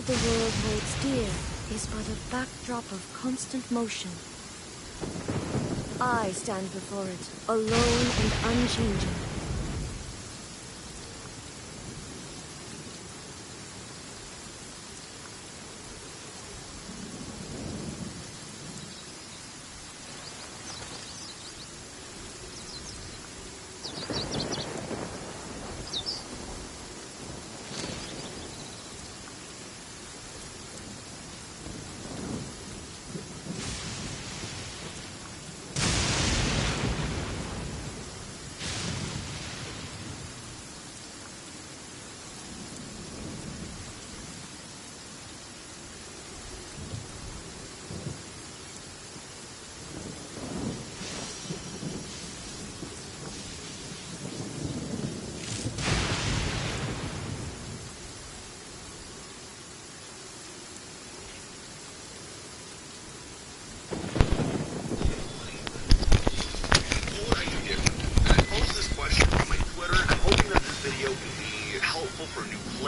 the world holds dear is but a backdrop of constant motion. I stand before it, alone and unchanging.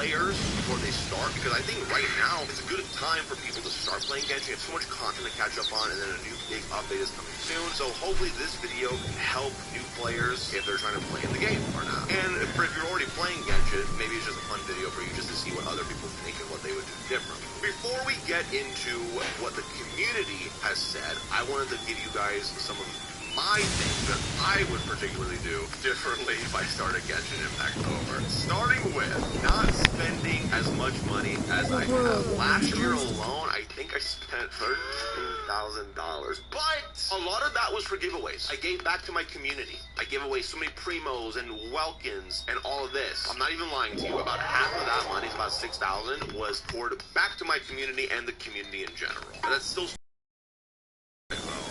Before they start, because I think right now is a good time for people to start playing Genshin. You have so much content to catch up on, and then a new big update is coming soon. So hopefully this video can help new players if they're trying to play in the game or not. And if you're already playing Genshin, maybe it's just a fun video for you just to see what other people think and what they would do differently. Before we get into what the community has said, I wanted to give you guys some of my things that I would particularly do differently if I started Genshin Impact over. Starting with not spending as much money as I have. Last year alone, I think I spent $13,000. But a lot of that was for giveaways. I gave back to my community. I gave away so many Primos and Welkins and all of this. I'm not even lying to you. About half of that money, about $6,000, was poured back to my community and the community in general. And that's still.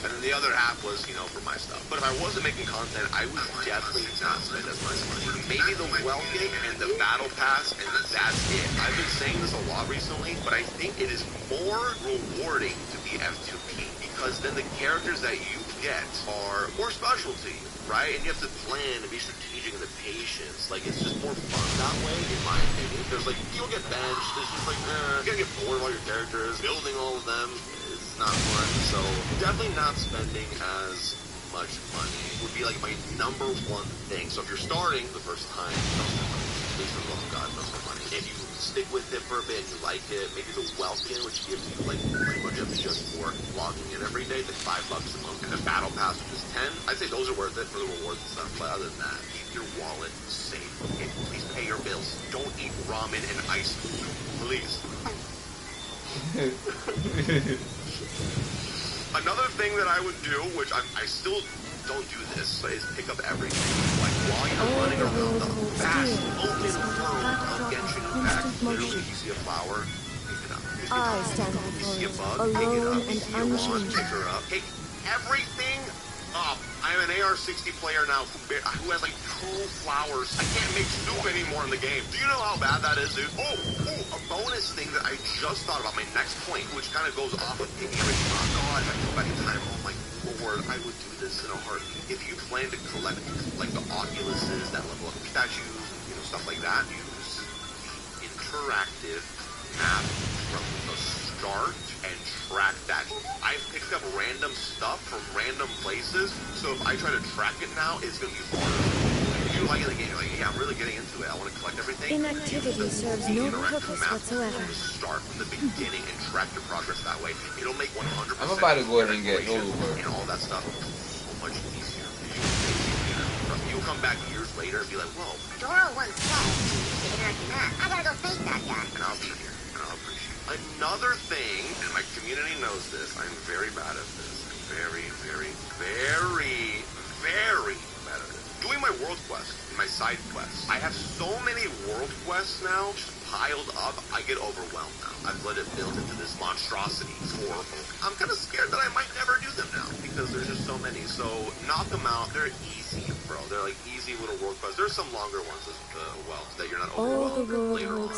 And then the other half was, for my stuff. But if I wasn't making content, I would definitely not spend as much money. Maybe the Welkin and the Battle Pass, and that's it. I've been saying this a lot recently, but I think it is more rewarding to be F2P, because then the characters that you get are more special to you, right? And you have to plan and be strategic and the patience. Like, it's just more fun that way, in my opinion. Because, you'll get benched. It's just you gotta get bored of all your characters, building all of them. Not fun, so definitely not spending as much money would be my number one thing. So if you're starting the first time, don't spend money. Please, for the love of God, don't spend money. If you stick with it for a bit and you like it, maybe the Welkin, which gives you pretty much just for logging in every day, $5 a month, and the Battle Pass, which is 10. I'd say those are worth it for the rewards and stuff. But other than that, keep your wallet safe. Okay, please pay your bills. Don't eat ramen and ice cream, please. Another thing that I would do, which I still don't do this, is pick up everything. While you're running around the vast open world of Genshin Impact, literally you see a flower, pick it up. You see a bug, pick it up. You see a wand, pick her up. Pick everything up. I'm an AR-60 player now who has 2 flowers. I can't make soup anymore in the game. Do you know how bad that is, dude? Oh, a bonus thing that I just thought about, my next point, which kind of goes off with picking everything up. God, if I go back in time, oh my lord, I would do this in a heartbeat. If you plan to collect, the Oculuses that level up statues, stuff like that, use the interactive map from the start and track that. I've picked up random stuff from random places, so if I try to track it now, it's going to be harder. If you like the game, you're yeah, I'm really getting into it, I want to collect everything. Inactivity serves no purpose whatsoever. Start from the beginning and track your progress that way. It'll make 100%. I'm about to go ahead and get over. And all that stuff so much easier. You'll come back years later and be like, whoa. Doro once said, "Take an American map. I gotta go face that guy." And I'll be here. Another thing, and my community knows this, I'm very bad at this. I'm very, very, very, very bad at it. Doing my world quests, my side quests. I have so many world quests now, just piled up, I get overwhelmed now. I've let it build into this monstrosity. It's horrible. I'm kind of scared that I might never do them now, because there's just so many. So, knock them out. They're easy, bro. They're easy little world quests. There's some longer ones as well, that you're not overwhelmed later on.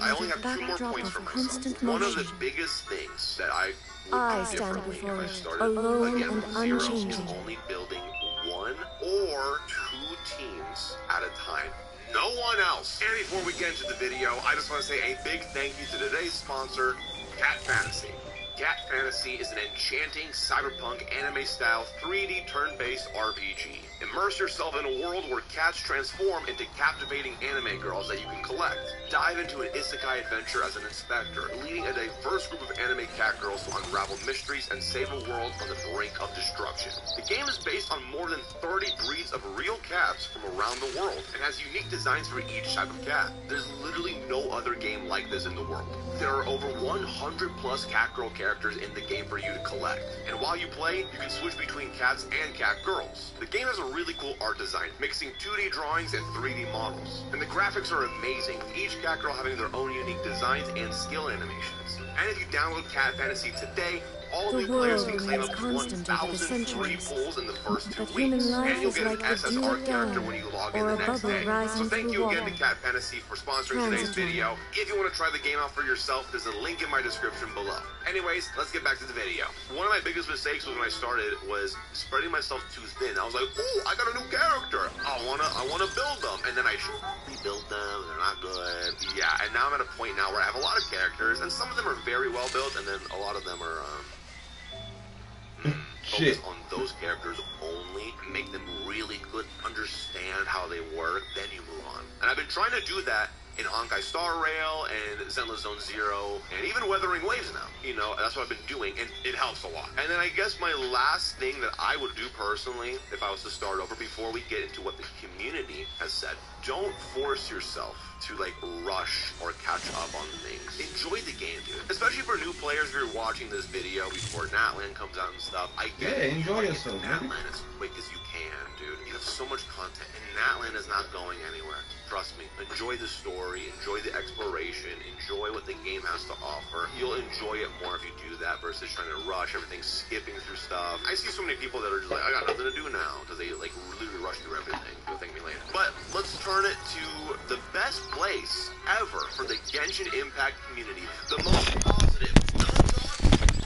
I only have 2 more points for myself. One of the biggest things that I would do differently if I started again from 0 is only building 1 or 2 teams at a time. no one else. And before we get into the video, I just want to say a big thank you to today's sponsor, Cat Fantasy. Cat Fantasy is an enchanting cyberpunk anime-style 3D turn-based RPG. Immerse yourself in a world where cats transform into captivating anime girls that you can collect. Dive into an isekai adventure as an inspector, leading a diverse group of anime cat girls to unravel mysteries and save a world on the brink of destruction. The game is based on more than 30 breeds of real cats from around the world and has unique designs for each type of cat. There's literally no other game like this in the world. There are over 100 plus cat girl characters in the game for you to collect. And while you play, you can switch between cats and cat girls. The game has a really cool art design, mixing 2D drawings and 3D models. And the graphics are amazing, with each cat girl having their own unique designs and skill animations. And if you download Cat Fantasy today, all The new players can world claim remains up to constant over the 1,000 free centuries, pulls in the first 2 but human weeks. life And you'll is get like an the SS dew art of character dawn, when you log in or the a next bubble day. rising So thank through you again water. to Cat Fantasy for sponsoring today's Transitory. video. If you want to try the game out for yourself, there's a link in my description below. Anyways, let's get back to the video. One of my biggest mistakes was when I started was spreading myself too thin. I was like, ooh, I got a new character. I wanna build them. And then I rebuild them, they're not good. Yeah, and now I'm at a point now where I have a lot of characters, and some of them are very well built, and then a lot of them are, focus on those characters only, make them really good, understand how they work, then you move on. And I've been trying to do that in Honkai Star Rail and Zenless Zone Zero, and even Weathering Waves now. You know, that's what I've been doing, and it helps a lot. And then I guess my last thing that I would do personally, if I was to start over, before we get into what the community has said, don't force yourself to like rush or catch up on things. Enjoy the game, dude. Especially for new players, if you're watching this video before Natland comes out and stuff. I get it. Enjoy yourself, man. Natland as quick as you can, dude. You have so much content, and Natland is not going anywhere. Trust me. Enjoy the story, enjoy the exploration, enjoy what the game has to offer. You'll enjoy it more if you do that versus trying to rush everything, skipping through stuff. I see so many people that are just like, I got nothing to do now, because they like literally rush through everything. You'll thank me later. But let's turn it to the best place ever for the Genshin Impact community. The most positive. Not on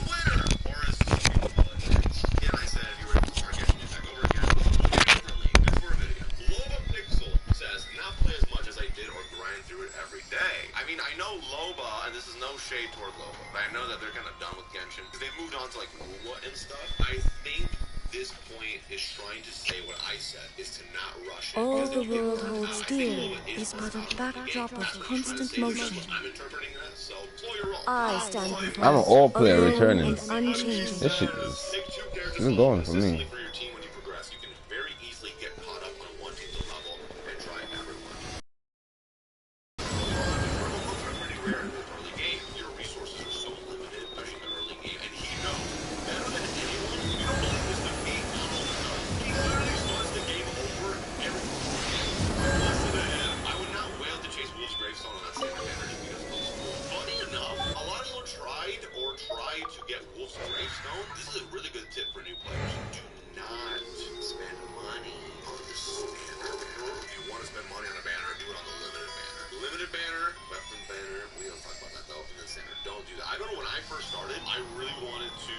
Twitter, or as some people call it. Again, I said if you were to start Genshin Impact over again, differently, before a video. Loba Pixel says, not play as much as I did or grind through it every day. I mean, I know Loba, and this is no shade toward Loba, but I know that they're kind of done with Genshin, because they've moved on to like Ruwa and stuff. I think this point is trying to say what I said, is to not rush it. All because the then you world get burnt holds out. I think dear Loba is but a burnt out backdrop with the game. of That's what he's trying to constant say. That's motion. what I'm interpreting that, so slow your roll. I stand before I'm an all-player alone returning. and unchanging. This shit is Take 2 characters it's going for me. consistently for your team when you progress. You can very easily get caught up on wanting to level and try everyone. Pretty rare in the early game. Your resources are so limited, especially in the early game. And he knows better than anyone. You don't believe this to me? He literally starts the game over every listen to him. I would not wail to chase Wolf's Gravestone on that standard banner just because it looks cool. Funny enough, a lot of you tried to get Wolf's Gravestone. This is a really good tip for new players. Do not spend money on the standard banner. If you want to spend money on a banner, do it on the limited banner. Limited banner, weapon banner. We don't talk about that though. In the center, don't do that. I remember when I first started, I really wanted to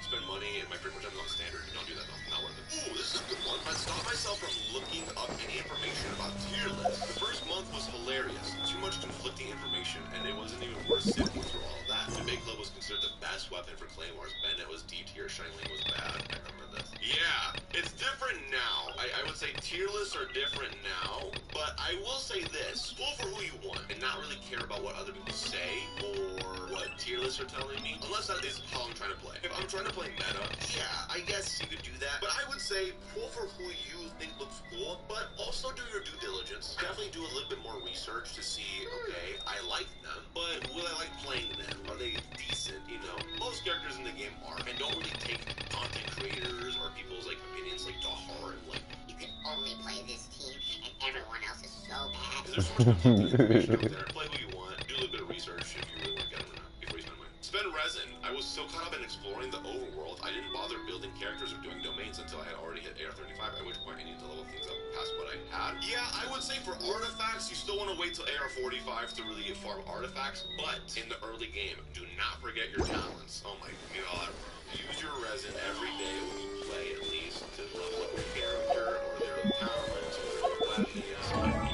spend money in my free time on standard. Don't do that though. Not worth it. Ooh, this is a good one. I stopped myself from looking up any information about tier lists. The first month was hilarious. Too much conflicting information, and it wasn't even worth sifting through all of that. The Big Club was considered the best weapon for Claymores. Bennett was D tier. Shining was bad. I remember this. Yeah, it's different now. I would say tier lists are different now, but I will say this. Pull for who you want and not really care about what other people say or what tier lists are telling me, unless that is how I'm trying to play. If I'm trying to play meta, yeah, I guess you could do that, but I would say pull for who you think looks cool, but also do your due diligence. Definitely do a little bit more research to see, okay, I like them, but will I like playing them? Are they decent, you know? Most characters in the game are, and don't really take content creators or people's like opinions like to heart and like You can only play this team, and everyone else is so bad. because there's so much conflicting information out there. Play who you want, do a little bit of research if you really want to get them or not before you spend money. Spend resin. I was so caught up in exploring the overworld, I didn't bother building characters or doing domains until I had already hit AR35, at which point I needed to level things up past what I had. Yeah, I would say for artifacts, you still want to wait till AR45 to really farm artifacts, but in the early game, do not forget your talents. Oh my god, bro. Use your resin every day when you play, at least, to level up your character or their talents or their weapons.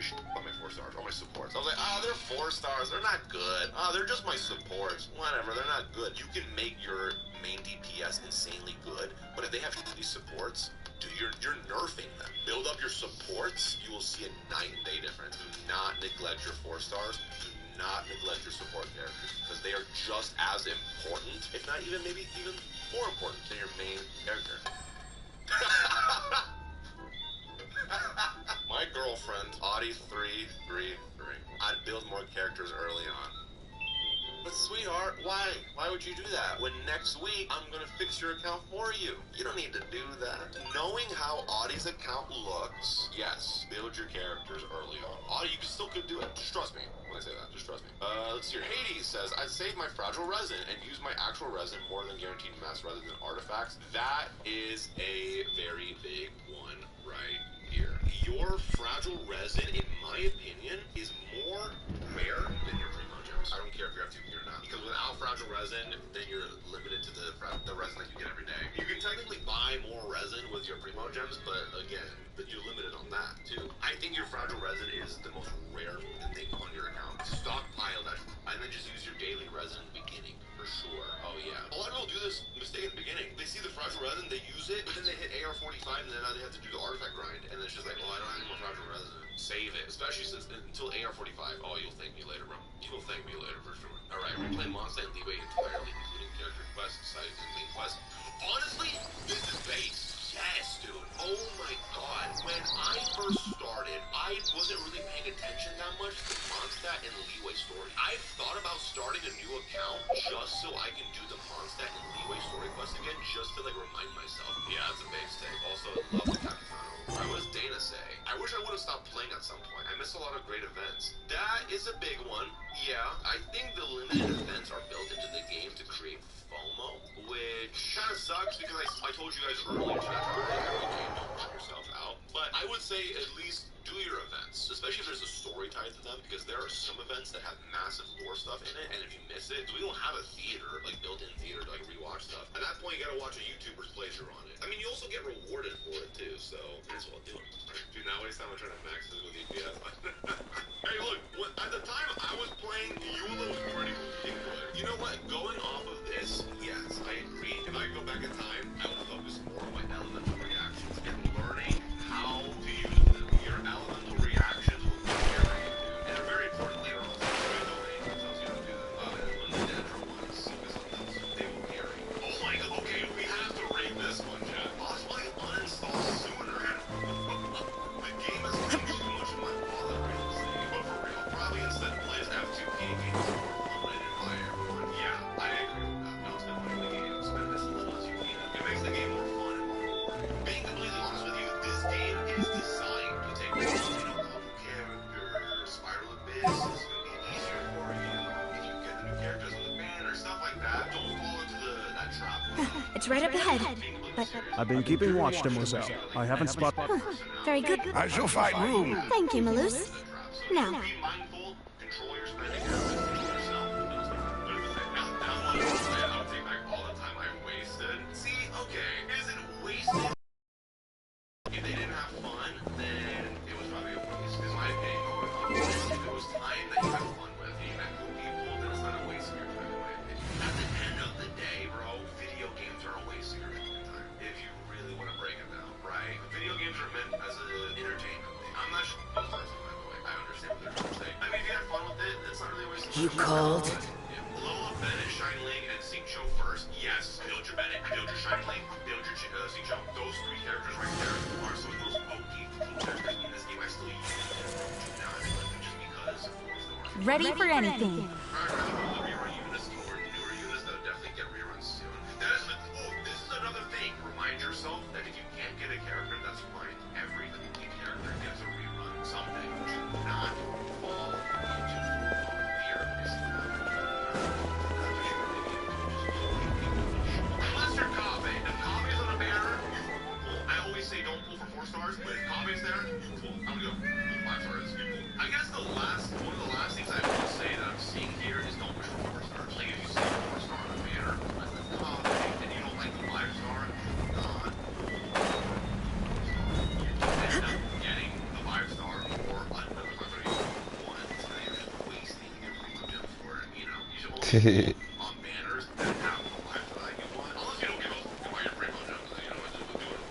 shit about my 4 stars or my supports. I was like, they're 4 stars. They're not good. They're just my supports. Whatever. They're not good. You can make your main DPS insanely good, but if they have shitty supports, dude, you're nerfing them. Build up your supports. You will see a night and day difference. Do not neglect your 4 stars. Do not neglect your support characters because they are just as important, if not even maybe even more important than your main character. My girlfriend, Audie333. I'd build more characters early on. But sweetheart, why? Why would you do that? When next week, I'm gonna fix your account for you. You don't need to do that. Knowing how Audie's account looks, yes, build your characters early on. Audie, you still could do it. Just trust me when I say that. Just trust me. Let's see here. Hades says, I'd save my fragile resin and use my actual resin more than guaranteed mass rather than artifacts. That is a very big one right here. Your fragile resin, in my opinion, is more rare than your primo gems. I don't care if you have 2 or not. Because without fragile resin, then you're limited to the resin that you get every day. You can technically buy more resin with your primo gems, but again, you're limited on that too. I think your fragile resin is the most rare thing on your account. Stockpile that, and then just use your daily resin in the beginning for sure. Oh yeah. A lot of people do this mistake in the beginning. They see the fragile resin, they use it, but then they hit AR45, and then now they have to do the artifact grind, and it's just like, oh, I don't have any more fragile resin. Save it, especially since until AR45. Oh, you'll thank me later, bro. You will thank me later for sure. All right, we're playing Monster and Leeway entirely, including character quests, side and main quest. Honestly, this is base. Yes, dude. Oh my god. When I first started, I wasn't really paying attention that much to Mondstadt and Leeway story. I've thought about starting a new account just so I can do the Mondstadt and Leeway story quest again, just to like remind myself. Yeah, that's a base take. Also, I love the Capitano. What does Dana say? I wish I would have stopped playing at some point. I missed a lot of great events. That is a big one. Yeah, I think the limited events are built into the game to create FOMO, which kind of sucks because I told you guys earlier to not play every game, don't put yourself out. But I would say at least do your events, especially if there's a story tied to them, because there are some events that have massive lore stuff in it, and if you miss it, we don't have a theater, like built-in theater to like rewatch stuff. At that point, you gotta watch a YouTuber's playthrough on it. I mean, you also get rewarded for it too, so might as well do it. Do not waste time on trying to max this with EPS. Hey, look, at the time I was playing, Eula was pretty good. You know what? Going off of this, yes, I agree. If I could go back in time, I would focus more on my elemental reactions and learning how to use them. Your elemental reactions will be very good. And they're very important later on. So you know it tells you how to do them. And the Dendro ones, because they will carry. Oh my god, okay, we have to rate this one, chat. Possibly uninstall sooner. The game has changed too much in my wallet, honestly. But for real, probably instead play as F2P games more fun and invite everyone. Yeah, I agree with that. Don't spend money on the game. Spend as little as you can. It makes the game more fun and more rewarding. Being completely honest with you, this game is designed to take a couple characters, Spiral Abyss is going to be easier for you if you get the new characters with the banner, stuff like that. Don't fall into that trap. It's right up ahead. But I've been keeping watch, Demoiselle. I haven't spotted... very good. I shall find room. Thank you, Malus. Now, Be mindful, control your spending habits, control yourself. I'll take back all the time I wasted. See, okay, is it wasted? If they didn't have fun, then it was probably a waste. Is my opinion. If it was time that you had fun with, and you met cool people, then it's not a waste of your time, in my opinion. At the end of the day, bro, video games are a waste of your time. If you really want to break it down, right? Video games are meant as an entertainment thing. I'm not sure the person, by the way. I understand what they're trying to say. I mean, if you had fun with it, it's not really a waste of you your time. called? Level up Bennett, Shineling, and Xingqiu first. Yes, build your Bennett, build your Shineling, build your Xingqiu. Those 3 characters right there are some of the most OP characters in this game. I still use them. Do not let them just because of course they were. Ready for anything. I'd rather build rerun units or newer units that'll definitely get reruns soon. That is this is another thing. Remind yourself that if you can't get a character, that's fine. Every complete character gets a rerun someday. Do not fall into fear of missing out. Unless you're Kave. If Kave's on a banner, you pull. I always say don't pull for 4 stars, but if Kave's there, you pull. I'm gonna go 5 stars, you pull. I guess one of the last things I would say that I'm seeing here is don't push for 4 stars. Like if you see a 4 star on a banner, like Kave, and you don't like the 5 star, not. You end up getting the 5 star or another 5 on banners that have the live flag you want. Unless you don't give us wireframe on them, you know, it's just do it.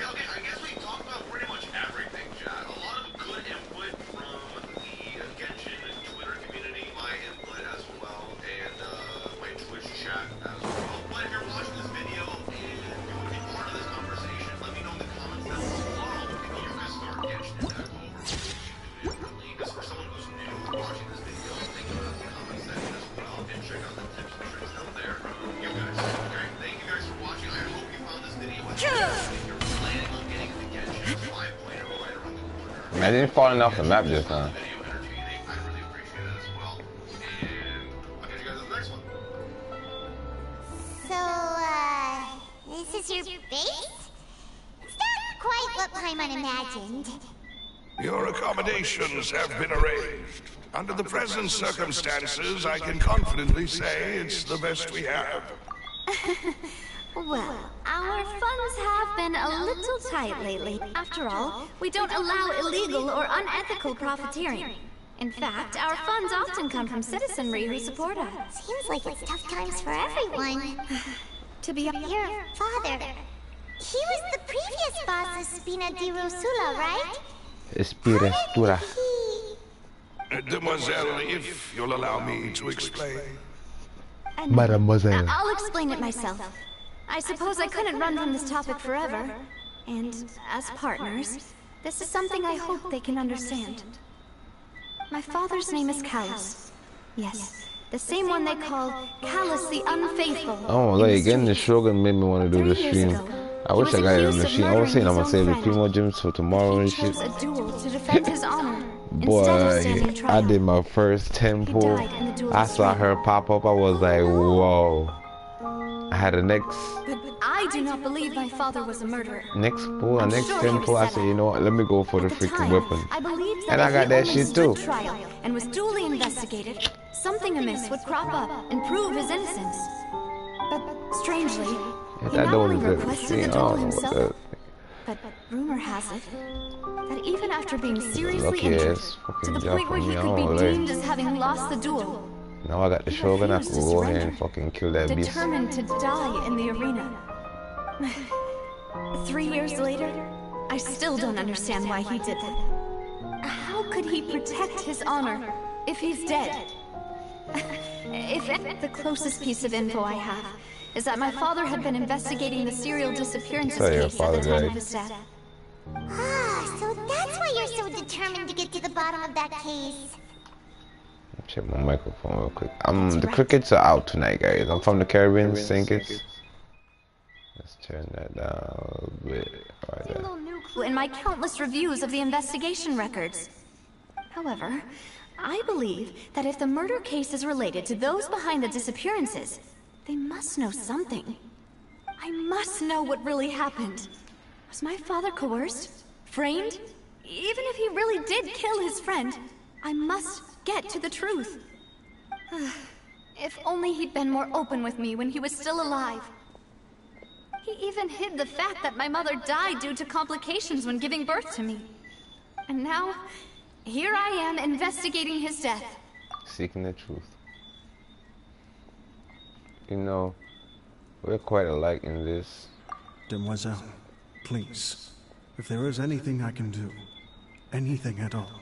Yeah, okay, I guess we talked about pretty much everything, chat. A lot of good input from the Genshin Twitter community, my input as well, and my Twitch chat as well. But if you're watching this video and you want to be part of this conversation, let me know in the comments down below if you guys start Genshin Impact over, what you should do differently. Because for someone who's new watching this video, think about it in the comment section as well, and check out the tips and tricks out there from you guys. Okay, thank you guys for watching. I hope you found this video helpful. If you're planning on getting the Genshin 5.0 right around the corner, Man, I didn't falling off the map just now. video entertaining, I really appreciate it as well. And I'll catch you guys in the next one. So, this is your base? It's not quite what Paimon imagined. Your accommodations have been arranged. Under the present circumstances, I can confidently say it's the best we have. Well, our funds have been a little tight lately. After all, we don't allow illegal or unethical profiteering. In fact, our funds often come from citizenry who support us. Seems like it's tough times for everyone. To be Your father, he was the previous boss of Spina di Rosula, right? Espiritura. Demoiselle, if you'll allow me to explain. Mademoiselle. I'll explain it myself. I suppose I couldn't run from this topic forever. And as partners, this is something I hope they can understand. My father's name is Callus. Yes, the same one they call Callus the Unfaithful. Oh, like again, the Shogun made me want to do the stream. I wish I got it on the stream. I was saying I'm gonna save a few more gems for tomorrow and shit. A duel to defend his honor. Boy, I did my first 10 pull. I saw her pop up. I was like, whoa. I had a next I do not believe my father was a murderer. pull, a next 10 pull. I said, you know what? Let me go for the freaking weapon. I believed that And I got that if he only shit too. stood trial and was duly investigated, something amiss would crop up and prove his innocence. But strangely, Yeah, he that not door only is good. requested See, the I duel don't know what himself, that. but rumor has it that even after being seriously Lucky injured, ass to fucking the job point where for he me. I could don't be like. deemed as having lost the duel, Now I got the Shogun. I can go ahead and fucking kill that beast. determined to die in the arena. 3 years later, I still don't understand why he did that. How could he protect his honor if he's dead? If the closest piece of info I have is that my father had been investigating the serial disappearances Tell your case at the father time that. of his death. Ah, so that's why you're so determined to get to the bottom of that case. Check my microphone real quick. The crickets are out tonight, guys. I'm from the Caribbean, ST.KITTS. Let's turn that down a little bit. Right there. Little new clue in my countless reviews of the investigation records. However, I believe that if the murder case is related to those behind the disappearances, they must know something. I must know what really happened. Was my father coerced? Framed? Even if he really did kill his friend, I must get to the truth. If only he'd been more open with me when he was still alive. He even hid the fact that my mother died due to complications when giving birth to me. And now, here I am investigating his death. Seeking the truth. You know, we're quite alike in this. Demoiselle, please. If there is anything I can do, anything at all.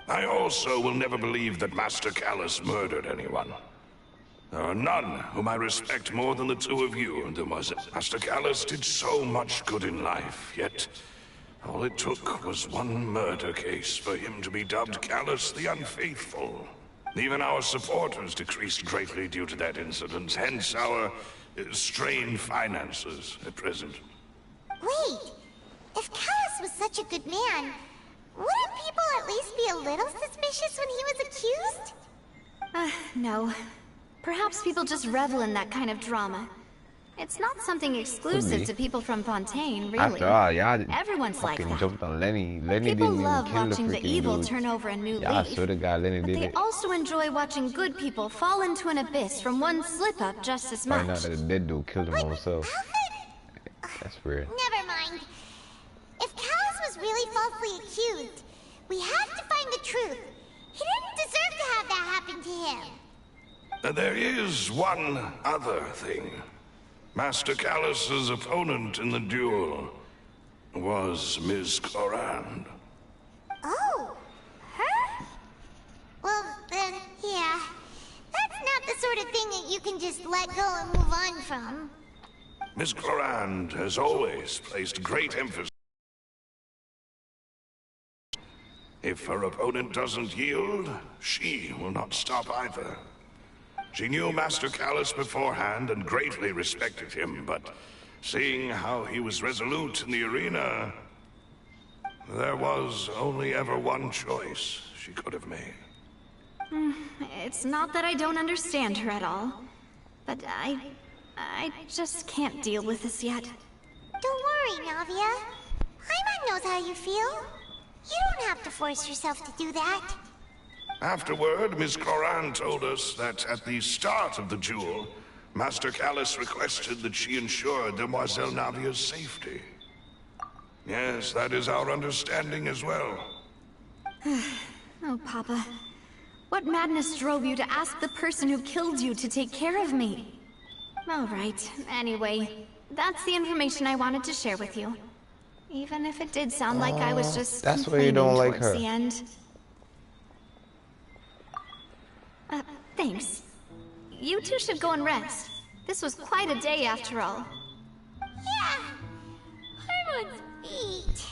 I also will never believe that Master Callus murdered anyone. There are none whom I respect more than the two of you, Demoiselle. Master Callus did so much good in life, yet all it took was one murder case for him to be dubbed Callus the Unfaithful. Even our supporters decreased greatly due to that incident, hence our strained finances at present. Wait, if Callus was such a good man, wouldn't people at least be a little suspicious when he was accused? No. Perhaps people just revel in that kind of drama. It's not something exclusive to people from Fontaine, really. After all, y'all Everyone's like fucking that. jumped on Lenny. Lenny People didn't even love kill the watching the freaking evil dude. turn over a new Yeah, I leaf. swear to God, Lenny But did they it. also enjoy watching good people fall into an abyss from one slip-up just as Find out much. that the dead dude killed him himself. That's weird. Never mind. If Callus was really falsely accused, we have to find the truth. He didn't deserve to have that happen to him. There is one other thing. Master Callus's opponent in the duel was Ms. Clorand. Oh, her? Well, then, yeah. That's not the sort of thing that you can just let go and move on from. Ms. Clorand has always placed great emphasis. If her opponent doesn't yield, she will not stop either. She knew Master Callus beforehand and greatly respected him, but seeing how he was resolute in the arena, there was only ever one choice she could have made. It's not that I don't understand her at all, but I just can't deal with this yet. Don't worry, Navia. Paimon knows how you feel. You don't have to force yourself to do that. Afterward, Ms. Clorand told us that at the start of the duel, Master Callus requested that she ensure Demoiselle Navia's safety. Yes, that is our understanding as well. Oh, Papa. What madness drove you to ask the person who killed you to take care of me? All right. Anyway, that's the information I wanted to share with you. Even if it did sound like I was just that's why you don't like her. The end. Thanks. You two should go and rest. This was quite a day after all. Yeah. Herman's beat.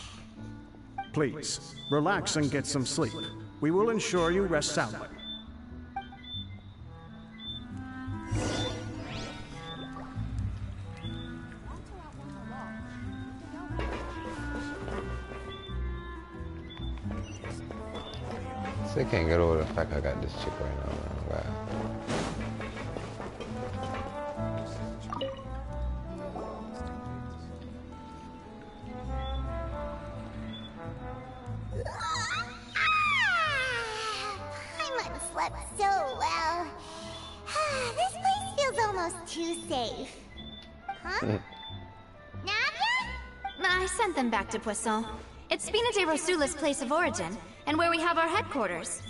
Please, relax and get some sleep. We will ensure you rest soundly. I can't get over the fact I got this chick right now, man. Wow. Paimon slept so well. This place feels almost too safe. Huh? Navia? I sent them back to Poisson. It's Spina de Rosula's place of origin, and where we have our headquarters.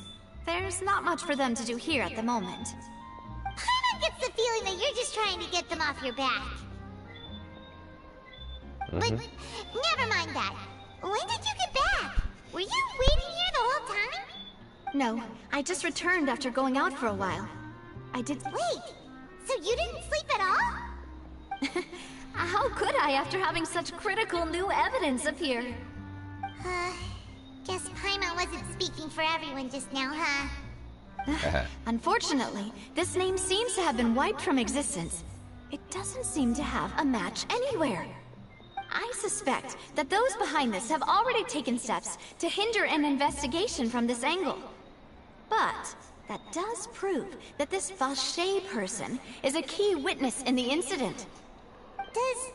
There's not much for them to do here at the moment. Paimon gets the feeling that you're just trying to get them off your back. But never mind that. When did you get back? Were you waiting here the whole time? No, I just returned after going out for a while. I did... Wait, so you didn't sleep at all? How could I after having such critical new evidence appear? Guess Paimon wasn't speaking for everyone just now, huh? Unfortunately, this name seems to have been wiped from existence. It doesn't seem to have a match anywhere. I suspect that those behind this have already taken steps to hinder an investigation from this angle. But that does prove that this Vache person is a key witness in the incident. Does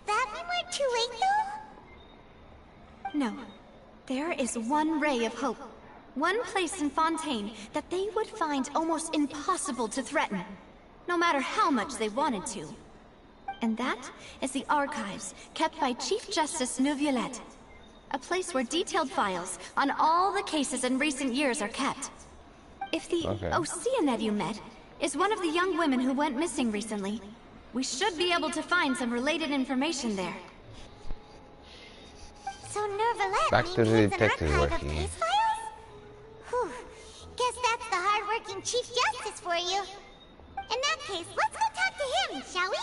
that mean we're too late, though? No. There is one ray of hope. One place in Fontaine that they would find almost impossible to threaten, no matter how much they wanted to. And that is the archives kept by Chief Justice Neuvillette. A place where detailed files on all the cases in recent years are kept. If the Oceanette you met is one of the young women who went missing recently, we should be able to find some related information there. So Neuvillette Back to the maintains an detective archive working. of case files? Whew. Guess that's the hard-working Chief Justice for you. In that case, let's go talk to him, shall we?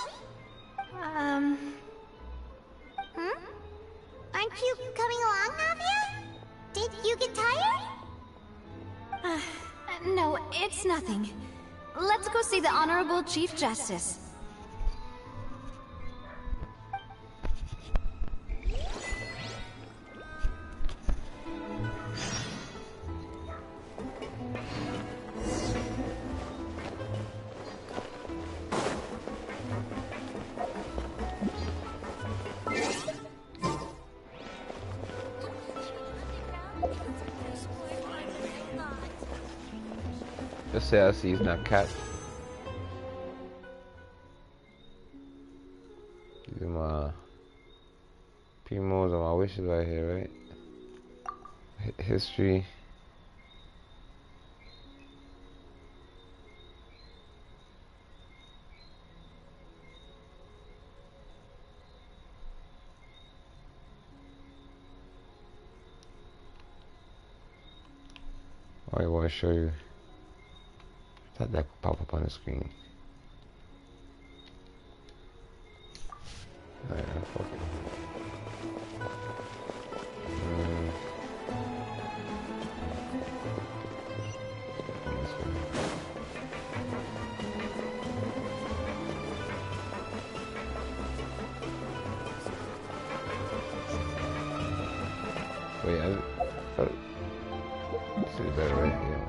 Aren't you coming along, Navia? Did you get tired? No, it's nothing. Let's go see the Honorable Chief Justice. Just say I see he's not cat. These are my primos and my wishes right here, right? History. I want to show you that could pop up on the screen. Alright, fuck it. Wait, this is better right here.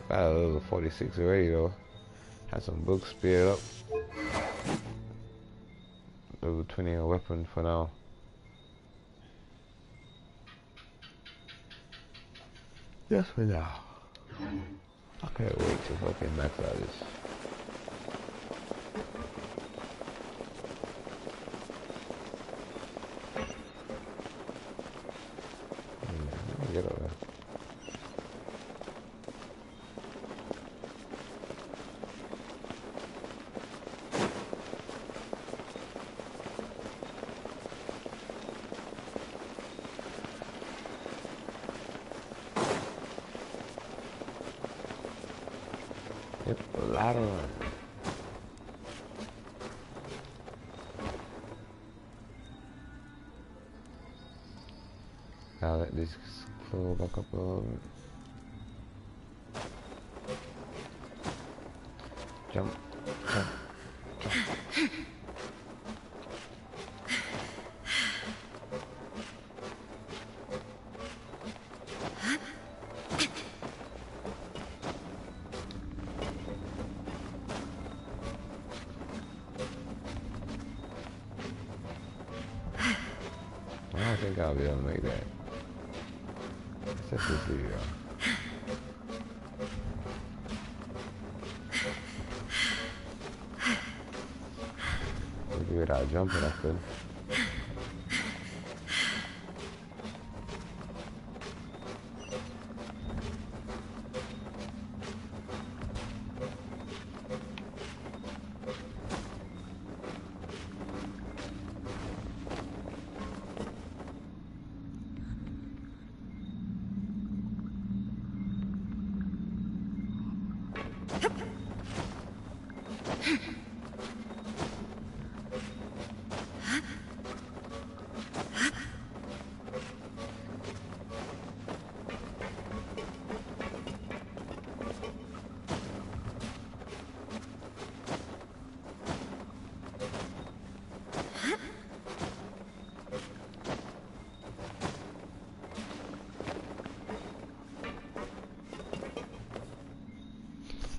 Got a level 46 already though. Had some books speared up. Level 20 a weapon for now. Just for now. I can't wait to fucking max out this. Let me get over there. Yep, a lot of run. Now let this flow back up a little bit. Jump, jump, jump. I don't think I'll be able to make that. Let's just this video. Maybe without jumping I could.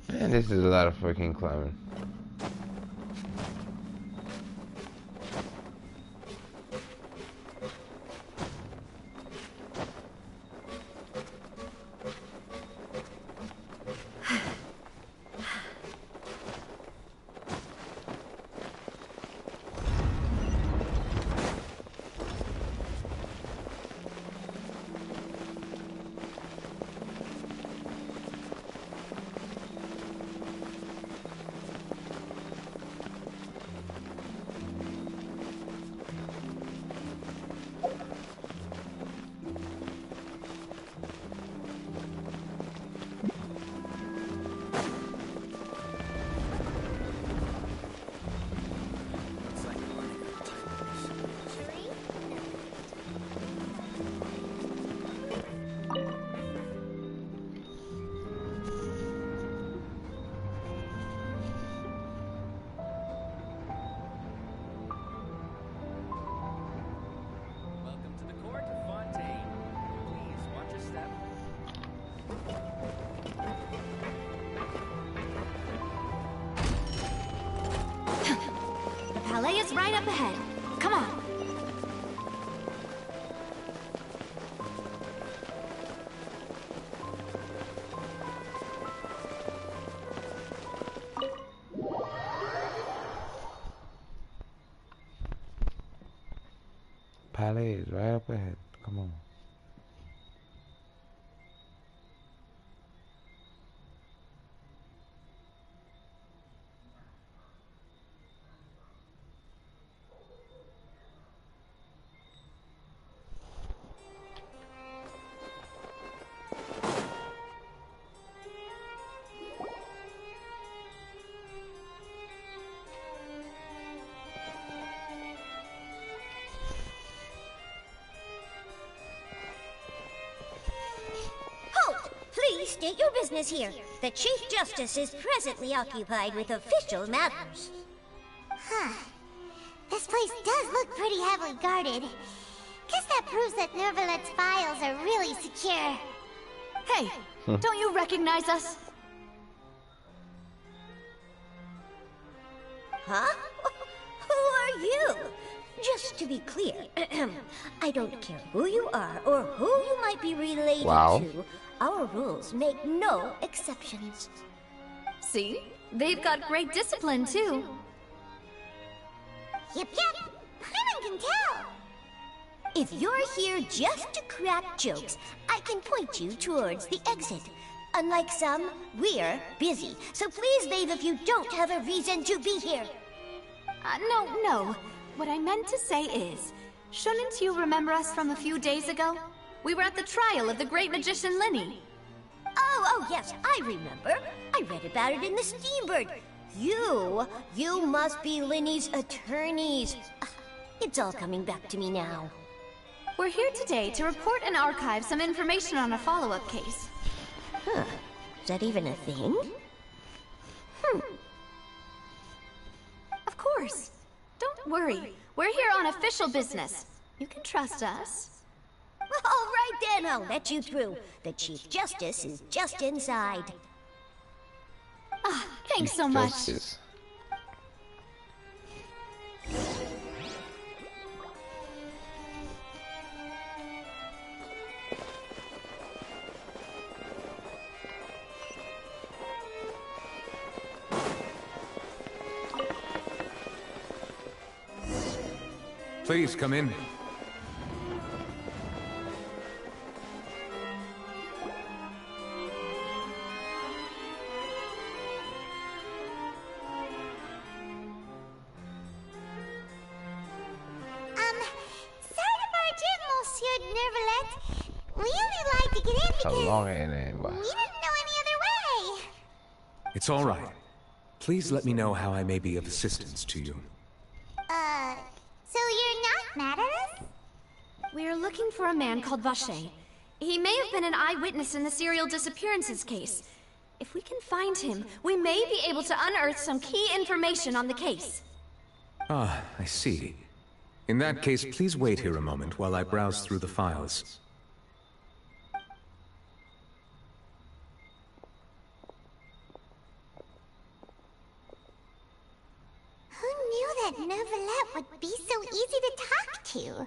Man, this is a lot of freaking climbing. Palais is right up ahead. Come on. Palais is right up ahead. Come on. state your business here. The Chief Justice is presently occupied with official matters. Huh. This place does look pretty heavily guarded. Guess that proves that Nervalet's files are really secure. Hey, don't you recognize us? Huh? Who are you? Just to be clear, I don't care who you are or who you might be related to. Our rules make no exceptions. See? They've got great discipline, too. Yep. Paimon can tell. If you're here just to crack jokes, I can point you towards the exit. Unlike some, we're busy, so please leave if you don't have a reason to be here. No. What I meant to say is, shouldn't you remember us from a few days ago? We were at the trial of the great magician Linny. Oh, yes, I remember. I read about it in the Steambird. You must be Linny's attorneys. It's all coming back to me now. We're here today to report and archive some information on a follow-up case. Huh. Is that even a thing? Of course. Don't worry. We're here on official business. You can trust us. All right then, I'll let you through. The Chief Justice is just inside. Thanks so much. Justice. Please come in. It's all right. Please let me know how I may be of assistance to you. So you're not mad at us? We're looking for a man called Vache. He may have been an eyewitness in the serial disappearances case. If we can find him, we may be able to unearth some key information on the case. Ah, I see. In that case, please wait here a moment while I browse through the files. That Nervalet would be so easy to talk to.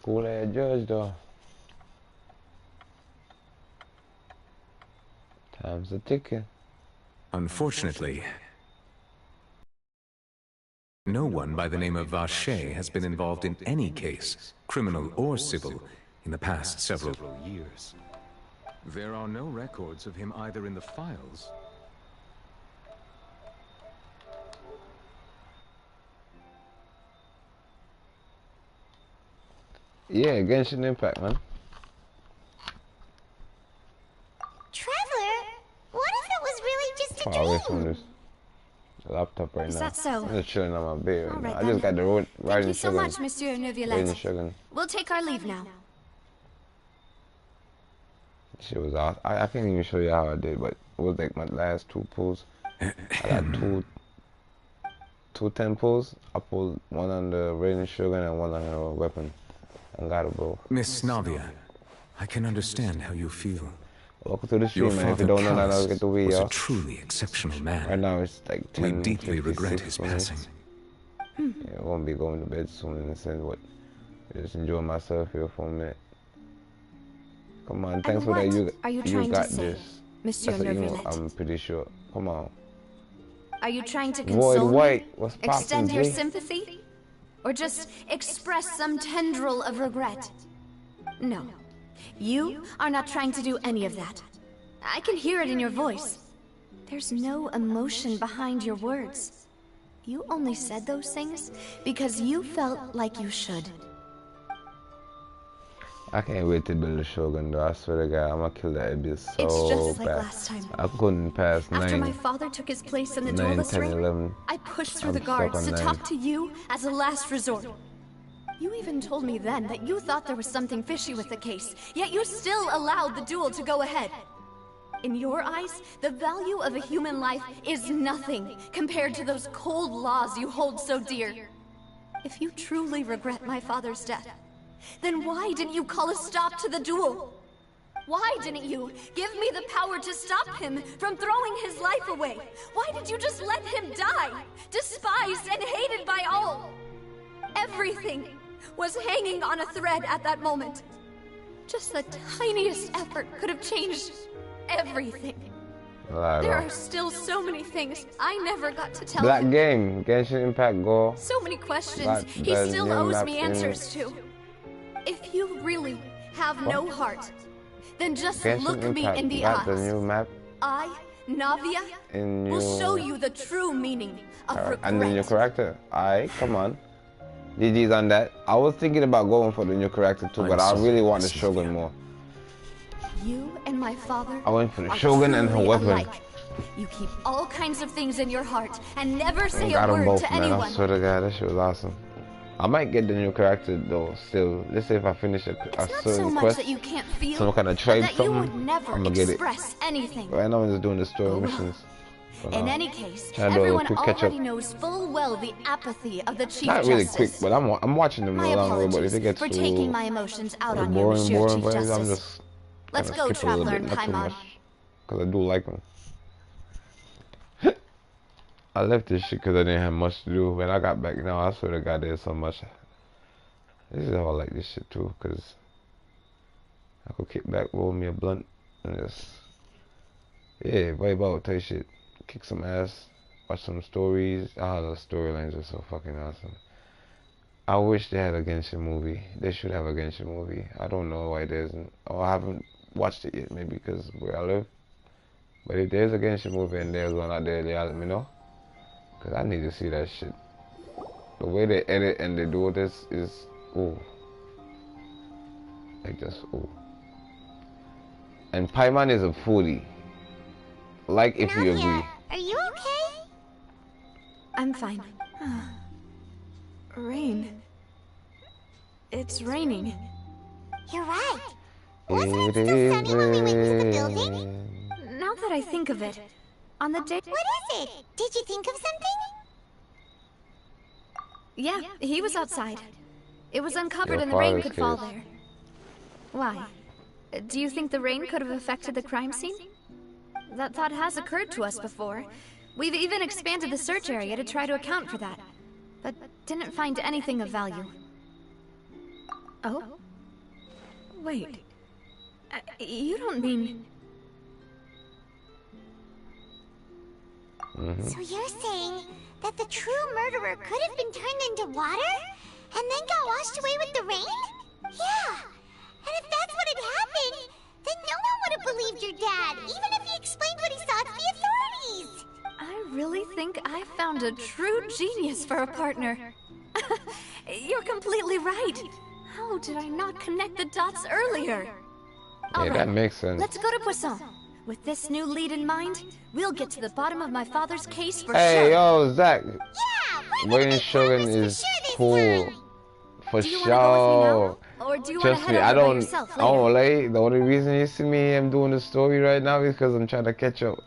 Cool ass judge though. Time's a ticking. Unfortunately, no one by the name of Vache has been involved in any case, criminal or civil, in the past several years. There are no records of him either in the files. Yeah, Genshin Impact, man. Traveler, what if it was really just a Far away from dream? this laptop right now. Is that so? I'm just chilling on my bed right All now. right, I just got the road Thank riding you so Shogun. much, Monsieur Riding Neuvillette. Shogun. We'll take our leave now. Shit was awesome. I can't even show you how I did, but it was like my last two pulls. I got two 10 pulls. I pulled one on the Raiden Shogun and one on a weapon. And got it, bro. Miss Navia, I can understand how you feel. Welcome to the Your stream, man. If father you don't know that, I'll Callus get the was Wii a off. truly exceptional man. Right now it's like 10. We deeply regret his 56 minutes. passing. Yeah, I won't be going to bed soon in a sense, but just enjoying myself here for a minute. Come on, thanks for that. You got this. Monsieur That's an email, Neuvillette? I'm pretty sure. Come on. Are you trying to Void console me? White, what's poppin', Extend your G? sympathy? Or just express some tendril of regret? No. You are not trying to do any of that. I can hear it in your voice. There's no emotion behind your words. You only said those things because you felt like you should. I can't wait to build a Shogun though. I swear to God, I'm gonna kill that abyss so It's just like bad. last time. I couldn't pass After 9. my father took his place in the 9, duelist 10, ring, 11. I pushed through I'm the guards stuck to on talk 9. to you as a last resort. You even told me then that you thought there was something fishy with the case, yet you still allowed the duel to go ahead. In your eyes, the value of a human life is nothing compared to those cold laws you hold so dear. If you truly regret my father's death, then why didn't you call a stop to the duel? Why didn't you give me the power to stop him from throwing his life away? Why did you just let him die, despised and hated by all? Everything was hanging on a thread at that moment. Just the tiniest effort could have changed everything. There are still so many things I never got to tell Black him. game, Genshin Impact, go. So many questions he still owes me answers to. If you really have no heart, then just look me in the eyes. The new map. I, Navia, will show you the true meaning of regret. And the new character. Alright, come on. GG's on that. I was thinking about going for the new character too, but I really want the Shogun more. You and my father I went for the Shogun and her weapon. Alike. You keep all kinds of things in your heart and never say Got a them word both, to man. anyone. I swear to God, that shit was awesome. I might get the new character though. Still, let's say if I finish a certain quest, that you can't feel, some kind of tribe, that you would something, never I'm gonna get it. express anything. Right now I'm just doing the story missions. In any case, Trying to do a everyone quick catch already up. knows full well the apathy of the Chief Not really quick, Justice. but I'm watching them My no longer. But if apologies it gets for too taking my emotions out on you, boring, Monsieur Chief vibes, I'm Justice. just Let's kinda go, skip a little Traveler bit, and not too Paimon. much, because I do like them. I left this shit because I didn't have much to do. When I got back now, I swear to God, there's so much. This is how I like this shit too, because I could kick back, roll me a blunt, and just, yeah, vibe out, type shit. Kick some ass, watch some stories. Ah, the storylines are so fucking awesome. I wish they had a Genshin movie. They should have a Genshin movie. I don't know why there isn't. Or I haven't watched it yet, maybe because where I live. But if there's a Genshin movie and there's one out there, they let me know. Because I need to see that shit. The way they edit and they do this is, ooh. Like just, ooh. And Paimon is a foodie. Like if you agree. Are you okay? I'm fine. Rain. It's raining. You're right. Wasn't it still sunny when we went to the building? Now that I think of it, on the day... What is it? Did you think of something? Yeah, he was outside. It was uncovered Your and the rain father's could fall case. there. Why? Do you think the rain could have affected the crime scene? That thought has occurred to us before. We've even expanded the search area to try to account for that, but didn't find anything of value. Oh? Wait. You don't mean... So you're saying that the true murderer could have been turned into water and then got washed away with the rain? Yeah. And if that's what had happened, then no one would have believed your dad, even if he explained what he saw to the authorities. I really think I found a true genius for a partner. You're completely right. How did I not connect the dots earlier? Yeah, that makes sense. Let's go to Poisson. With this new lead in mind, we'll get to the bottom of my father's case for Hey, sure. yo, Zach. Yeah, Waiting Shogun is cool. For Do you wanna go with me sure. now, or do you want to Trust head me, over I by don't. yourself I later? won't lie. The only reason you see me I'm doing the story right now is because I'm trying to catch up.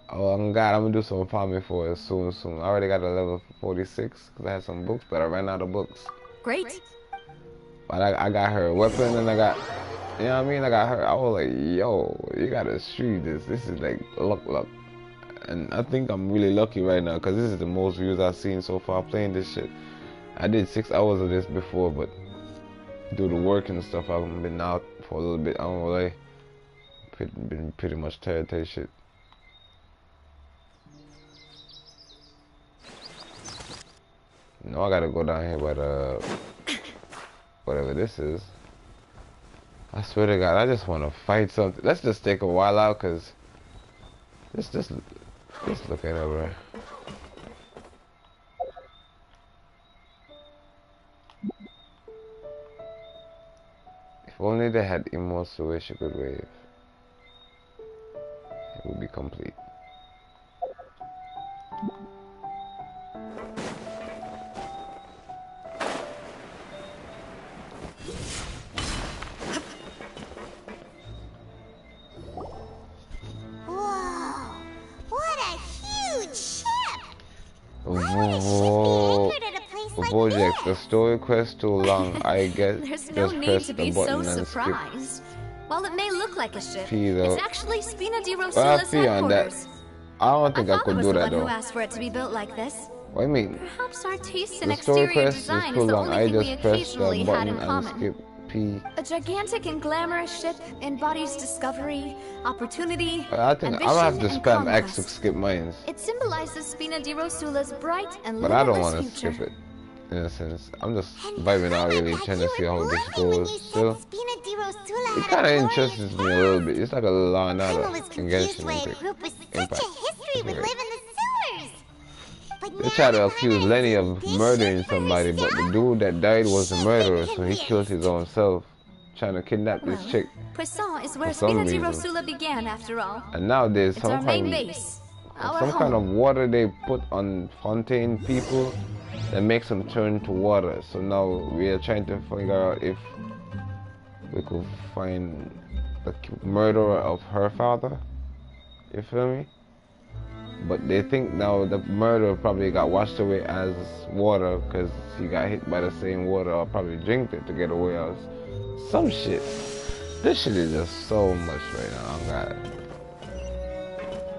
Oh God, I'm gonna do some farming for it soon. I already got a level 46 because I had some books, but I ran out of books. Great. But I got her a weapon and I got, you know what I mean? I got her. I was like, yo, you gotta shoot this. This is like luck. And I think I'm really lucky right now because this is the most views I've seen so far playing this shit. I did 6 hours of this before, but due to work and stuff, I've been out for a little bit. I don't know, like, been pretty much tired of shit. No, I gotta go down here by the whatever this is. I swear to God, I just want to fight something. Let's just take a while out, cause let's look at it, bro. If only they had emotes to wish a good wave, it would be complete. Project, the story quest too long. I guess there's no just need press to the be button so and surprised. While it may look like a ship, P, though. it's actually Spina di Well, Rosula's P on that. headquarters. I don't think I My could father was do the that one who though. asked for it to be built like this. What do you mean? Perhaps our taste in The story exterior quest is design too is the long. only I thing we just press occasionally the had in button and common. skip P. A gigantic and glamorous ship embodies discovery, opportunity, I think I'm gonna have to spam X to skip mines. It symbolizes Spina di Rosula's bright and But I don't want to future. skip it. In a sense, I'm just vibing out really, trying to see how this goes. Still, it kind of interests me a little bit. It's like a Law and Order engagement. Impact. They try to accuse Lenny of murdering somebody, but the dude that died was the murderer, so he killed his own self, trying to kidnap this chick. Poisson is where For some Spina di reason. Rosula began, after all. And now there's It's our some main kind base, our some home. kind of water they put on Fontaine people that makes them turn to water. So now we are trying to figure out if we could find the murderer of her father. You feel me? But they think now the murderer probably got washed away as water because he got hit by the same water or probably drank it to get away or some shit. This shit is just so much right now. Oh God.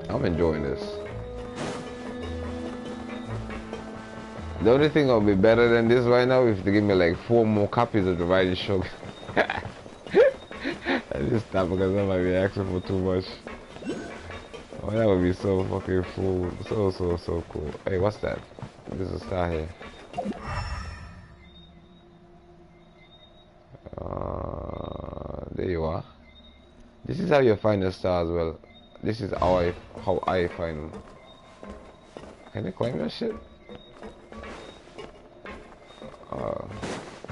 I'm enjoying this. The only thing that would be better than this right now is if they give me like 4 more copies of the Riding Shogun. I just stop because I might be asking for too much. Oh, that would be so fucking cool. So cool. Hey, what's that? There's a star here. There you are. This is how you find the star as well. This is how I find them. Can I climb that shit?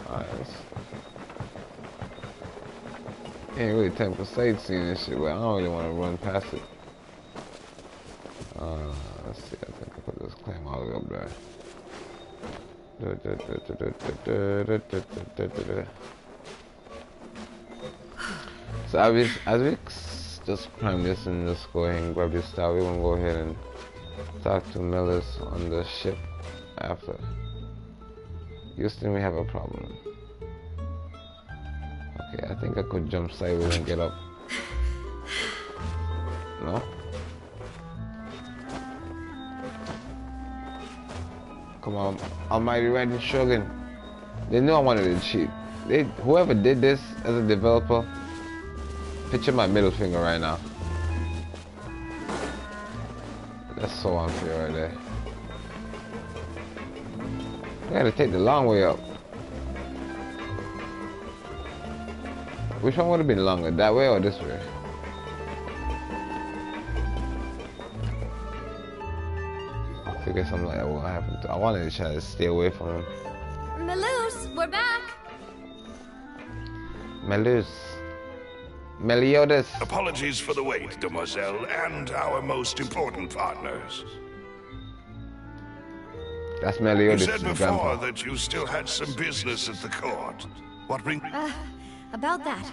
Nice. Ain't really time for sightseeing and shit, but I don't really want to run past it. Let's see, I think I could just climb all the way up there. So as we just climb this and just go ahead and grab this star, we're gonna go ahead and talk to Millis on the ship after. Houston, we have a problem. Okay, I think I could jump sideways and get up. No? Come on, Almighty Riding Shogun. They knew I wanted to cheat. Whoever did this as a developer, picture my middle finger right now. That's so unfair right there. I gotta take the long way up. Which one would have been longer, that way or this way? I figure something like that will happen. I wanted to try to stay away from him. Melus, we're back. Meliodas. Apologies for the wait, demoiselle, and our most important partners. That's Meliodas' You said before grandpa. that you still had some business at the court. What brings... About that.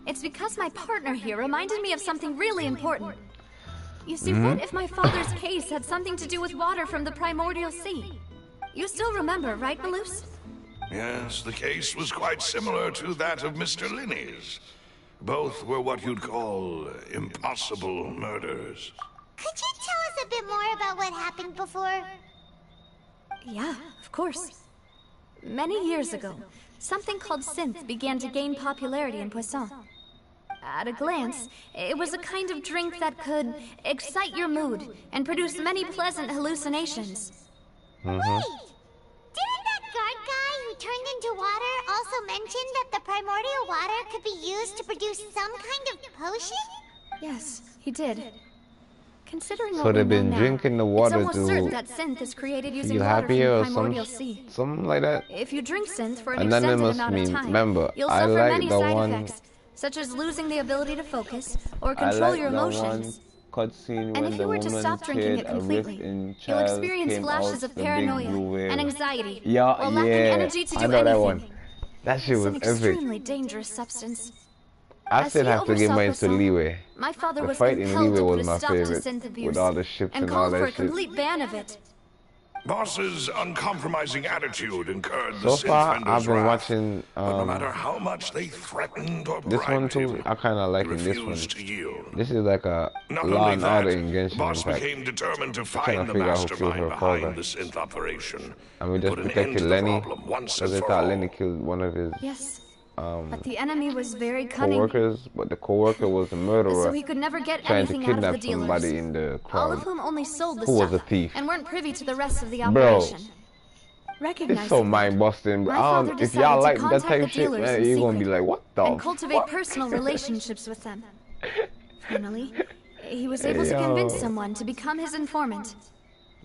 It's because my partner here reminded me of something really important. You see, what if my father's case had something to do with water from the primordial sea? You still remember, right, Melus? Yes, the case was quite similar to that of Mr. Linney's. Both were what you'd call impossible murders. Could you tell us a bit more about what happened before? Yeah, of course. Many years ago, something called synth began to gain popularity in Poisson. At a glance, it was a kind of drink that could excite your mood and produce many pleasant hallucinations. Wait! Didn't that guard guy who turned into water also mention that the primordial water could be used to produce some kind of potion? Yes, he did. Considering So what we they've been know now, drinking the water it's almost certain to that synth is created using feel water from happier the or primordial sea. something like that. If you drink synth for an Anonymous extended amount of time, member. you'll I suffer like many the side one- effects, such as losing the ability to focus or I control like your the emotions. one cutscene And when if the you were to woman stop drinking it teared a rift completely, in you'll Charles experience came flashes out of the big paranoia blue whale. and anxiety, Yeah, while lacking energy to do I know that anything. one. That shit It's was an epic. extremely dangerous substance. I As still he have to give oversaw mine to Poisson, Leeway. My father The was fight in compelled Leeway to was put my a stop to favorite, synth abuse with all the ships and and all called for that a shit. complete ban of it. Boss's uncompromising attitude incurred the So far, Synth I've vendor's been wrath, watching but no matter how much they threatened or this one bribed too. him, I kind of he liking this one. refused to yield. This is like a Not Law only and that, Order in the Genshin boss Impact. became determined to Trying find to the figure out who killed mastermind her behind father. the Synth operation. And we just put an end protected to the Lenny problem once because and they for thought all. Lenny killed one of his But the enemy was very cunning. co-workers, but the co-worker was the So murderer he could never get trying to anything out of the kidnap dealers. somebody in the All of crowd. whom only sold the Who was stuff a thief? and weren't privy to the rest of the Bro, operation. it's so mind-busting. My father If y'all decided like to that contact type the of shit, dealers man, in you're gonna be secret like, what the and cultivate fuck? personal relationships with them. Finally, he was able to convince someone to become his informant.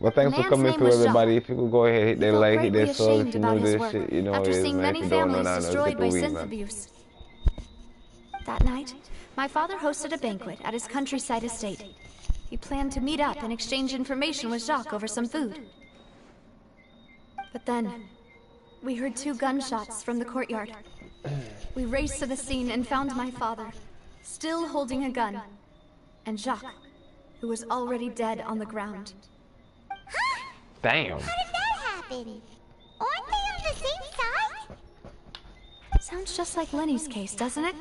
Well, thanks for man's coming name through, was everybody. Jacques. If you could go ahead, hit He that felt like, hit greatly that sub if ashamed you about know his this work shit. You know after it is, seeing man. many If you don't know families now, let's destroyed take by a week, synth man. abuse. That night, my father hosted a banquet at his countryside estate. He planned to meet up and exchange information with Jacques over some food. But then, we heard 2 gunshots from the courtyard. We raced to the scene and found my father, still holding a gun, and Jacques, who was already dead on the ground. Damn. How did that happen? Aren't they on the same side? Sounds just like Lenny's case, doesn't it?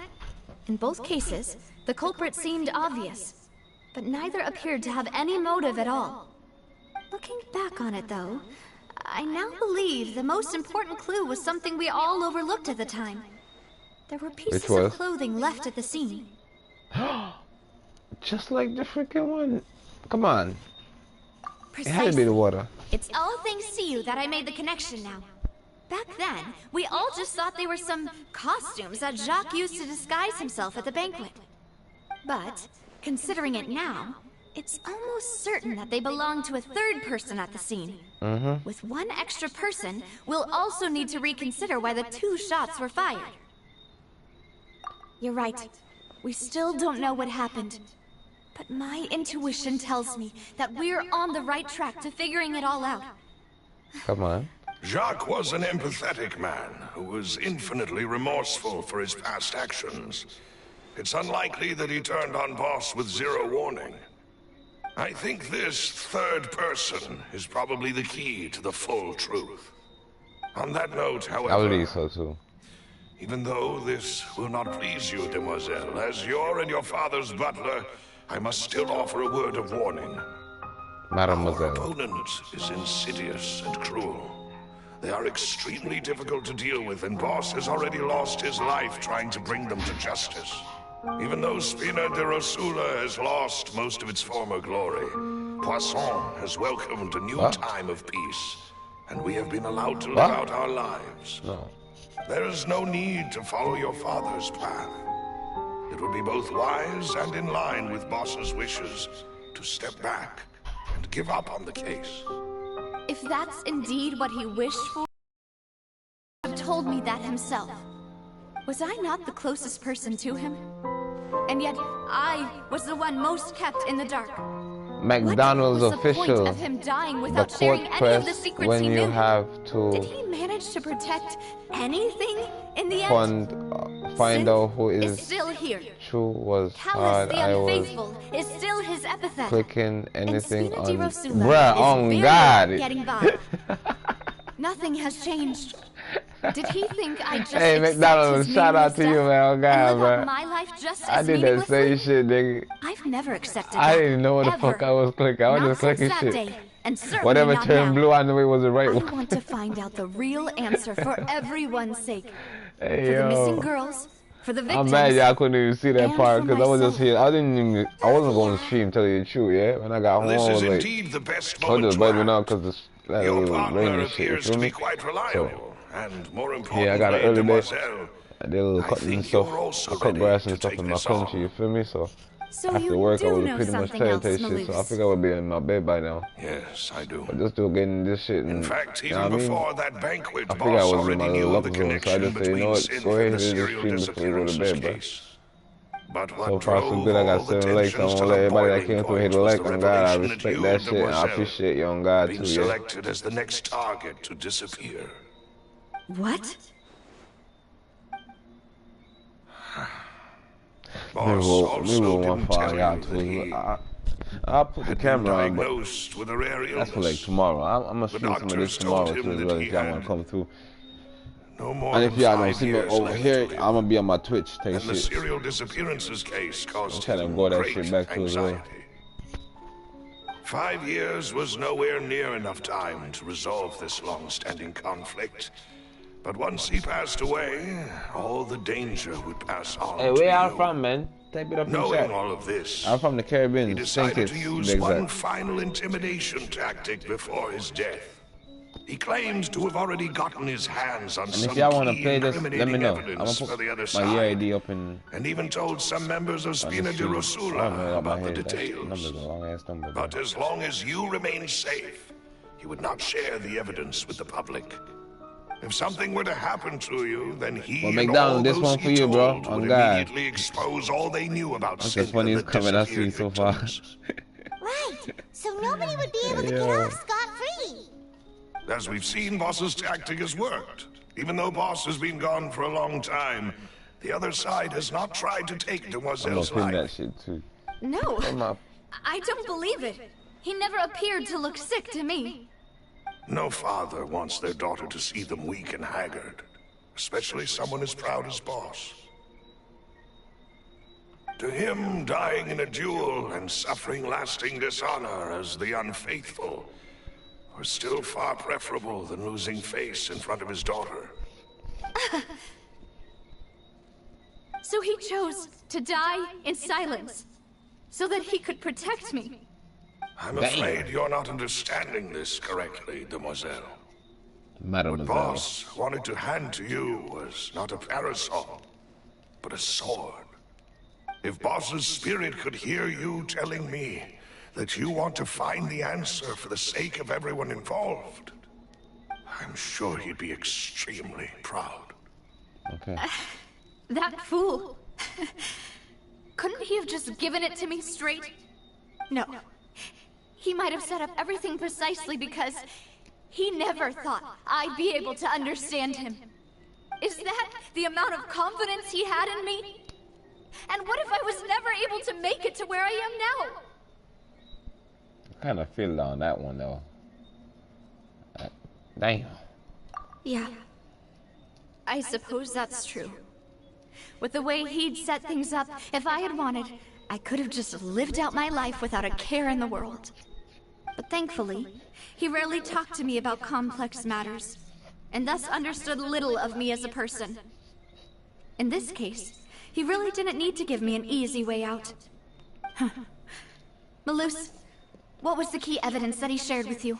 In both cases, the culprit seemed obvious, but neither appeared to have any motive at all. Looking back on it, though, I now believe the most important clue was something we all overlooked at the time. There were pieces of clothing left at the scene. Just like the freaking one. Come on. Precisely. It had to be the water. It's all thanks to you that I made the connection now. Back then, we all just thought they were some costumes that Jacques used to disguise himself at the banquet. But, considering it now, it's almost certain that they belong to a third person at the scene. With one extra person, we'll also need to reconsider why the 2 shots were fired. You're right. We still don't know what happened. But my intuition tells me that we're on the right track to figuring it all out. Come on. Jacques was an empathetic man who was infinitely remorseful for his past actions. It's unlikely that he turned on Boss with 0 warning. I think this third person is probably the key to the full truth. On that note, however, I believe so too. even though this will not please you, demoiselle, as your and your father's butler, I must still offer a word of warning. Our Mademoiselle. opponent is insidious and cruel. They are extremely difficult to deal with, and Boss has already lost his life trying to bring them to justice. Even though Spina de Rosula has lost most of its former glory, Poisson has welcomed a new time of peace, and we have been allowed to live out our lives. No. There is no need to follow your father's path. It would be both wise and in line with Boss's wishes to step back and give up on the case. If that's indeed what he wished for, he would have told me that himself. Was I not the closest person to him? And yet, I was the one most kept in the dark. McDonald's what was the official. point of him dying The without court sharing any of the press secrets when he you knew? have Did to he manage to protect anything in the end? find out who Is is still here. true was Callous hard. the I was unfaithful is still his epithet. clicking anything and on. Spina di Rosula Bruh, is on very God. getting by. Nothing has changed. Did he think I just Hey, accept McDonald's, his shout out meaningless to you, death man. Oh, and God, live out bro. my life just I as did that same meaninglessly? shit, nigga. I've never accepted I that, didn't even know what the fuck ever. I was clicking. I was Not just clicking since shit. that day, and certainly Whatever not turned now. blue, I knew it was the right I one. want to find out the real answer for everyone's sake. Hey, For the missing yo. girls, for the I'm victims. mad y'all couldn't even see that and part for because I was just myself. here. I wasn't going to stream, tell you the truth, yeah? When I got home, I This was is like, indeed the best I was moment just to vibing out act. because that Your little partner rain and shit, you appears feel to me? be quite reliable, and more Yeah, I got an importantly, early day. demoiselle, I did a little I cutting and think stuff. you're also I cut ready grass to and stuff take in my this country, on. you feel me? So So after you work, I do was know pretty much something tired else, type shit, so I Maloofs. think I would be in my bed by now. Yes, I do. But just still getting this shit and, In fact, you know even what I mean? before that banquet, I figured I Boss was in my already little knew luck the zone, so I connection just said, you know between what, Synth go ahead and and the just serial stream before you go to disappearances bed, bro. case. But So what far so drove good, I got all the 7 likes. I tensions won't to let the everybody that boiling came through hit point a was like the on God. I revelation that respect you, that shit, and I demoiselle, appreciate you on God been too, yeah? selected as the next target to disappear. What? Boss Maybe also we'll didn't tell find out you that he too. I'll put the camera on, but diagnosed with a rare illness. that's for like tomorrow. I'm gonna shoot some of this tomorrow too, as well, if y'all wanna come through. No more And if y'all don't 5 see me years over left here, to live. I'm gonna be on my Twitch. Take And the shit. serial disappearances case caused I'm trying to him go that great shit back to as well. anxiety. 5 years was nowhere near enough time to resolve this long-standing conflict. But once he passed away, all the danger would pass on Hey, to where y'all you. from, man? Type it up in Knowing chat. all of this, I'm from the Caribbean. he decided to ST.KITTS, use to be one exact. final intimidation tactic before his death. He claims to have already gotten his hands on And some if y'all want to key play this, let me incriminating know. I'm evidence gonna for the other put my year side, ID up in. and even told some members of On the Spina de stream. I Rosula don't know about my about the head. That shit numbers details. a long ass number, bro. But as long as you remain safe, he would not share the evidence with the public. If something were to happen to you, then he Well, and McDonald, all this those one for he you, bro. told On would God. immediately expose all they knew about That's Cinta, the funniest the comment I've seen disappeared so far. victims. Right. So nobody would be able to get off scot-free. As we've seen, Boss's tactic has worked. Even though Boss has been gone for a long time, the other side has not tried to take I'm gonna Demoiselle's pin that life. shit too. No, Oh, my. I don't believe it. He never appeared to look sick to me. No father wants their daughter to see them weak and haggard, especially someone as proud as Boss. To him, dying in a duel and suffering lasting dishonor as the unfaithful was still far preferable than losing face in front of his daughter. So he chose to die in silence, so that he could protect me. I'm afraid you're not understanding this correctly, Demoiselle. What Mademoiselle. Boss wanted to hand to you was not a parasol, but a sword. If Boss's spirit could hear you telling me that you want to find the answer for the sake of everyone involved, I'm sure he'd be extremely proud. Okay. That fool. Couldn't he have just given it to me straight? No. He might have set up everything precisely because he never thought I'd be able to understand him. Is that the amount of confidence he had in me? And what if I was never able to make it to where I am now? I kind of feel on that one though. Damn. Yeah. I suppose that's true. With the way he'd set things up, if I had wanted, I could have just lived out my life without a care in the world. But thankfully, he rarely talked to me about complex matters, and thus understood little of me as a person. In this case, he really didn't need to give me an easy way out. Malus, what was the key evidence that he shared with you?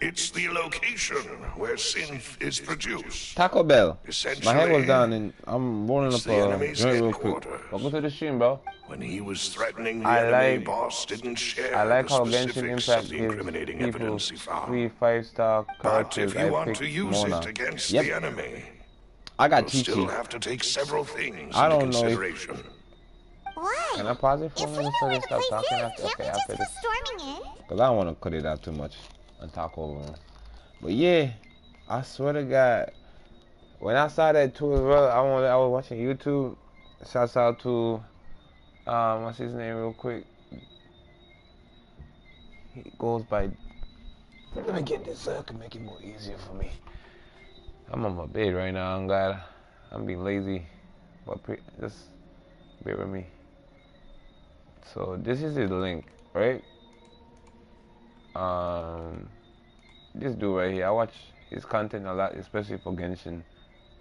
It's the location where synth is produced. Taco Bell. Essentially, My head was down and I'm rolling up it's the a enemy's joint real quick. headquarters. Welcome to the stream, bro. When he was threatening the I enemy, like- Boss didn't share I like the how Genshin specifics Impact of the gives incriminating people evidence he found. 3 5-star But characters. if you I want picked to use Mona. it against Yep. the enemy, I got you'll still Chi-Chi. have to take several things I into don't know if- consideration. Why? Can I pause it for a If we minute know so where they the stop place talking is, after? can't Okay, we after just this. go storming in? Because I don't want to cut it out too much and talk over them. But yeah, I swear to God, when I saw that too as well, I was watching YouTube. Shouts out to, what's his name real quick? He goes by, let me get this so I can make it more easier for me. I'm on my bed right now, I'm being lazy, but just bear with me. So this is his link, right? This dude right here, I watch his content a lot, especially for Genshin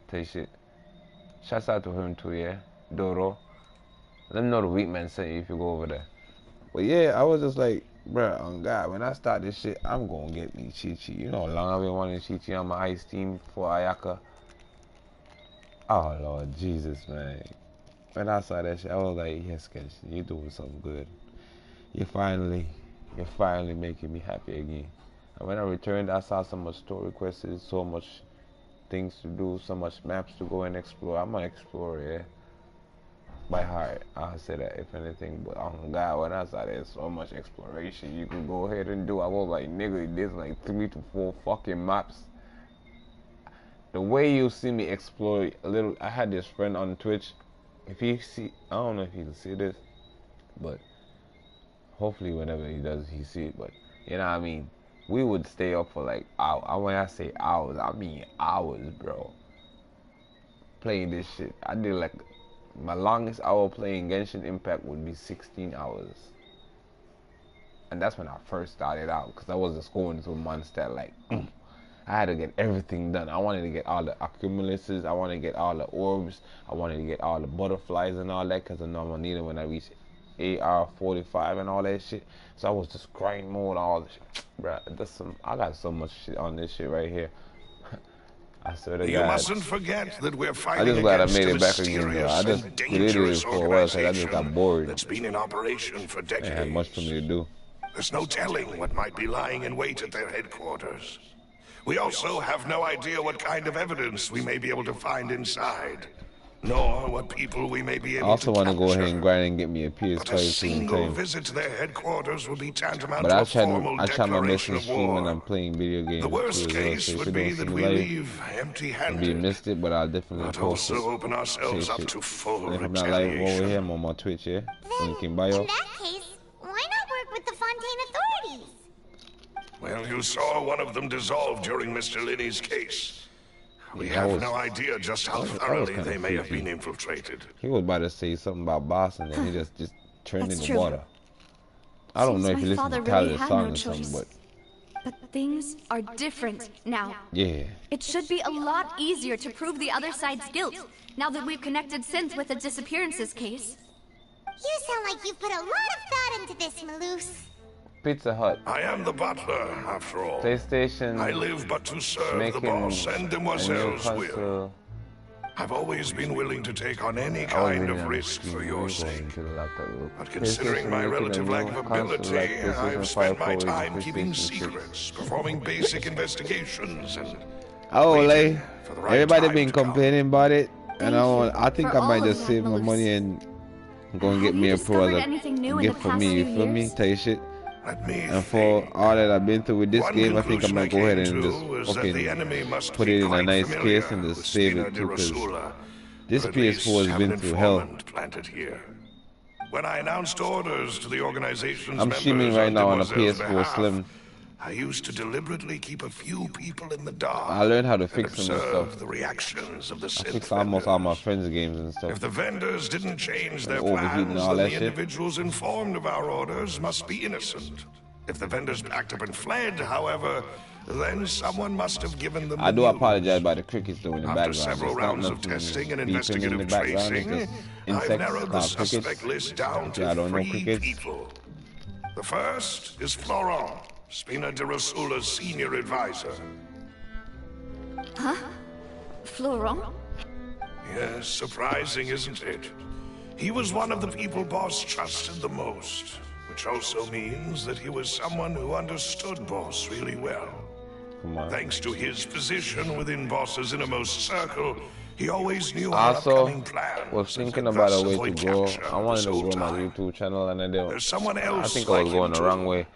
type shit. Shouts out to him too, yeah. Doro. Let me know the weak man sent you if you go over there. But yeah, I was just like, bruh, on God, when I start this shit, I'm gonna get me Chi-Chi. You know how long I've been wanting Chi-Chi on my ice team for Ayaka. Oh Lord Jesus, man. When I saw that shit, I was like, yes, Genshin, you're doing something good. You're finally making me happy again. And when I returned, I saw so much story quests, so much things to do, so much maps to go and explore. I'm an explorer, yeah. By heart, I'll say that if anything. But oh God, when I saw there's so much exploration you can go ahead and do, I was like, nigga, there's like 3 to 4 fucking maps. The way you see me explore a little, I had this friend on Twitch. If he see, I don't know if he can see this, but hopefully whenever he does, he see it. But you know what I mean? We would stay up for like hours. When I say hours, I mean hours, bro. Playing this shit. I did like my longest hour playing Genshin Impact would be 16 hours. And that's when I first started out, because I was just going to Mondstadt like I had to get everything done. I wanted to get all the accumulators, I wanted to get all the orbs, I wanted to get all the butterflies and all that, because I know I'm gonna need it when I reach AR45 and all that shit. So I was just grind mode, all this shit. Bruh, I got so much shit on this shit right here. I swear to God. You mustn't forget that we're fighting I just glad I against made a it back again, bro. I just and deleted it dangerous for a while because I just got bored. that's been in operation for decades. I had much for me to do. There's no telling what might be lying in wait at their headquarters. We also have no idea what kind of evidence we may be able to find inside, nor what people we may be able to I also want to go ahead and capture. grind and get me a PS5 But a single soon. visit to their headquarters will be tantamount But to I a formal try my best declaration to of stream when war. I'm playing video games The too worst as well. case So if would you be don't see that me we live, leave maybe you empty-handed, missed it, but I'll definitely but post it. also open ourselves up Shit. to full And if I'm not live over retaliation. here, I'm on my Twitch, yeah? Link in In bio. that case, why not work with the Fontaine authorities? Well, you saw one of them dissolve during Mr. Linney's case. We Yeah, have no idea just how that was thoroughly kinda they may have freaky. been infiltrated. He was about to say something about Boston, and he just turned That's in the true. water. I don't Seems know if my you listen father to really Tyler's had song no or something, choice. but But things are different now. yeah. It should be a lot easier to prove the other side's guilt, now that we've connected Synth with the disappearances case. You sound like you've put a lot of thought into this, Maloose. Pizza Hut, I am the butler, after all. PlayStation, I live but to serve the making boss and a new demoiselle's will. console. I've always been willing to take on any I was kind reading of on risk the for screen. your Let me go sake. into the laptop real But quick. considering PlayStation my making a relative new lack of console ability, like PlayStation I've spent 5 my Pro time and keeping PlayStation 6. secrets, performing basic investigations, and Oh, waiting like for the right everybody time been to come. complaining about it, and Thank I think for I might all of just that, save my Melissa. money and go and get Have me you a Pro discovered as anything new a in the gift for past me. You few feel me? years? Tell you shit. Let me And for think. all that I've been through with this One game, I think I conclusion might go ahead and came just to is that the enemy fucking must put be it in a quite nice familiar case and with just save Spina it di too, because Rosula, this or at least PS4 has have been an through hell. informant planted here. When I announced orders to the organization's I'm streaming members right on now on a Demoiselle's PS4 behalf, Slim. I used to deliberately keep a few people in the dark. I learned how to and fix them and observe stuff. the reactions of the I synth fixed almost all my vendors. friends' games and If stuff. the vendors didn't change their overheating plans, all then that the shit. individuals informed of our orders must be innocent. If the vendors packed up and fled, however, then someone must have given them I the do news. apologize about the crickets though in the After background. several It's not rounds of nothing testing and beeping in the investigative background. tracing, It's just I've insects narrowed the called suspect crickets. list down If y'all to don't know 3 crickets. people. The first is Florent, Spina di Rosula's senior advisor. Huh? Florent? Yes, surprising, isn't it? He was one of the people Boss trusted the most, which also means that he was someone who understood Boss really well. Come on. Thanks to his position within Boss's innermost circle, he always knew I our also upcoming plans. was thinking and about thus a way to avoid grow. capture I wanted to this grow whole my time. YouTube channel, and I didn't. There's someone I else think I was like going him the too. wrong way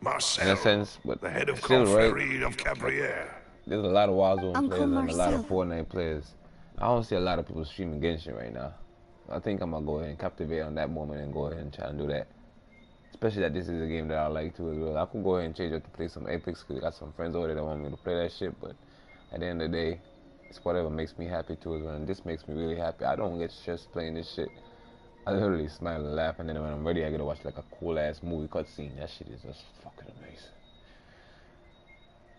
Marcel, in a sense, but the head of still right. Confrérie of Cabriere. There's a lot of Warzone Uncle players and a lot of Marcel. Fortnite players. I don't see a lot of people streaming Genshin right now. I think I'm gonna go ahead and captivate on that moment and go ahead and try and do that. Especially that this is a game that I like too as well. I could go ahead and change up to play some Apex because I got some friends over there that want me to play that shit. But at the end of the day, it's whatever makes me happy too as well. And this makes me really happy. I don't get stressed playing this shit. I literally smile and laugh, and then when I'm ready, I get to watch like a cool ass movie cutscene. That shit is just fucking amazing.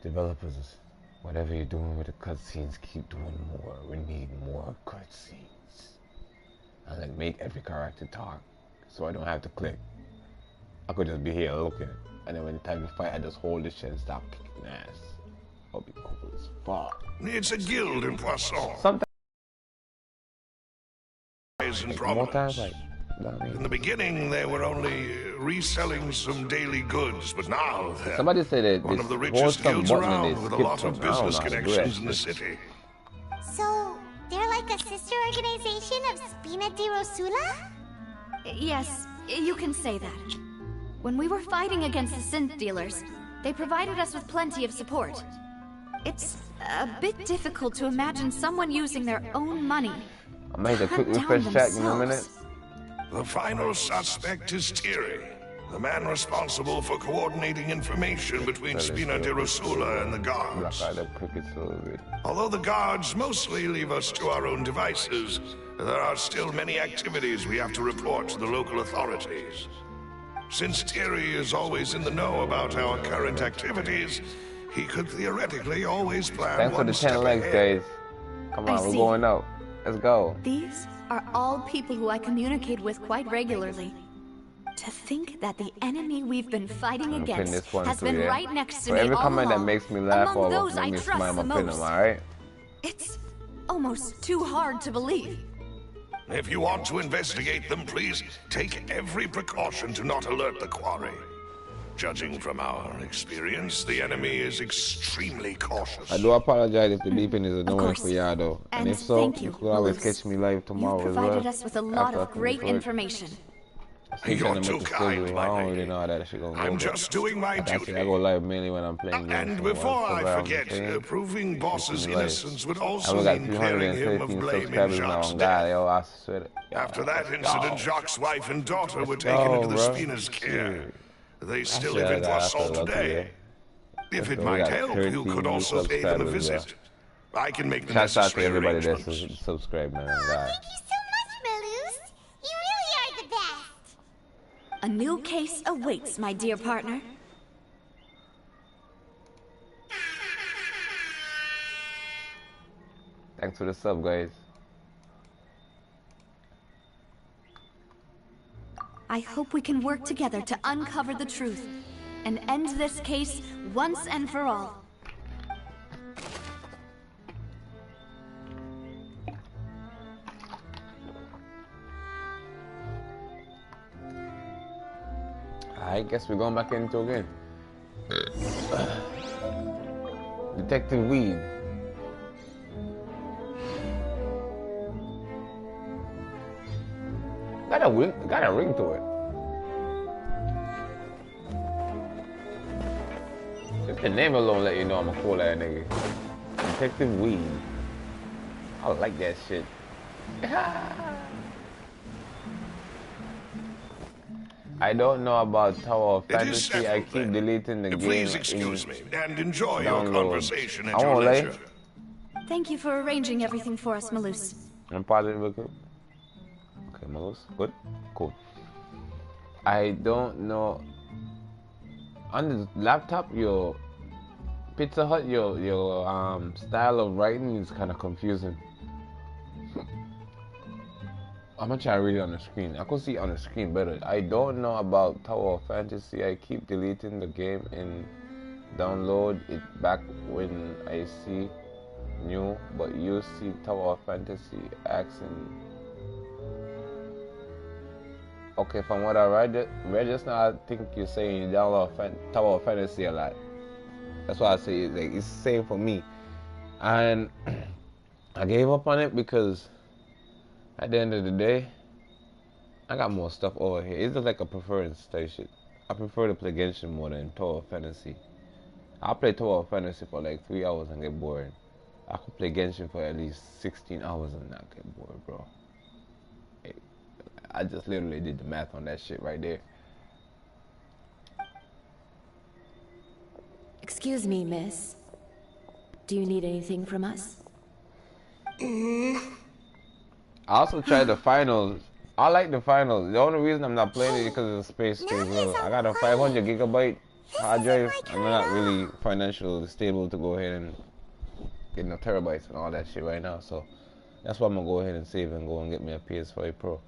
Developers, whatever you're doing with the cutscenes, keep doing more. We need more cutscenes. And like make every character talk, so I don't have to click. I could just be here looking, and then when it's time to fight, I just hold this shit and stop kicking ass. That'll be cool as fuck. It's a guild in Poisson. Sometimes And more times, prominence. like, you know what I In mean? the beginning, they were only reselling some daily goods, but now they're Somebody said that one this of the hold richest some guilds button and around they with a skip lot of something. I don't business know how to do connections in the that. city. So, they're like a sister organization of Spina di Rosula? Yes, you can say that. When we were fighting against the synth dealers, they provided us with plenty of support. It's a bit difficult to imagine someone using their own money. I made a quick Hunt down refresh chat in a minute. themselves. The final suspect is Thierry, The man responsible for coordinating information between Spina de Rosula and the guards. Although the guards mostly leave us to our own devices, there are still many activities we have to report to the local authorities. Since Thierry is always in the know about our current activities, he could theoretically always plan Thanks for the 10 legs, guys. Come on, we're going out. Let's go. These are all people who I communicate with quite regularly. To think that the enemy we've been fighting against has been right next to me all along. For every comment that makes me laugh or those make I me trust smile, the I'm pin them, most. alright? It's almost too hard to believe. If you want to investigate them, please take every precaution to not alert the quarry. Judging from our experience, the enemy is extremely cautious. I do apologize if the beeping is annoying for y'all though. And if so, you could always catch me live tomorrow as well. You've provided us with a lot of great information. You're too kind, my lady. Really know how that shit gonna go, I'm just doing my duty. I go live mainly when I'm playing games. And before I forget, proving Boss's innocence would also mean clearing him of blame in Jacques' death. After that incident, Jacques' wife and daughter were taken into the Spina's care. They still live in Poisson today. If it might help, you could also pay them a visit. I can make the necessary arrangements. Shouts out to everybody that's subscribed, man. Thank you so much, Malus. You really are the best. A new case awaits, my dear partner. Thanks for the sub, guys. I hope we can work together to uncover the truth and end this case once and for all. I guess we're going back into again. Detective Weed. Got a ring to it. Just the name alone let you know I'm a cool ass nigga. Detective Weed. I like that shit. I don't know about Tower of Fantasy. I keep deleting the game. Please excuse me and enjoy your conversation at I your won't leisure. lie. Thank you for arranging everything for us, Malus. I'm positive. Okay, Malus. Good. Cool. I don't know. On the laptop, your Pizza Hut, your style of writing is kind of confusing. I'm gonna try to read it on the screen. I could see it on the screen better. I don't know about Tower of Fantasy. I keep deleting the game and download it back when I see new, but you see Tower of Fantasy accent. Okay, from what I read just now, I think you're saying you download Tower of Fantasy a lot. That's why I say it's the same for me. And I gave up on it because at the end of the day, I got more stuff over here. It's just like a preference type shit. I prefer to play Genshin more than Tower of Fantasy. I'll play Tower of Fantasy for like 3 hours and get bored. I could play Genshin for at least 16 hours and not get bored, bro. I just literally did the math on that shit right there. Excuse me, miss. Do you need anything from us? I also tried the finals. I like the finals. The only reason I'm not playing it is because of the space too little. I got a 500 gigabyte hard drive. I'm not really financially stable to go ahead and get no terabytes and all that shit right now. So that's why I'm gonna go ahead and save and go and get me a PS5 Pro.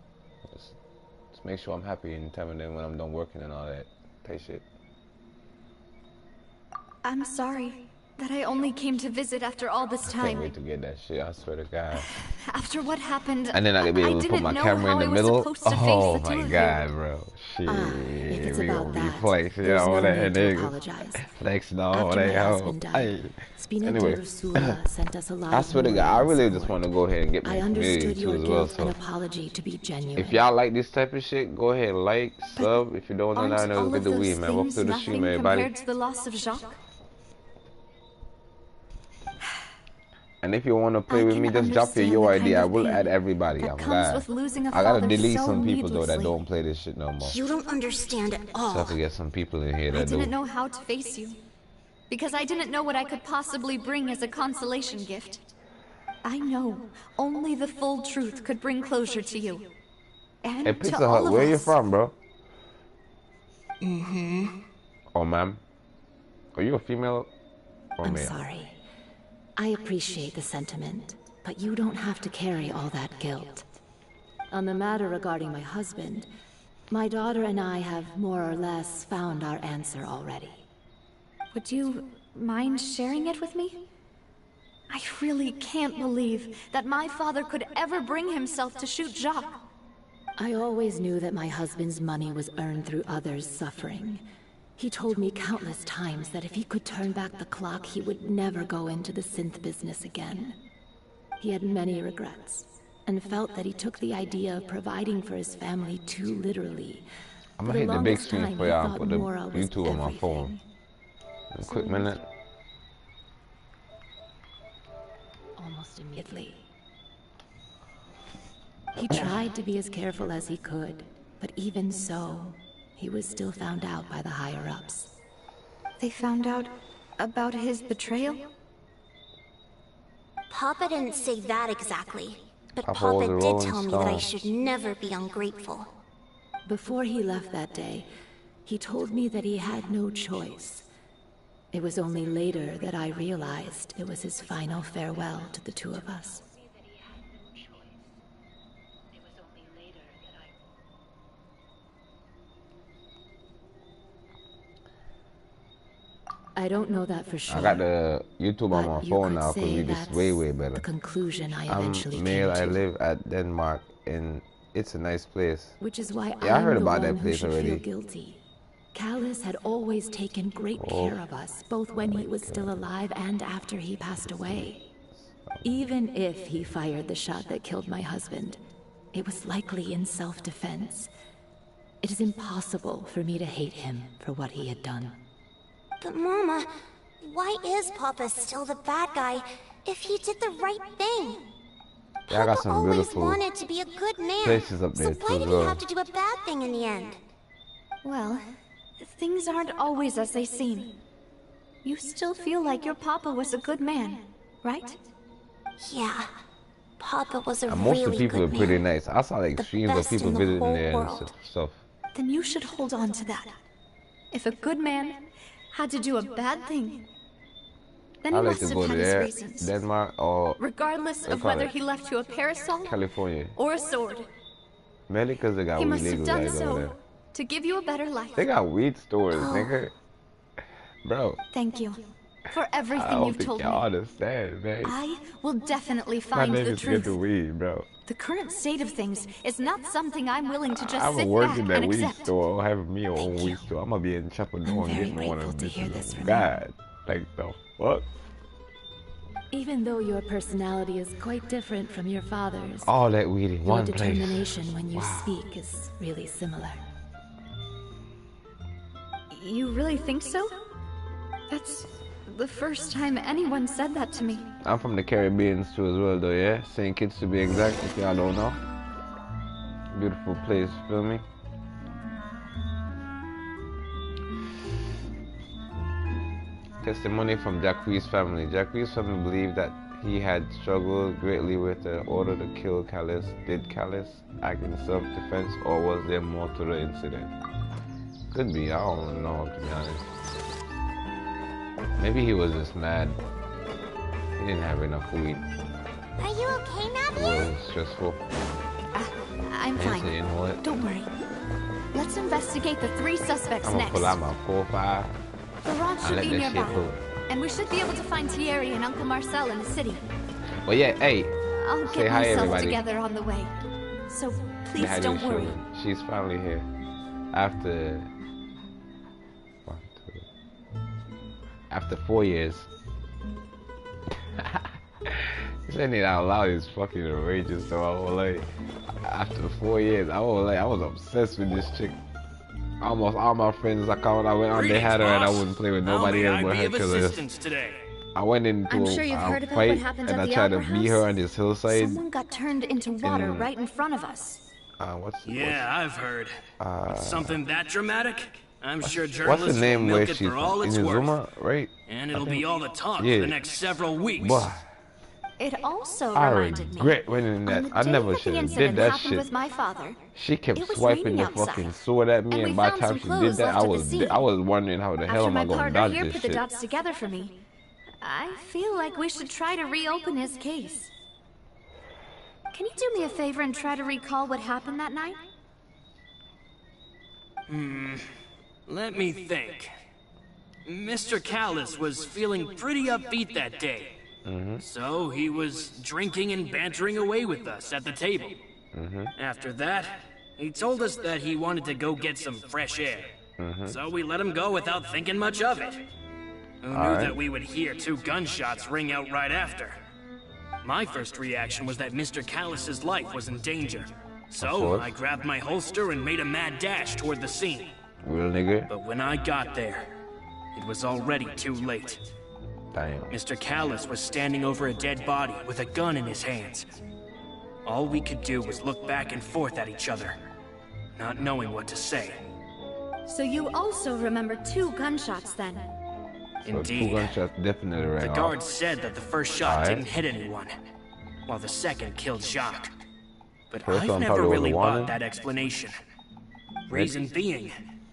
Just make sure I'm happy in time and then when I'm done working and all that type shit. I'm sorry that I only came to visit after all this time. I can't wait to get that shit, I swear to God. After what happened, And then I could be able to put my camera in the middle. Oh my God, bro. Shit. If it's We about gonna be that, flexing, there's all no that need to nigga. apologize. Flexing all After that my hoe. husband died, Spina Anyway. de Rosula sent us a lot I of swear to God, I really just want to go ahead and get my I community understood too your as well. guilt and So apology to be genuine. if y'all like this type of shit, go ahead, like, sub. If you don't know, aren't now all know of get the those weed, man. Welcome things to the nothing stream, everybody. compared to the loss of Jacques? And if you want to play with me, just drop your UID. I will add everybody. I'm glad. I gotta delete some people though that don't play this shit no more. You don't understand at all. So I have to get some people in here that do. I didn't know how to face you. Because I didn't know what I could possibly bring as a consolation gift. I know only the full truth could bring closure to you. And hey, Pizza Hut, where you from, bro? Oh, ma'am. Are you a female or male? I'm sorry. I appreciate the sentiment, but you don't have to carry all that guilt. On the matter regarding my husband, my daughter and I have more or less found our answer already. Would you mind sharing it with me? I really can't believe that my father could ever bring himself to shoot Jacques. I always knew that my husband's money was earned through others' suffering. He told me countless times that if he could turn back the clock, he would never go into the synth business again. He had many regrets, and felt that he took the idea of providing for his family too literally. I'm gonna hit the big screen for y'all and put the YouTube on my phone. A quick minute. Almost immediately. He tried to be as careful as he could, but even so, he was still found out by the higher-ups. They found out about his betrayal? Papa didn't say that exactly, but Papa was a did tell Rolling me that I Stone. should never be ungrateful. Before he left that day, he told me that he had no choice. It was only later that I realized it was his final farewell to the two of us. I don't know that for sure. I got the YouTube on but my you phone could now because say we just that's way better. The conclusion I I'm eventually male. came I to. live at Denmark, and it's a nice place. Which is why Yeah, I I'm heard the about one that who place should already. feel guilty. Callus had always taken great care of us, both when he was still alive and after he passed away. Even if he fired the shot that killed my husband, it was likely in self-defense. It is impossible for me to hate him for what he had done. But Mama, why is Papa still the bad guy if he did the right thing? Yeah, I got Papa some always beautiful wanted to be a good man. places up there so why too, did he as have to do a bad thing in the end? Well, things aren't always as they seem. You still feel like your papa was a good man, right? Yeah, Papa was a And most really of the people are good pretty man. nice. I saw like The streams of best people in the visiting whole there and world. stuff. Then you should hold on to that. If a good man had to do a bad thing, then I he like must to have go had his there, reasons. Denmark or Regardless of whether he left you a parasol California. or a sword, Mainly because they got he weed must have legal done guys over there. so to give you a better life. They got weed stores, nigga. Bro, Thank you for I everything don't you've think told y'all me. understand, man. I will definitely My find name the is Get truth. the Weed, bro. The current state of things is not something I'm willing to just I'm sit working back that and weed accept. store or having me own weed store. I'm gonna be in Chapador and very getting one of grateful them to hear bitches. this from God, like the fuck? Even though your personality is quite different from your father's, All that weed in your one place. determination when you speak is really similar. You really think so? That's the first time anyone said that to me. I'm from the Caribbean too as well though, yeah? ST.KITTS to be exact, if y'all don't know. Beautiful place, feel me? Testimony from Jacques' family. Jacques' family believed that he had struggled greatly with the order to kill Callus. Did Callus act in self-defense or was there more to the incident? Could be, I don't know to be honest. Maybe he was just mad. He didn't have enough weed. Are you okay, It Nadia? was stressful. I'm And fine. so, you know what? Don't worry. Let's investigate the 3 suspects I'm gonna next. pull out my 4-5. Garage I'll should let be that nearby. shit go. And we should be able to find Thierry and Uncle Marcel in the city. But yeah, hey, I'll say get hi myself everybody. together on the way. So Say please hi to don't worry. Shogun. She's finally here. After 4 years. Saying it out loud is fucking outrageous, so I was like, after 4 years, I was obsessed with this chick. Almost all my friends I went on, they had her, and I wouldn't play with nobody else but her because I went into I'm sure you've heard a about what fight happened and at I the tried to Opera beat her House? on this hillside. Someone got turned into water right in front of us. I've heard. Something that dramatic? I'm sure What's journalists the name will where milk it she's for all from? it's worth. Inazuma, right? And it'll be all the talk for Yeah. the next several weeks. Boy, It also I reminded me. regret winning that. On the I day never that should the have incident did that happened shit. with my father, She kept it was swiping raining the outside, fucking sword at me, and and we by the found time some she did clothes that, left at the scene. I was wondering how the hell After am my I gonna partner dodge here this put the shit. dots together for me, I feel like we should try to reopen his case. Can you do me a favor and try to recall what happened that night? Let me think. Mr. Callus was feeling pretty upbeat that day. So he was drinking and bantering away with us at the table. After that, he told us that he wanted to go get some fresh air. So we let him go without thinking much of it. Who knew that we would hear 2 gunshots ring out right after? My first reaction was that Mr. Callus's life was in danger. So I grabbed my holster and made a mad dash toward the scene. Real nigga. But when I got there, it was already too late. Damn. Mr. Callus was standing over a dead body with a gun in his hands. All we could do was look back and forth at each other, not knowing what to say. So you also remember 2 gunshots then? So Indeed. 2 gunshots definitely rang The off. guard said that the first shot didn't hit anyone, while the second killed Jacques. But First I've one never probably was a really warning. bought that explanation. Reason being,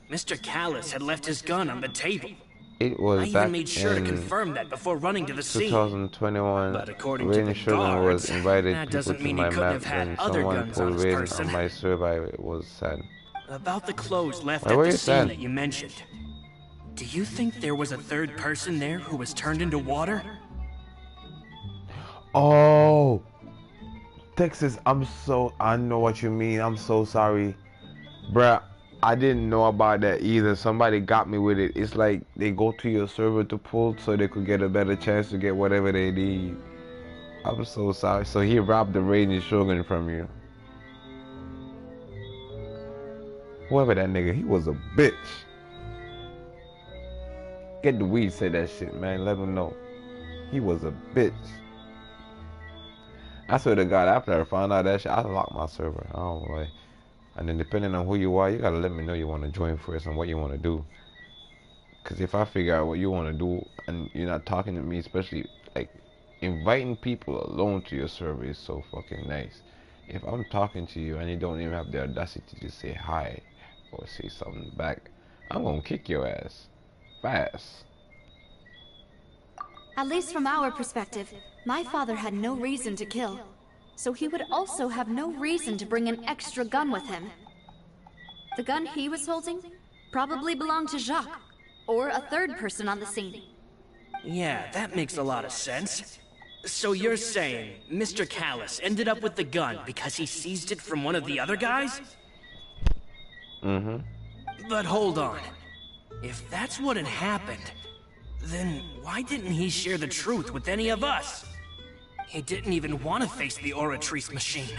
Mr. Callus had left his gun on the table. It was I back even made sure to in confirm that before running to the scene. 2021. But according to the Shogun guards, was invited that people doesn't to mean he my couldn't map have had when other someone guns on pulled his rain person. on my survey. It was sad. About the clothes left Why at were the you scene sad? that you mentioned. Do you think there was a third person there who was turned into water? Oh, Texas, I know what you mean. I'm so sorry. Bruh, I didn't know about that either. Somebody got me with it. It's like they go to your server to pull so they could get a better chance to get whatever they need. I'm so sorry. So he robbed the Raging Shogun from you. Whoever that nigga, he was a bitch. Get the weed, say that shit, man. Let him know. He was a bitch. I swear to God, after I found out that shit, I locked my server. I don't know why. And then depending on who you are, you gotta let me know you want to join first and what you want to do. Because if I figure out what you want to do and you're not talking to me, especially like inviting people alone to your server is so fucking nice. If I'm talking to you and you don't even have the audacity to say hi or say something back, I'm gonna kick your ass fast. At least from our perspective, my father had no reason to kill. So he would also have no reason to bring an extra gun with him. The gun he was holding probably belonged to Jacques, or a third person on the scene. Yeah, that makes a lot of sense. So you're saying Mr. Callus ended up with the gun because he seized it from one of the other guys? But hold on. If that's what had happened, then why didn't he share the truth with any of us? He didn't even want to face the Oratrice machine,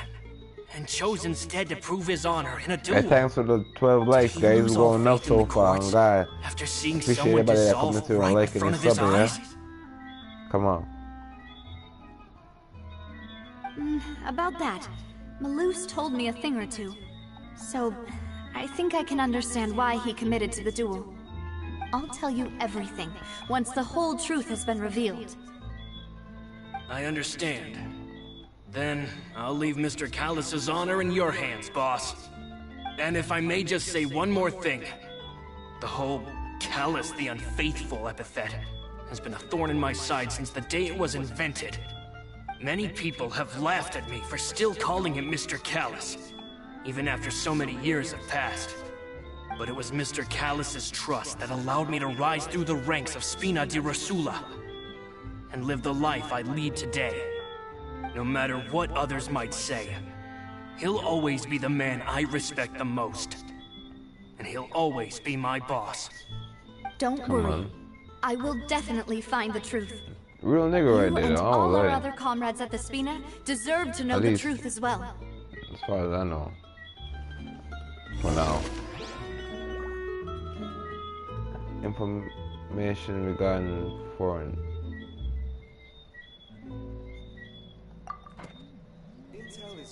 and chose instead to prove his honor in a duel. Hey, thanks for the 12 likes, guys. We're going up so far. Oh, God. After seeing Appreciate someone everybody that dissolve coming through and right in liking front and of his subbing, eyes? yeah? Come on. About that, Malus told me a thing or two. So, I think I can understand why he committed to the duel. I'll tell you everything, once the whole truth has been revealed. I understand. Then, I'll leave Mr. Callus's honor in your hands, boss. And if I may just say one more thing. The whole Callus the Unfaithful epithet has been a thorn in my side since the day it was invented. Many people have laughed at me for still calling him Mr. Callus, even after so many years have passed. But it was Mr. Callus's trust that allowed me to rise through the ranks of Spina di Rosula and live the life I lead today. No matter what others might say, he'll always be the man I respect the most. And he'll always be my boss. Don't worry. I will definitely find the truth. Real nigga right You there. and I all don't our lie. other comrades at the Spina deserve to know At the least- truth as well. As far as I know. For now. Information regarding foreign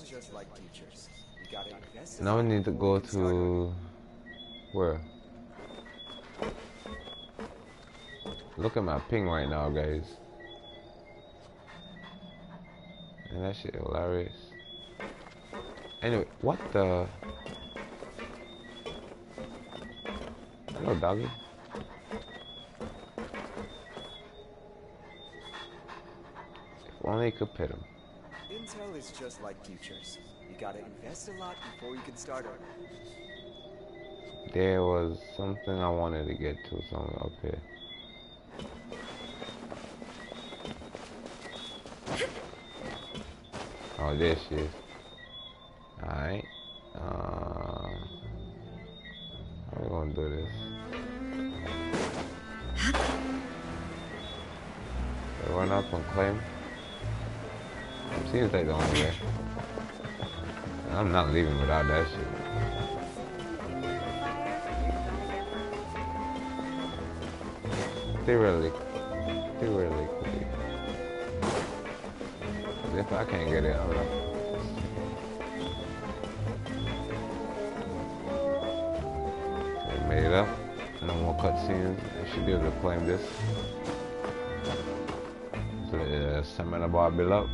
is just like teachers. You gotta invest. Now we need to go to where? Look at my ping right now, guys. And that shit hilarious. Anyway, what the? Hello, doggy. If only you could pet him. Intel is just like teachers. You gotta invest a lot before you can start earning. There was something I wanted to get to somewhere up here. Oh, there she is. Alright. How are we gonna do this? Run up and claim. Seems like the only way. I'm not leaving without that shit. Theoretically. If I can't get it, hold up. We made it up. No more cutscenes. We should be able to claim this. So the stamina bar build up.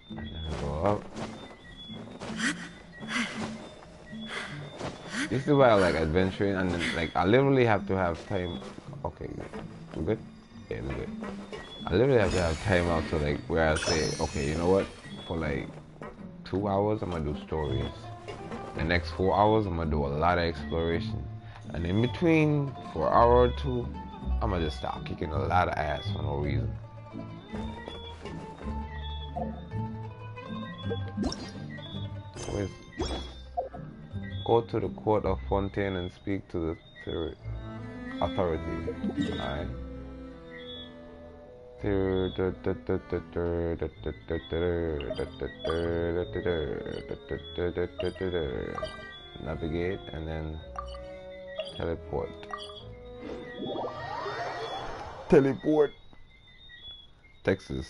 And then we go up. This is why I like adventuring, and then, like, I literally have to have time. Okay, we good? Yeah, we good. I literally have to have time out to, like, where I say, okay, you know what? For like 2 hours, I'm gonna do stories. The next 4 hours, I'm gonna do a lot of exploration. And in between, for an hour or two, I'm gonna just stop kicking a lot of ass for no reason. Go to the court of Fontaine and speak to the authority. Alright. Navigate and then teleport. Teleport. Texas.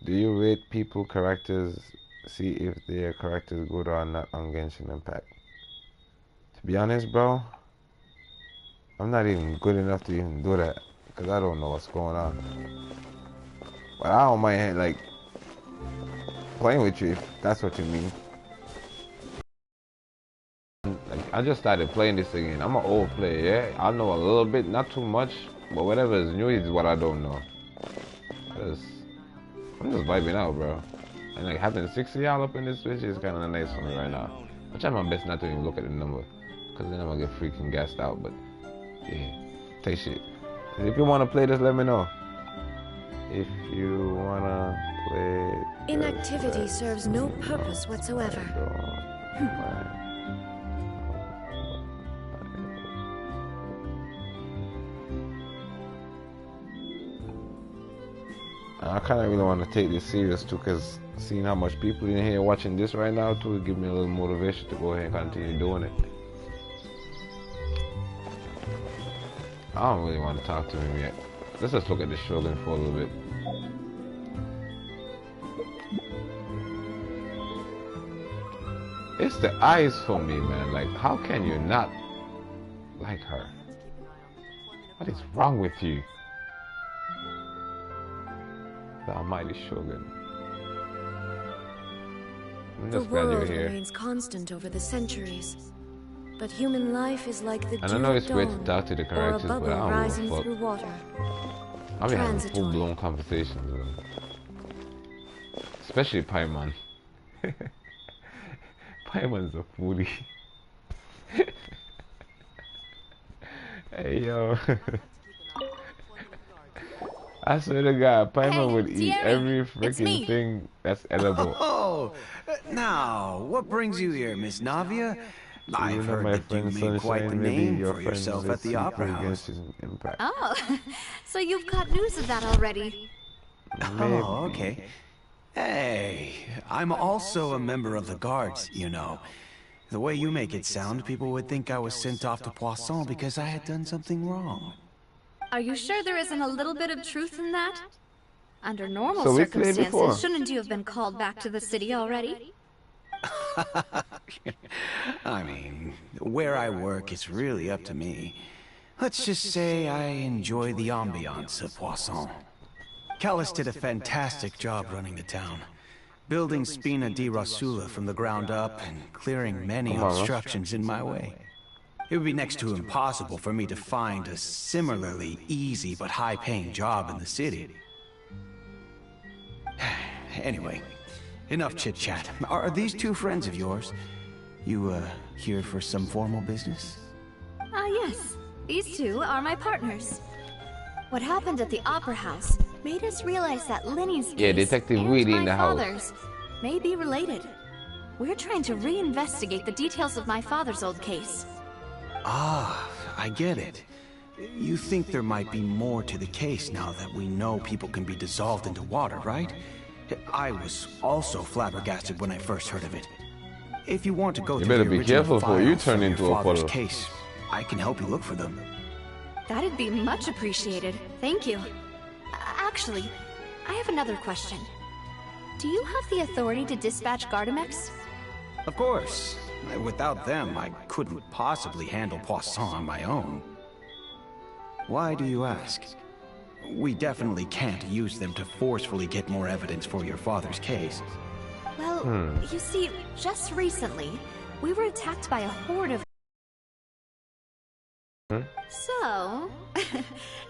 Do you rate people characters? See if their characters good or not on Genshin Impact. To be honest, bro, I'm not even good enough to even do that because I don't know what's going on. But I don't mind, like, playing with you if that's what you mean. Like, I just started playing this again. I'm an old player, yeah? I know a little bit, not too much, but whatever is new is what I don't know. I'm just vibing out, bro. And like having 60 y'all up in this switch is kind of nice for me right now. I try my best not to even look at the number, because then I'm gonna get freaking gassed out. But yeah, take shit. And if you wanna play this, let me know. If you wanna play. Inactivity serves no purpose whatsoever. I kind of really want to take this serious too, because seeing how much people in here watching this right now too, it give me a little motivation to go ahead and continue doing it. I don't really want to talk to him yet. Let's just look at the Shogun for a little bit. It's the eyes for me, man. Like, how can you not like her? What is wrong with you? The almighty Shogun. The world remains constant over the centuries, but human life is like the dew of dawn, or a bubble rising through water. I'm having full-blown conversations with them. Especially Paimon. Paimon's a foodie. Hey, yo. I swear to God, Paimon would eat every freaking thing that's edible. Oh, now, what brings you here, Miss Navia? I've heard that you made quite the name for yourself at the Opera House. Oh, so you've got news of that already. Oh, okay. Hey, I'm also a member of the Guards, you know. The way you make it sound, people would think I was sent off to Poisson because I had done something wrong. Are you sure there isn't a little bit of truth in that? Under normal circumstances, shouldn't you have been called back to the city already? I mean, where I work is really up to me. Let's just say I enjoy the ambiance of Poisson. Callis did a fantastic job running the town, building Spina di Rosula from the ground up and clearing many obstructions in my way. It would be next to impossible for me to find a similarly easy but high-paying job in the city. Anyway, enough chit-chat. Are these two friends of yours? You, here for some formal business? Yes. These two are my partners. What happened at the Opera House made us realize that Linny's case Detective Weedy in the house may be related. We're trying to reinvestigate the details of my father's old case. Ah, I get it. You think there might be more to the case now that we know people can be dissolved into water, right? I was also flabbergasted when I first heard of it. If you want to go through the original files from your father's case, I can help you look for them. That'd be much appreciated. Thank you. Actually, I have another question. Do you have the authority to dispatch Gardamex? Of course. Without them, I couldn't possibly handle Poisson on my own. Why do you ask? We definitely can't use them to forcefully get more evidence for your father's case. Well, you see, just recently, we were attacked by a horde of... So,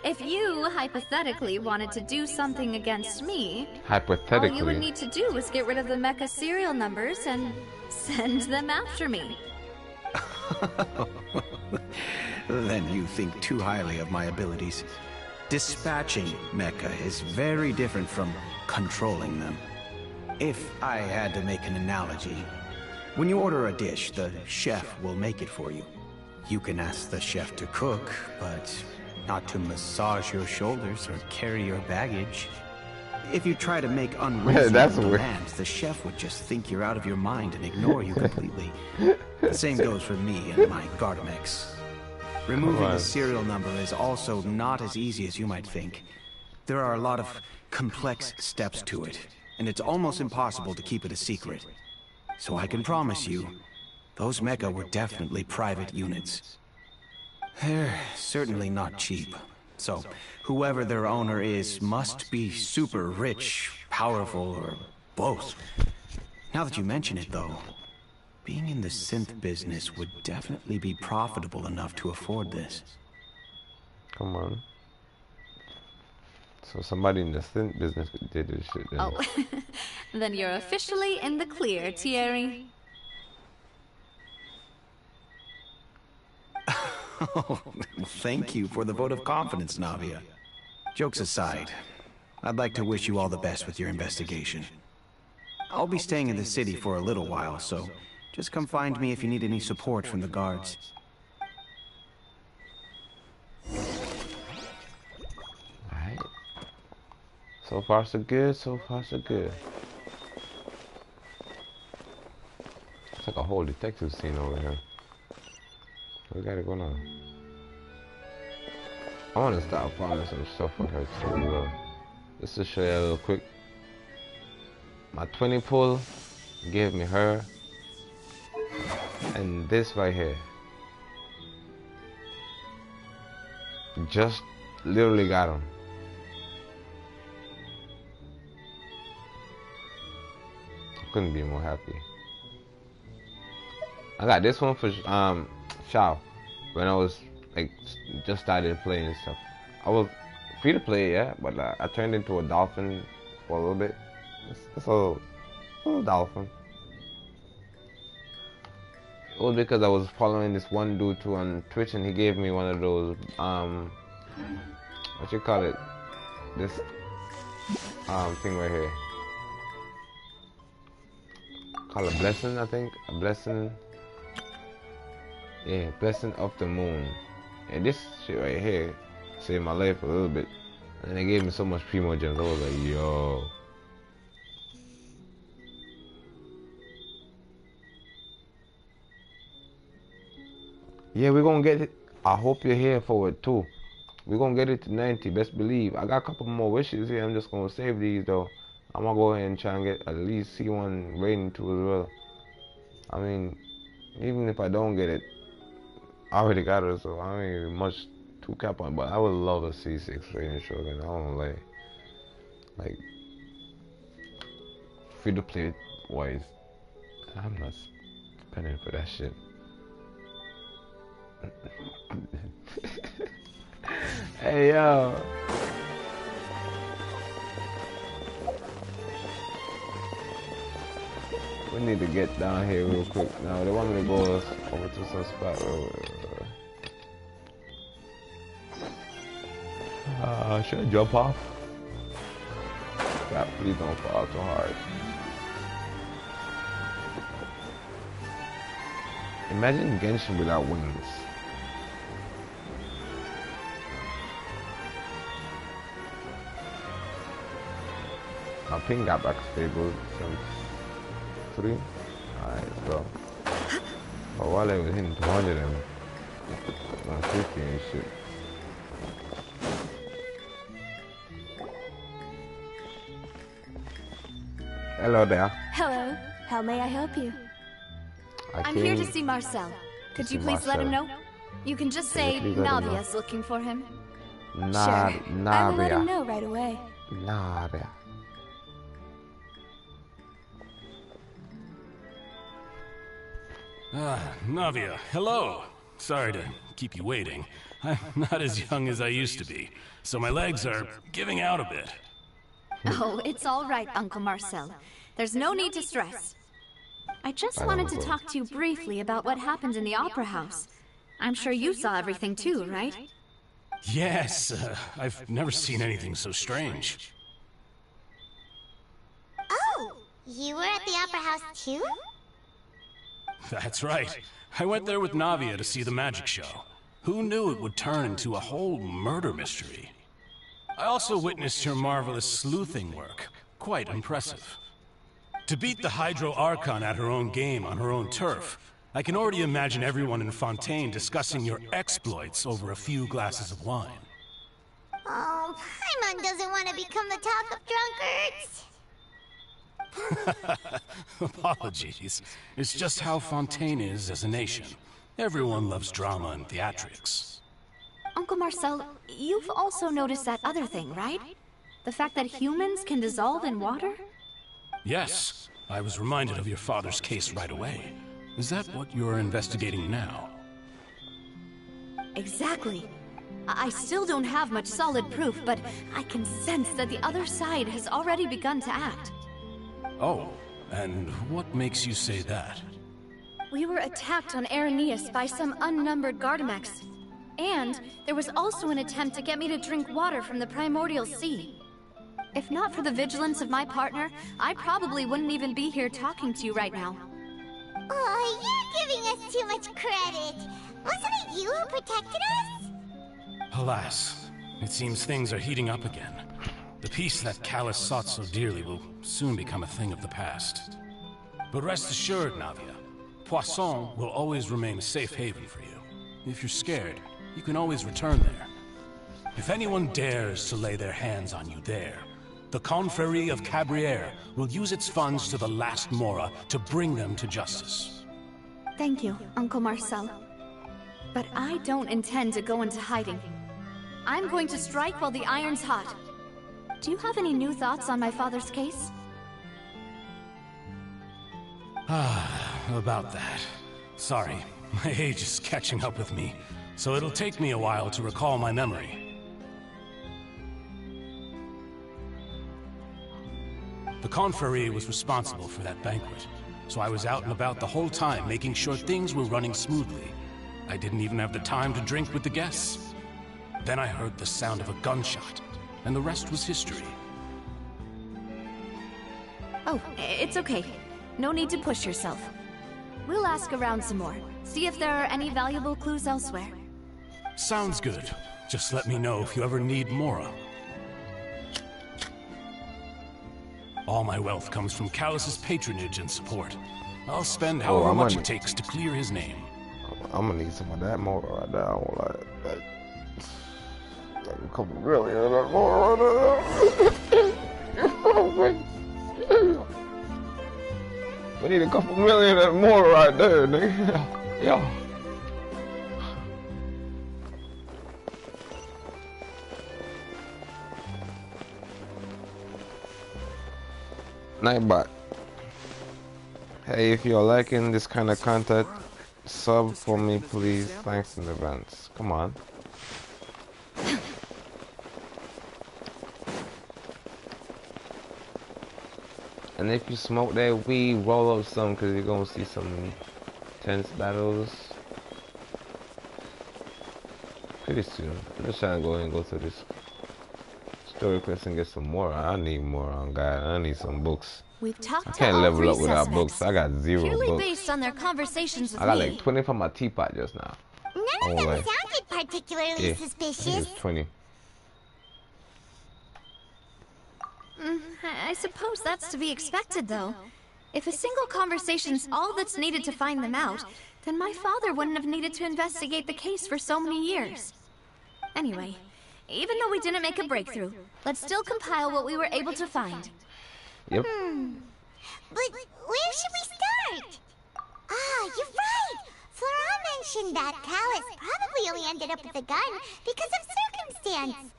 if you hypothetically wanted to do something against me, all you would need to do was get rid of the mecha serial numbers and send them after me. Then you think too highly of my abilities. Dispatching mecha is very different from controlling them. If I had to make an analogy, when you order a dish, the chef will make it for you. You can ask the chef to cook, but not to massage your shoulders or carry your baggage. If you try to make unreasonable demands, the chef would just think you're out of your mind and ignore you completely. The same goes for me and my Gardamex. Removing the serial number is also not as easy as you might think. There are a lot of complex steps to it, and it's almost impossible to keep it a secret. So I can promise you, those mecha were definitely private units. They're certainly not cheap. So, whoever their owner is must be super rich, powerful, or both. Now that you mention it, though, being in the synth business would definitely be profitable enough to afford this. Come on. So somebody in the synth business did this shit then. Oh, then you're officially in the clear, Thierry. Oh, thank you for the vote of confidence, Navia. Jokes aside, I'd like to wish you all the best with your investigation. I'll be staying in the city for a little while, so just come find me if you need any support from the guards. Alright. So far so good, so far so good. It's like a whole detective scene over here. We got it going on. I want to start finding some stuff for her too. Just to show you a little quick. My 20 pull gave me her. And this right here. Just literally got him. I couldn't be more happy. I got this one for Shao when I was like just started playing and stuff. I was free to play, yeah, but I turned into a dolphin for a little bit. It's a little dolphin. It was because I was following this one dude too on Twitch, and he gave me one of those what you call it? This thing right here. Called a blessing, I think. A blessing. Yeah, blessing of the moon. And this shit right here saved my life a little bit. And they gave me so much primo gems. I was like, yo. Yeah, we're gonna get it. I hope you're here for it too. We're gonna get it to 90, best believe. I got a couple more wishes here. I'm just gonna save these though. I'm gonna go ahead and try and get at least C1 rating 2 as well. I mean, even if I don't get it, I already got it, so I ain't even much to cap on. But I would love a C6 rating Shogun. I don't like free to play wise. I'm not spending for that shit. Hey yo. We need to get down here real quick. Now they want me to go over to some spot. Should I jump off? God, please don't fall too hard. Imagine Genshin without wings. My ping got back stable since 3. Alright, so. But while I was hitting 200 and 150 and shit. Hello there. Hello. How may I help you? I'm here to see Marcel. Could you please let him know? You can just say Navia's looking for him. Sure. I will let him know right away. Navia. Navia, hello. Sorry to keep you waiting. I'm not as young as I used to be, so my legs are giving out a bit. Oh, it's all right, Uncle Marcel. There's no need to stress. I just wanted to talk to you briefly about what happened in the Opera House. I'm sure you saw everything too, right? Yes, I've never seen anything so strange. Oh, you were at the Opera House too? That's right. I went there with Navia to see the magic show. Who knew it would turn into a whole murder mystery? I also witnessed your marvelous sleuthing work. Quite impressive. To beat the Hydro Archon at her own game on her own turf, I can already imagine everyone in Fontaine discussing your exploits over a few glasses of wine. Oh, Paimon doesn't want to become the talk of drunkards. Apologies. It's just how Fontaine is as a nation. Everyone loves drama and theatrics. Uncle Marcel, you've also noticed that other thing, right? The fact that humans can dissolve in water? Yes. I was reminded of your father's case right away. Is that what you're investigating now? Exactly. I still don't have much solid proof, but I can sense that the other side has already begun to act. Oh, and what makes you say that? We were attacked on Araneus by some unnumbered Gardamex. And there was also an attempt to get me to drink water from the primordial sea. If not for the vigilance of my partner, I probably wouldn't even be here talking to you right now. Oh, you're giving us too much credit. Wasn't it you who protected us? Alas, it seems things are heating up again. The peace that Callus sought so dearly will soon become a thing of the past. But rest assured, Navia, Poisson will always remain a safe haven for you. If you're scared, you can always return there. If anyone dares to lay their hands on you there, the Confrérie of Cabrières will use its funds to the last Mora to bring them to justice. Thank you, Uncle Marcel. But I don't intend to go into hiding. I'm going to strike while the iron's hot. Do you have any new thoughts on my father's case? About that. Sorry, my age is catching up with me, so it'll take me a while to recall my memory. The Confrérie was responsible for that banquet, so I was out and about the whole time making sure things were running smoothly. I didn't even have the time to drink with the guests. Then I heard the sound of a gunshot, and the rest was history. Oh, it's okay. No need to push yourself. We'll ask around some more, see if there are any valuable clues elsewhere. Sounds good. Just let me know if you ever need Mora. All my wealth comes from Callus's patronage and support. I'll spend however much it takes to clear his name. I'm gonna need some of that Mora right now. A couple million or more. We need a couple million or more right there, nigga. Yo. Nightbot. Hey, if you're liking this kind of content, sub for me, please. Thanks in advance. Come on. And if you smoke that weed, roll up some, because you're going to see some tense battles pretty soon. I'm just trying to go ahead and go through this story quest and get some more. I need more on God. I need some books. We've talked I can't level up without books. I got 0 purely books. Based on their conversations with I got me. like 20 from my teapot just now. None of them sounded particularly suspicious. It's 20. I suppose that's to be expected, though. If a single conversation's all that's needed to find them out, then my father wouldn't have needed to investigate the case for so many years. Anyway, even though we didn't make a breakthrough, let's still compile what we were able to find. Yep. But where should we start? Ah, you're right! Flora mentioned that Callus probably only ended up with a gun because of circumstance.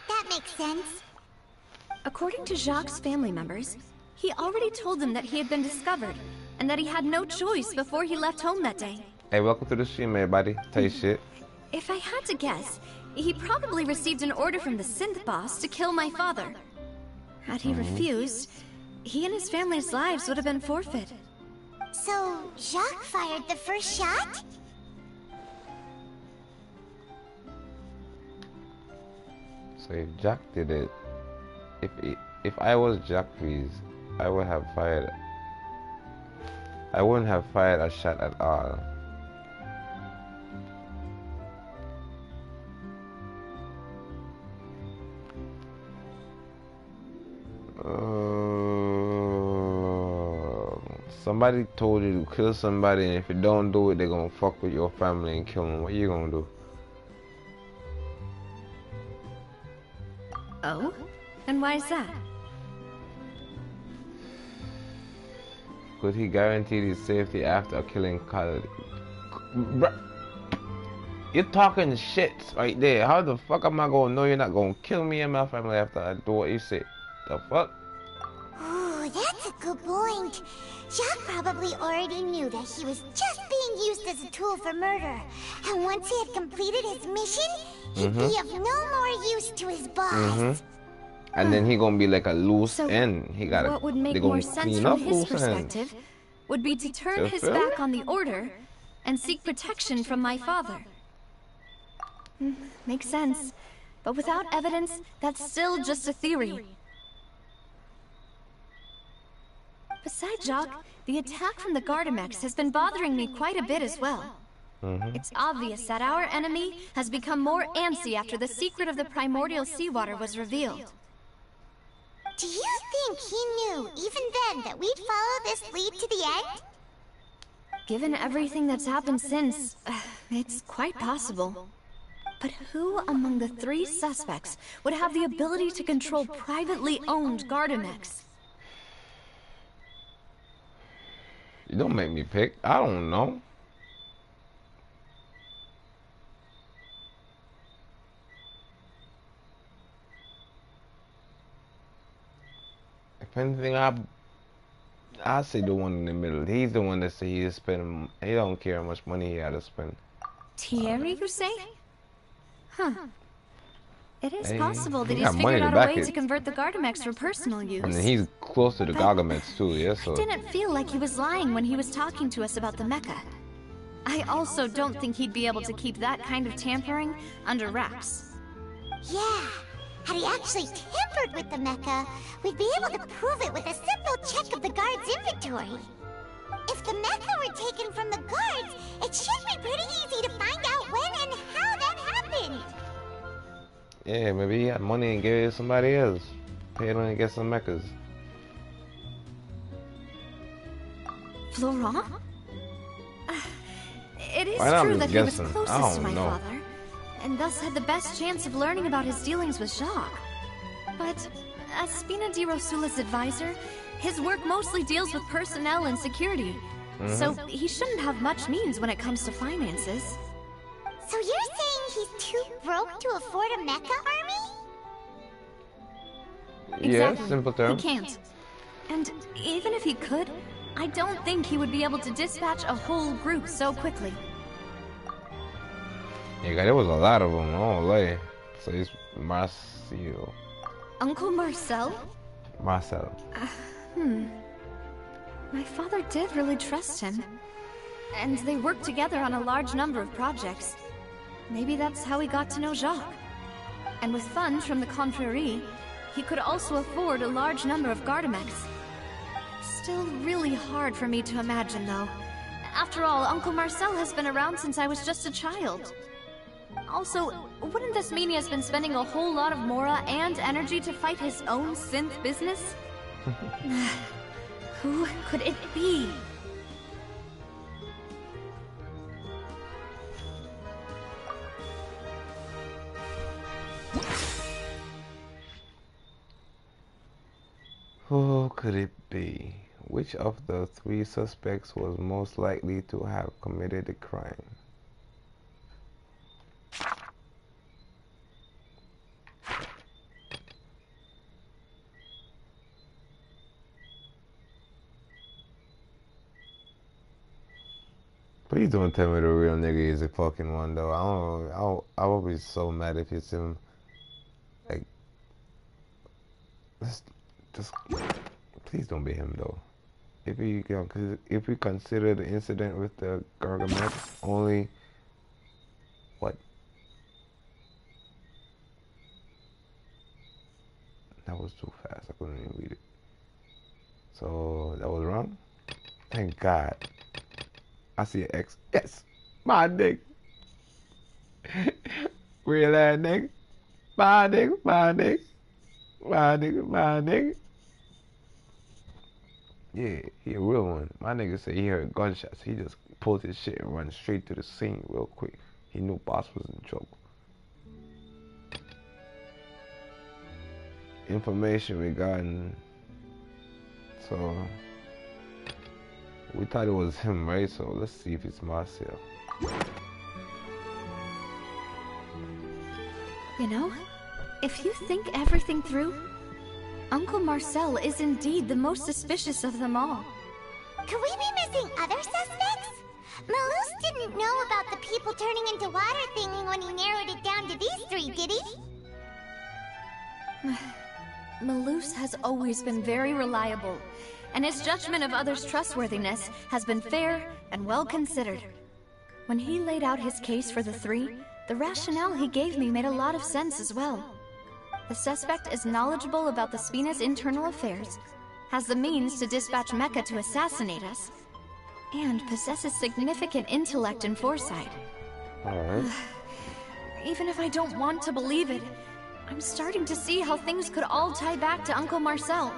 That makes sense. According to Jacques' family members, he already told them that he had been discovered, and that he had no choice before he left home that day. Hey, welcome to the stream, everybody. Tell you shit. If I had to guess, he probably received an order from the synth boss to kill my father. Had he refused, he and his family's lives would have been forfeit. So, Jacques fired the first shot? So if Jack did it, if I was Jack, please, I would have fired. I wouldn't have fired a shot at all. Somebody told you to kill somebody, and if you don't do it, they're gonna fuck with your family and kill them. What you gonna do? Oh? And why is that? Could he guarantee his safety after killing Khaled? You're talking shit right there. How the fuck am I gonna know you're not gonna kill me and my family after I do what you say? The fuck? Ooh, that's a good point. Jacques probably already knew that he was just being used as a tool for murder. And once he had completed his mission, he'd be of no more use to his boss. And then he gonna be like a loose end. He gotta. What would make more sense from his perspective would be to turn his back on the order and seek protection from my father. Makes sense. But without evidence, that's still just a theory. Besides Jacques, the attack from the Gardamex has been bothering me quite a bit as well. It's obvious that our enemy has become more antsy after the secret of the primordial seawater was revealed. Do you think he knew, even then, that we'd follow this lead to the end? Given everything that's happened since, it's quite possible. But who among the 3 suspects would have the ability to control privately owned Gardamex? You don't make me pick. I don't know. If anything, I say the one in the middle. He's the one that say he's spending. He don't care how much money he had to spend. Thierry, you say? Huh. It is Hey, possible that he he's got money figured to out a back way it. to convert the Gardamex for personal use. And then he's close to the Gardamex too, yeah. So I didn't feel like he was lying when he was talking to us about the mecha. I also don't think he'd be able to keep that kind of tampering under wraps. Yeah. Had he actually tampered with the mecha, we'd be able to prove it with a simple check of the guard's inventory. If the mecha were taken from the guards, it should be pretty easy to find out when and how that happened. yeah, maybe he had money and gave it to somebody else. Paid him to get some mechas. Florent? It is Why not true just that he was guessing? I closest to don't my know. father, and thus had the best chance of learning about his dealings with Jacques. But as Spina di Rosula's advisor, his work mostly deals with personnel and security, so he shouldn't have much means when it comes to finances. So you're saying he's too broke to afford a mecha army? Exactly. Yeah, simple terms. He can't. And even if he could, I don't think he would be able to dispatch a whole group so quickly. Yeah, there was a lot of them, I don't lie. So it's Marcel. Uncle Marcel? Marcel. My father did really trust him. And they worked together on a large number of projects. Maybe that's how he got to know Jacques. And with funds from the Confrérie, he could also afford a large number of Gardamex. Still really hard for me to imagine, though. After all, Uncle Marcel has been around since I was just a child. Also, wouldn't this mean he has been spending a whole lot of mora and energy to fight his own synth business? Who could it be? Who could it be? Which of the three suspects was most likely to have committed the crime? Please don't tell me the real nigga is a fucking one though. I would be so mad if it's him. Like, just please don't be him though. If we consider the incident with the Gargamel only, what? That was too fast. I couldn't even read it. So that was wrong. Thank God. I see an X. Yes, my nigga. Real ass nigga. My nigga, my nigga. My nigga, my nigga. Yeah, he a real one. My nigga said he heard gunshots. He just pulled his shit and run straight to the scene real quick. He knew boss was in trouble. Information regarding... So... We thought it was him, right? So let's see if it's Marcel. You know, if you think everything through, Uncle Marcel is indeed the most suspicious of them all. Could we be missing other suspects? Malus didn't know about the people turning into water thingy when he narrowed it down to these three, did he? Malus has always been very reliable, and his judgment of others' trustworthiness has been fair and well considered. When he laid out his case for the three, the rationale he gave me made a lot of sense as well. The suspect is knowledgeable about the Spina's internal affairs, has the means to dispatch Mecha to assassinate us, and possesses significant intellect and foresight. Alright. Even if I don't want to believe it, I'm starting to see how things could all tie back to Uncle Marcel.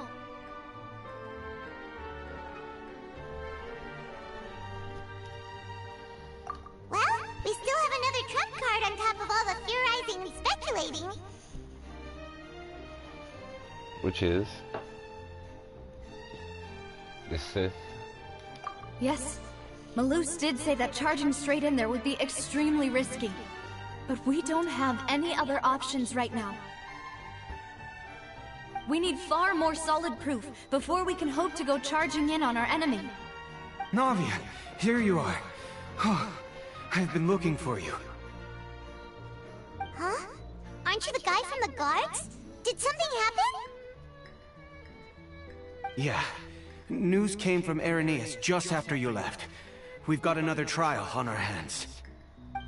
Well, we still have another trump card on top of all the theorizing and speculating. Which is... the Sith. Yes, Malus did say that charging straight in there would be extremely risky. But we don't have any other options right now. We need far more solid proof before we can hope to go charging in on our enemy. Navia, here you are. Oh, I've been looking for you. Huh? Aren't you the guy from the guards? Did something happen? Yeah. News came from Irenaeus just after you left. We've got another trial on our hands.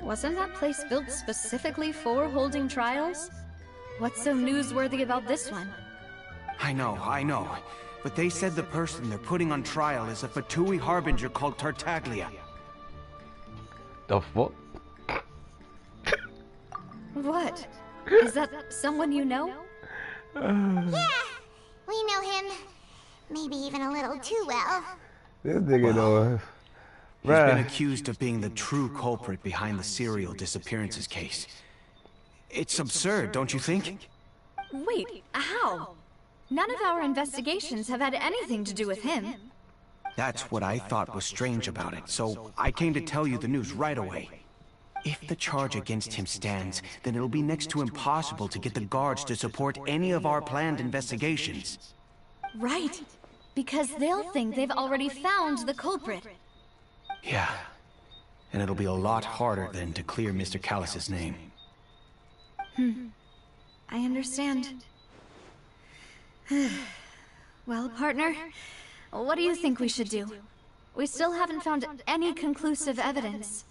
Wasn't that place built specifically for holding trials? What's so newsworthy about this one? I know. But they said the person they're putting on trial is a Fatui harbinger called Tartaglia. The fuck? What? Is that someone you know? Yeah, we know him. Maybe even a little too well. This nigga know. He's been accused of being the true culprit behind the serial disappearances case. It's absurd, don't you think? Wait, how? None of our investigations have had anything to do with him. That's what I thought was strange about it, so I came to tell you the news right away. If the charge against him stands, then it'll be next to impossible to get the guards to support any of our planned investigations. Right, because they'll think they've already found the culprit. Yeah, and it'll be a lot harder then to clear Mr. Callus's name. I understand. Well, partner, what do you think we should do? We still haven't found any conclusive evidence.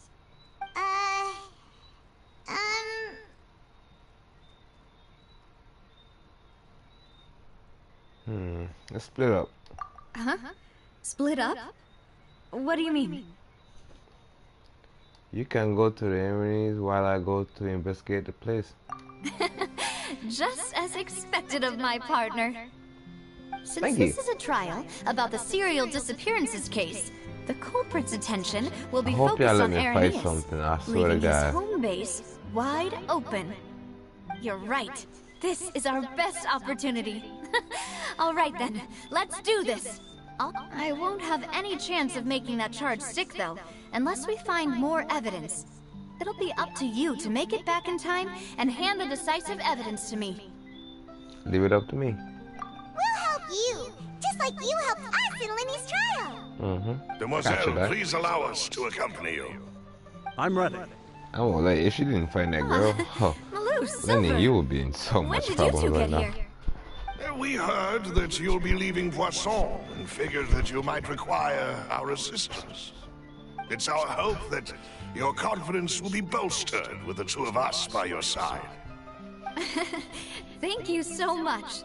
Let's split up. Huh? Split up? What do you mean? You can go to the enemies while I go to investigate the place. Just as expected of my partner. Since Thank this you. is a trial about the serial disappearances case, the culprit's attention will be I hope y'all focused let on me fight Arrhenius, something, I swear to leaving his God. home base wide open. You're right. This is our best opportunity. All right then, let's do this. I won't have any chance of making that charge stick though, unless we find more evidence. It'll be up to you to make it back in time and hand the decisive evidence to me. Leave it up to me. We'll help you, just like you helped us in Lenny's trial. Demoiselle, please allow us to accompany you. I'm ready. I won't let if she didn't find that girl. Lenny, you would be in so much trouble right now. We heard that you'll be leaving Poisson and figured that you might require our assistance. It's our hope that your confidence will be bolstered with the two of us by your side. Thank you so much.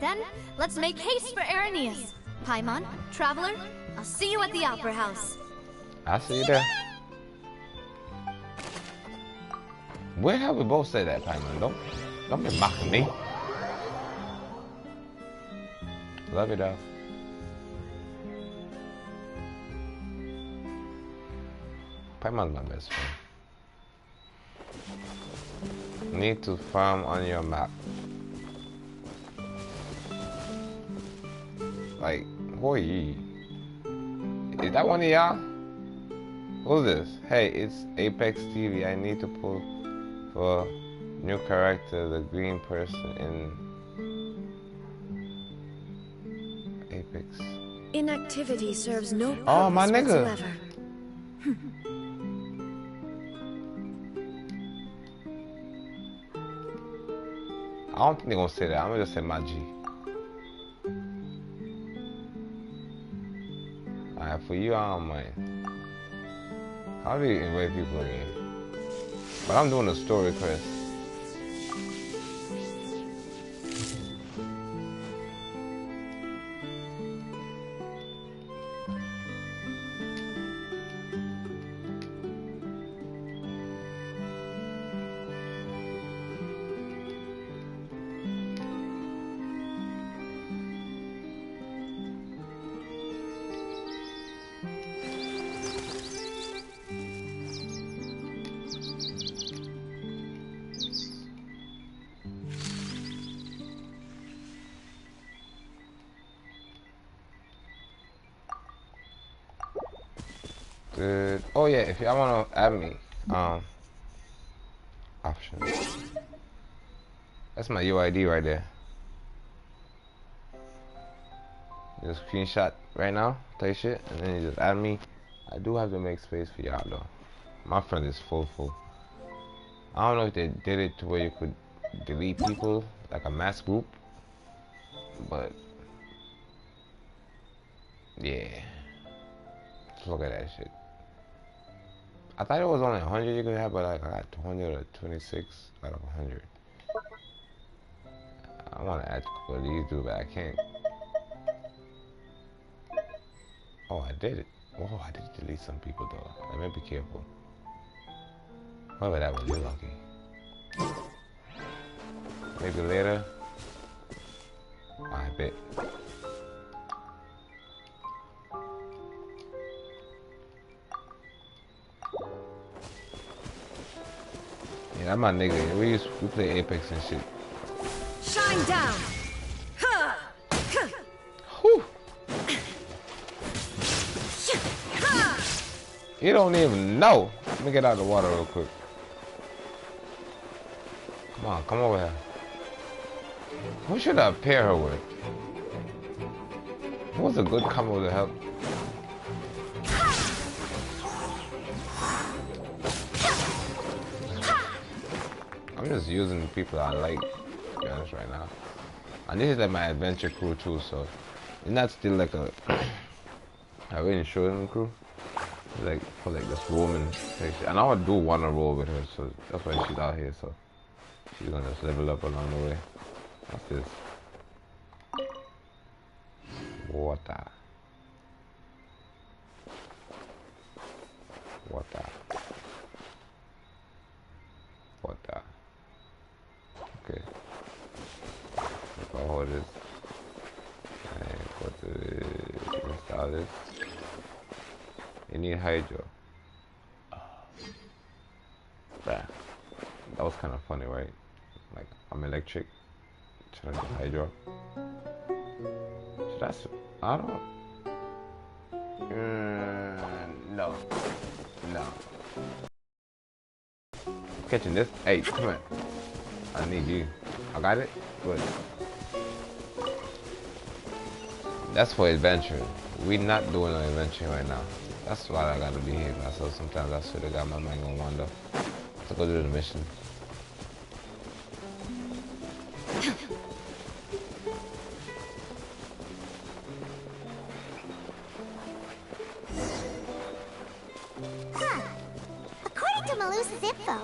Then, let's make haste for Arrhenius. Paimon, Traveler, I'll see you at the Opera House. I'll see you there. Where have we both said that, Paimon? Don't be mocking me. Love you, though. Paimon's my best friend. Need to farm on your map. Like, who are you? Is that one of y'all? Who's this? Hey, it's Apex TV. I need to pull for new character, the green person in Apex. Inactivity serves no purpose Oh, my nigga. whatsoever. I don't think they're gonna say that. I'm gonna just say my G. Alright, for you, I don't mind. How do you invite people again? But I'm doing a story quest. Good. Oh yeah, if y'all wanna add me, options. That's my UID right there. Just screenshot right now, type shit, and then you just add me. I do have to make space for y'all though. My friend is full. I don't know if they did it to where you could delete people like a mass group, but yeah, look at that shit. I thought it was only 100 you could have, but like I got 226 out of 100. I want to add a couple of these dudes, but I can't. Oh, I did it. Oh, I did delete some people though. I may be careful. Whoever that was, you're lucky. Maybe later. I bet. Yeah, I'm my nigga. We play Apex and shit. Shine down. Whew. You don't even know. Let me get out of the water real quick. Come on, come over here. Who should I pair her with? What's a good combo to help? I'm just using the people I like, to be honest, right now. And this is like my adventure crew too, so it's not still like a really Shogun crew. It's like for like this woman, and I do want to roll with her, so that's why she's out here. So she's gonna just level up along the way. What's this? Water. Water. Water. Okay. If I hold this and go to this, install this. You need hydro. That was kind of funny, right? Like, I'm electric. Should I do hydro? Should I don't. No. No. I'm catching this. Hey, come on. I need you. I got it? Good. That's for adventure. We not doing an adventure right now. That's why I gotta be here. So sometimes I should have got my mind gonna wander. Let's go do the mission. According to Malusa's info,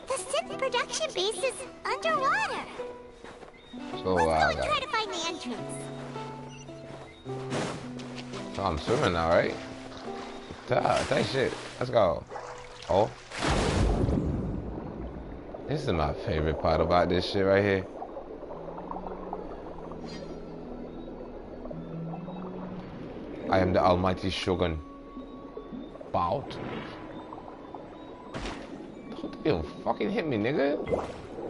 the Sith production base is underwater. So let's go and try to find the entrance. So I'm swimming now, right? Tight shit. Let's go. Oh. This is my favorite part about this shit right here. I am the almighty Shogun. Bout. Don't you fucking hit me, nigga.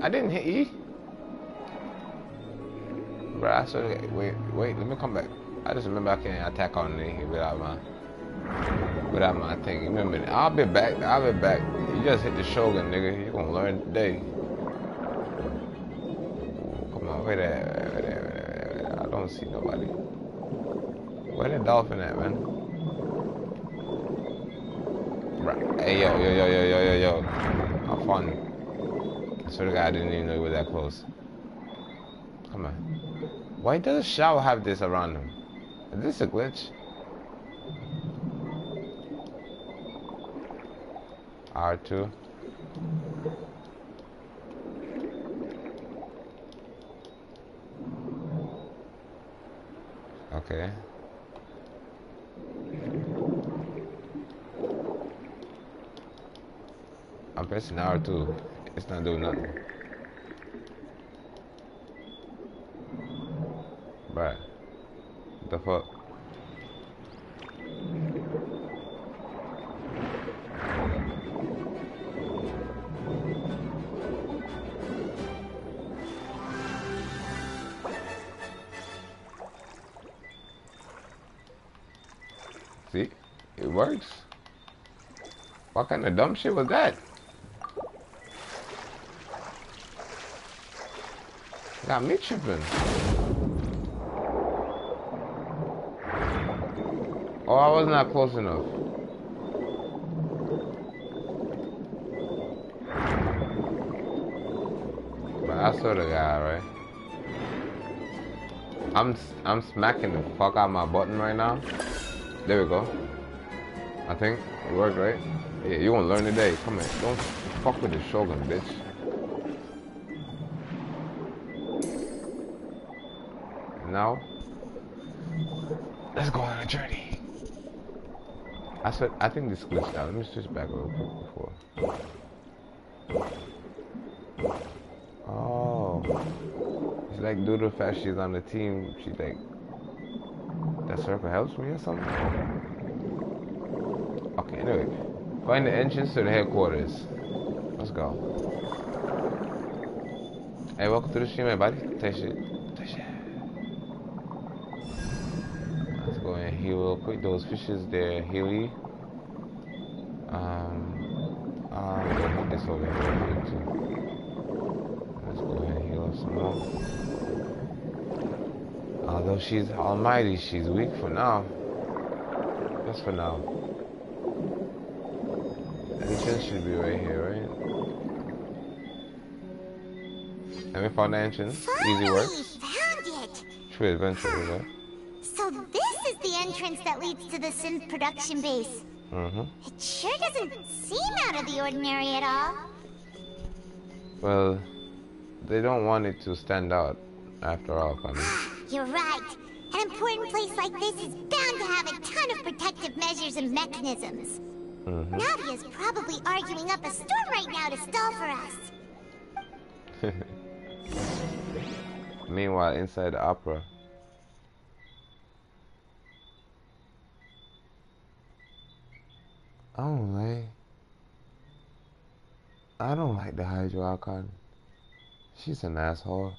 I didn't hit you. Bro, I saw it. Wait, let me come back. I just remember I can't attack on me without my thing. Remember, I'll be back. You just hit the Shogun, nigga. You gonna learn today. Come on, wait there. I don't see nobody. Where the dolphin at, man? Right. Hey, yo. Have fun. I swear to God, I didn't even know you were that close. Come on. Why does Shao have this around him? Is this a glitch? R2. Okay. I'm pressing R2. It's not doing nothing. Right. What the fuck? See? It works. What kind of dumb shit was that? Got me tripping. Oh, I was not close enough. But I saw the guy, right? I'm smacking the fuck out of my button right now. There we go. I think it worked, right? Yeah, you gonna learn today. Come here. Don't fuck with the Shogun, bitch. Now, let's go on a journey. I think this glitched out. Let me switch back real quick before. Oh, it's like due to the fact she's on the team, she's like, that circle helps me or something. Okay, anyway, find the entrance to the headquarters. Let's go. Hey, welcome to the stream, everybody. Let's go and heal real quick. Those fishes, they're healy. I need this over here too. Let's go ahead and heal up some more. Although she's almighty, she's weak for now. Just for now. Entrance should be right here, right? And we found the entrance. Easy work. Found it. True adventure, right? So this is the entrance that leads to the synth production base. It sure doesn't seem out of the ordinary at all. Well, they don't want it to stand out after all, Connie. You're right. An important place like this is bound to have a ton of protective measures and mechanisms. Navia's probably arguing up a storm right now to stall for us. Meanwhile, inside the opera. I don't like the Hydro Archon. She's an asshole.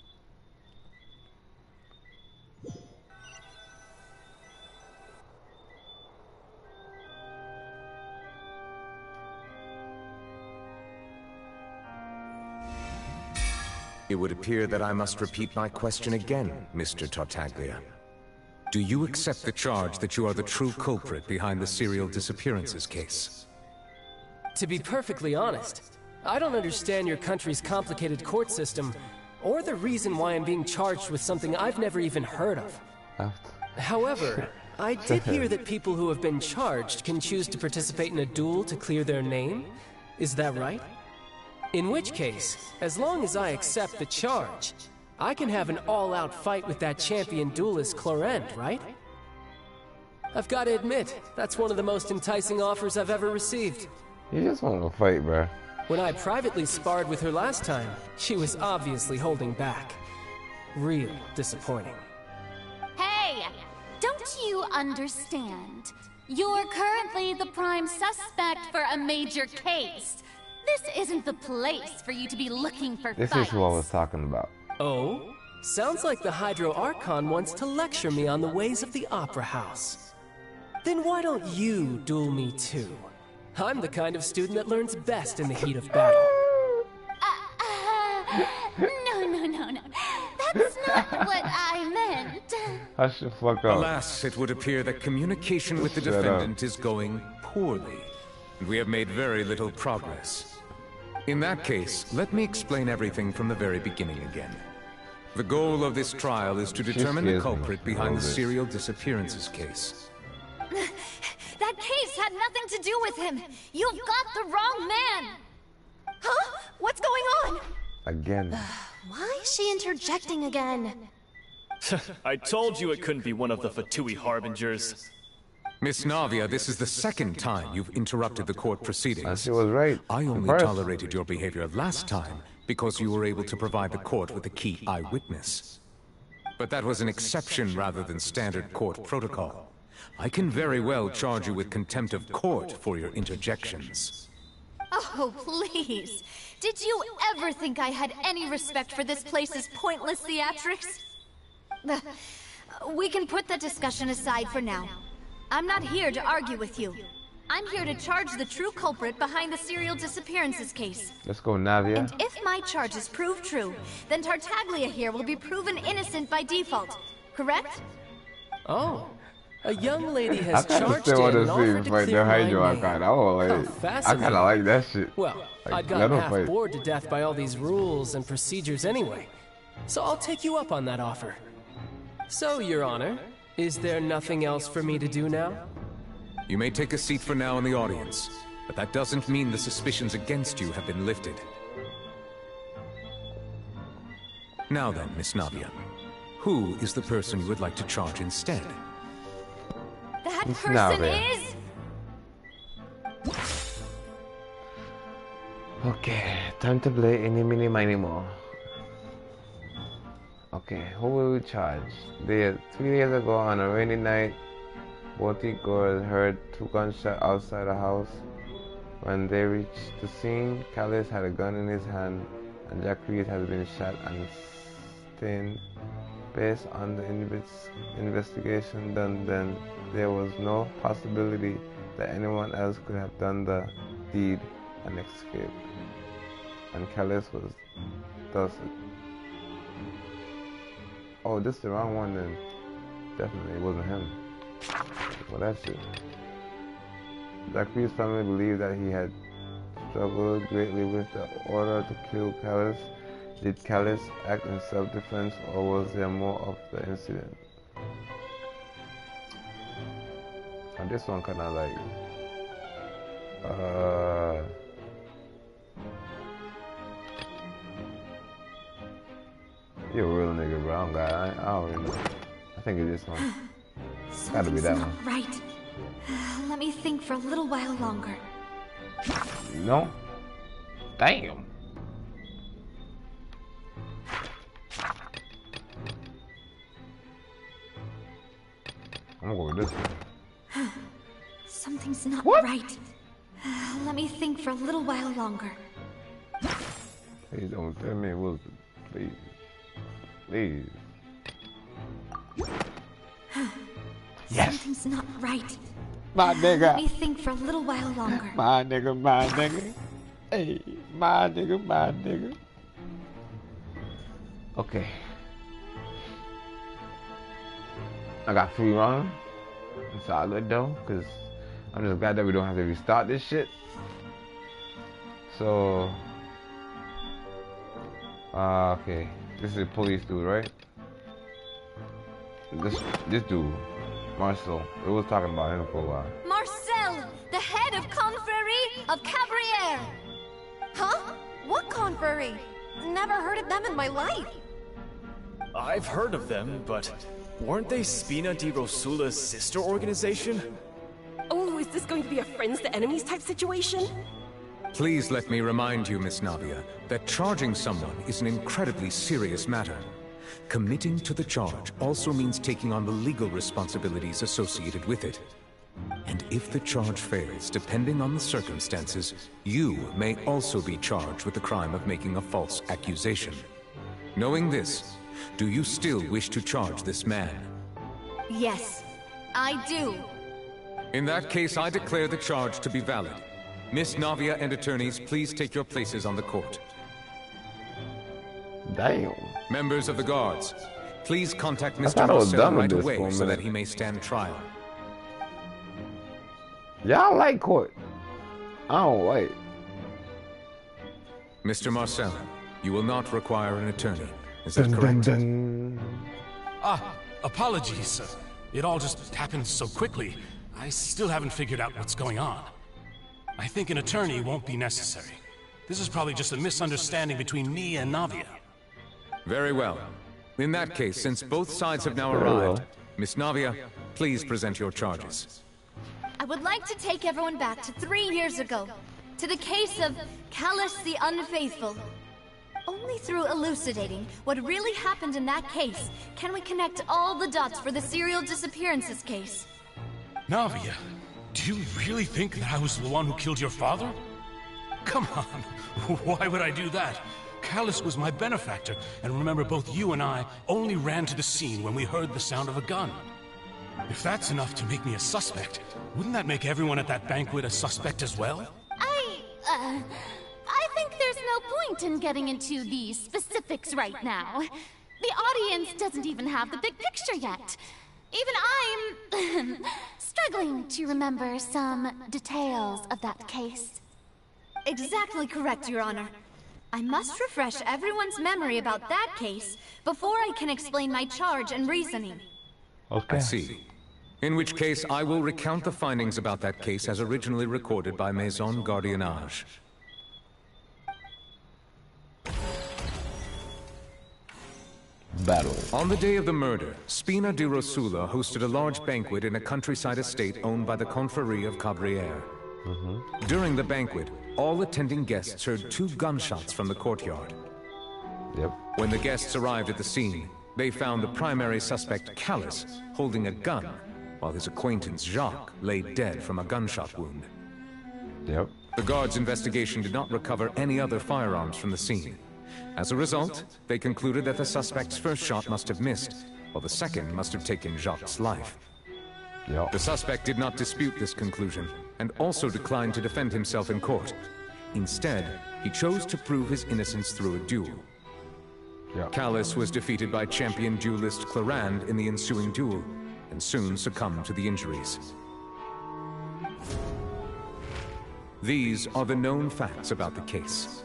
It would appear that I must repeat my question again, Mr. Tartaglia. Do you accept the charge that you are the true culprit behind the serial disappearances case? To be perfectly honest, I don't understand your country's complicated court system, or the reason why I'm being charged with something I've never even heard of. However, I did hear that people who have been charged can choose to participate in a duel to clear their name. Is that right? In which case, as long as I accept the charge, I can have an all-out fight with that champion duelist Clorend, right? I've got to admit, that's one of the most enticing offers I've ever received. You just want to fight, bruh. When I privately sparred with her last time, she was obviously holding back. Real disappointing. Hey! Don't you understand? You're currently the prime suspect for a major case. This isn't the place for you to be looking for This fights. is who I was talking about. Oh? Sounds like the Hydro Archon wants to lecture me on the ways of the Opera House. Then why don't you duel me too? I'm the kind of student that learns best in the heat of battle. No. That's not what I meant. Hush the fuck up. Alas, it would appear that communication with the defendant is going poorly, and we have made very little progress. In that case, let me explain everything from the very beginning again. The goal of this trial is to determine the culprit behind the serial disappearances case. That case had nothing to do with him. You've got the wrong man. Huh? What's going on? Again. Why is she interjecting again? I told you it couldn't be one of the Fatui Harbingers. Miss Navia, this is the second time you've interrupted the court proceedings. She was right. I only tolerated your behavior last time because you were able to provide the court with a key eyewitness. But that was an exception rather than standard court protocol. I can very well charge you with contempt of court for your interjections. Oh, please. Did you ever think I had any respect for this place's pointless theatrics? We can put that discussion aside for now. I'm not here to argue with you. I'm here to charge the true culprit behind the serial disappearances case. Let's go, Navia. And if my charges prove true, then Tartaglia here will be proven innocent by default. Correct? Oh. A young lady has I charged still want in and to offered see to fight the clear my Hydro name. Archon. I kind of like that shit. Well, like, I'd gotten half bored to death by all these rules and procedures anyway. So I'll take you up on that offer. So, Your Honor, is there nothing else for me to do now? You may take a seat for now in the audience, but that doesn't mean the suspicions against you have been lifted. Now then, Miss Navia, who is the person you would like to charge instead? That Miss person Navia. is... Okay, time to play any mini miny more. Okay, who will we charge? 3 days ago on a rainy night, both girls heard 2 gunshots outside the house. When they reached the scene, Callis had a gun in his hand and Jacques has been shot and stained. Based on the investigation done then, there was no possibility that anyone else could have done the deed and escaped. And Callis was thus... Oh, this is the wrong one then. Definitely it wasn't him. Well, that's it. Jacques' family believed that he had struggled greatly with the order to kill Callis. Did Callis act in self-defense, or was there more of the incident? And this one kind of like, you're a real nigga, bro. I don't really know. I think it's this one. Gotta be that one. Right. Let me think for a little while longer. No? Damn. I'm gonna go with this one. Something's not right. Let me think for a little while longer. Please don't tell me it was. Please. Please. Yes. Something's not right. My nigga. Let me think for a little while longer. My nigga, my nigga. Hey, my nigga, my nigga. Okay. I got 3 wrong. It's all good though, because I'm just glad that we don't have to restart this shit. So, okay. This is a police dude, right? This dude, Marcel. We was talking about him for a while. Marcel, the head of Confrérie of Cabrières. Huh? What confrérie? Never heard of them in my life. I've heard of them, but weren't they Spina di Rosula's sister organization? Oh, is this going to be a friends to enemies type situation? Please let me remind you, Miss Navia, that charging someone is an incredibly serious matter. Committing to the charge also means taking on the legal responsibilities associated with it. And if the charge fails, depending on the circumstances, you may also be charged with the crime of making a false accusation. Knowing this, do you still wish to charge this man? Yes, I do. In that case, I declare the charge to be valid. Miss Navia and attorneys, please take your places on the court. Damn. Members of the guards, please contact Mr. Marcel right away so that he may stand trial. Y'all like court. I don't like. Mr. Marcel, you will not require an attorney. Is that correct? Apologies. It all just happened so quickly. I still haven't figured out what's going on. I think an attorney won't be necessary. This is probably just a misunderstanding between me and Navia. Very well. In that case, since both sides have now arrived, Miss Navia, please present your charges. I would like to take everyone back to 3 years ago, to the case of Callis the Unfaithful. Only through elucidating what really happened in that case can we connect all the dots for the serial disappearances case. Navia, do you really think that I was the one who killed your father? Come on, why would I do that? Callis was my benefactor, and remember, both you and I only ran to the scene when we heard the sound of a gun. If that's enough to make me a suspect, wouldn't that make everyone at that banquet a suspect as well? I think there's no point in getting into the specifics right now. The audience doesn't even have the big picture yet. Even I'm struggling to remember some details of that case. Exactly correct, Your Honor. I must refresh everyone's memory about that case before I can explain my charge and reasoning. Okay. I see. In which case, I will recount the findings about that case as originally recorded by Maison Gardiennage. Battle. On the day of the murder, Spina di Rosula hosted a large banquet in a countryside estate owned by the Confrérie of Cabrières. During the banquet, all attending guests heard 2 gunshots from the courtyard. Yep. When the guests arrived at the scene, they found the primary suspect, Callis, holding a gun, while his acquaintance, Jacques, lay dead from a gunshot wound. Yep. The guards' investigation did not recover any other firearms from the scene, As a result, they concluded that the suspect's first shot must have missed, while the second must have taken Jacques' life. Yep. The suspect did not dispute this conclusion, and also declined to defend himself in court. Instead, he chose to prove his innocence through a duel. Yep. Callus was defeated by champion duelist Clarand in the ensuing duel, and soon succumbed to the injuries. These are the known facts about the case.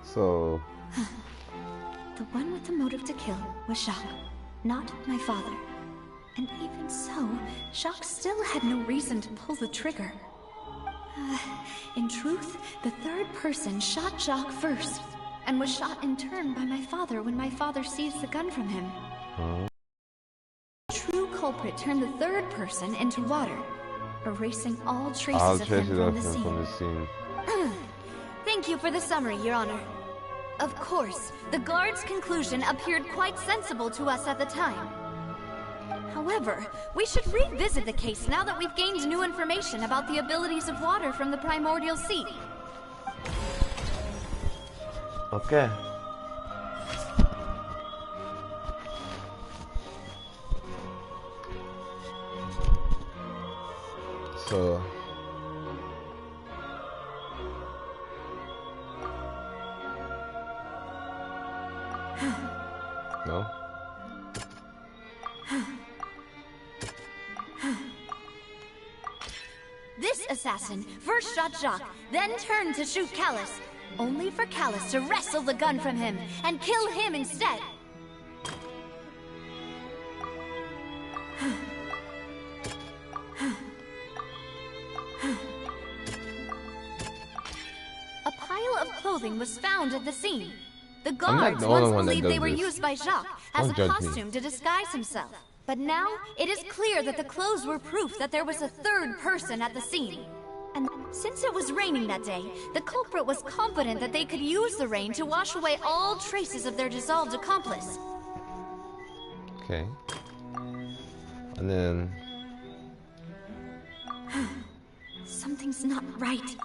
So... The one with the motive to kill was Jacques, not my father. And even so, Jacques still had no reason to pull the trigger. In truth, the third person shot Jacques first, and was shot in turn by my father when my father seized the gun from him. The true culprit turned the third person into water, erasing all traces of him from the scene. Thank you for the summary, Your Honor. Of course, the guard's conclusion appeared quite sensible to us at the time. However, we should revisit the case now that we've gained new information about the abilities of water from the primordial sea. Okay. So... No? This assassin first shot Jacques, then turned to shoot Callus, only for Callus to wrestle the gun from him and kill him instead. A pile of clothing was found at the scene. The guards once believed they were used by Jacques as a costume to disguise himself. But now, it is clear that the clothes were proof that there was a third person at the scene. And since it was raining that day, the culprit was confident that they could use the rain to wash away all traces of their dissolved accomplice. Okay. And then... Something's not right.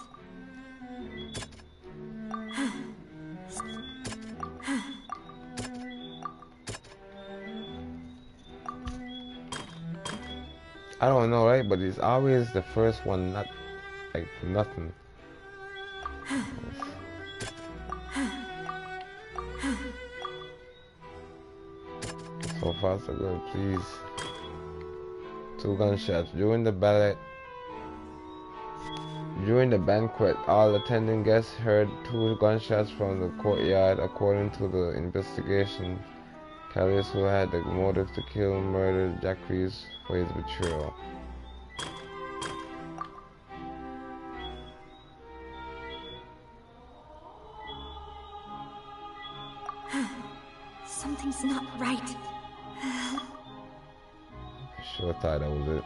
I don't know, right? But it's always the first one, not like nothing. So far, so good. Please. 2 gunshots during the ballet. During the banquet, all attending guests heard 2 gunshots from the courtyard. According to the investigation, Callus, who had the motive to kill, murdered Jacques for his betrayal. Something's not right. I sure thought that was it.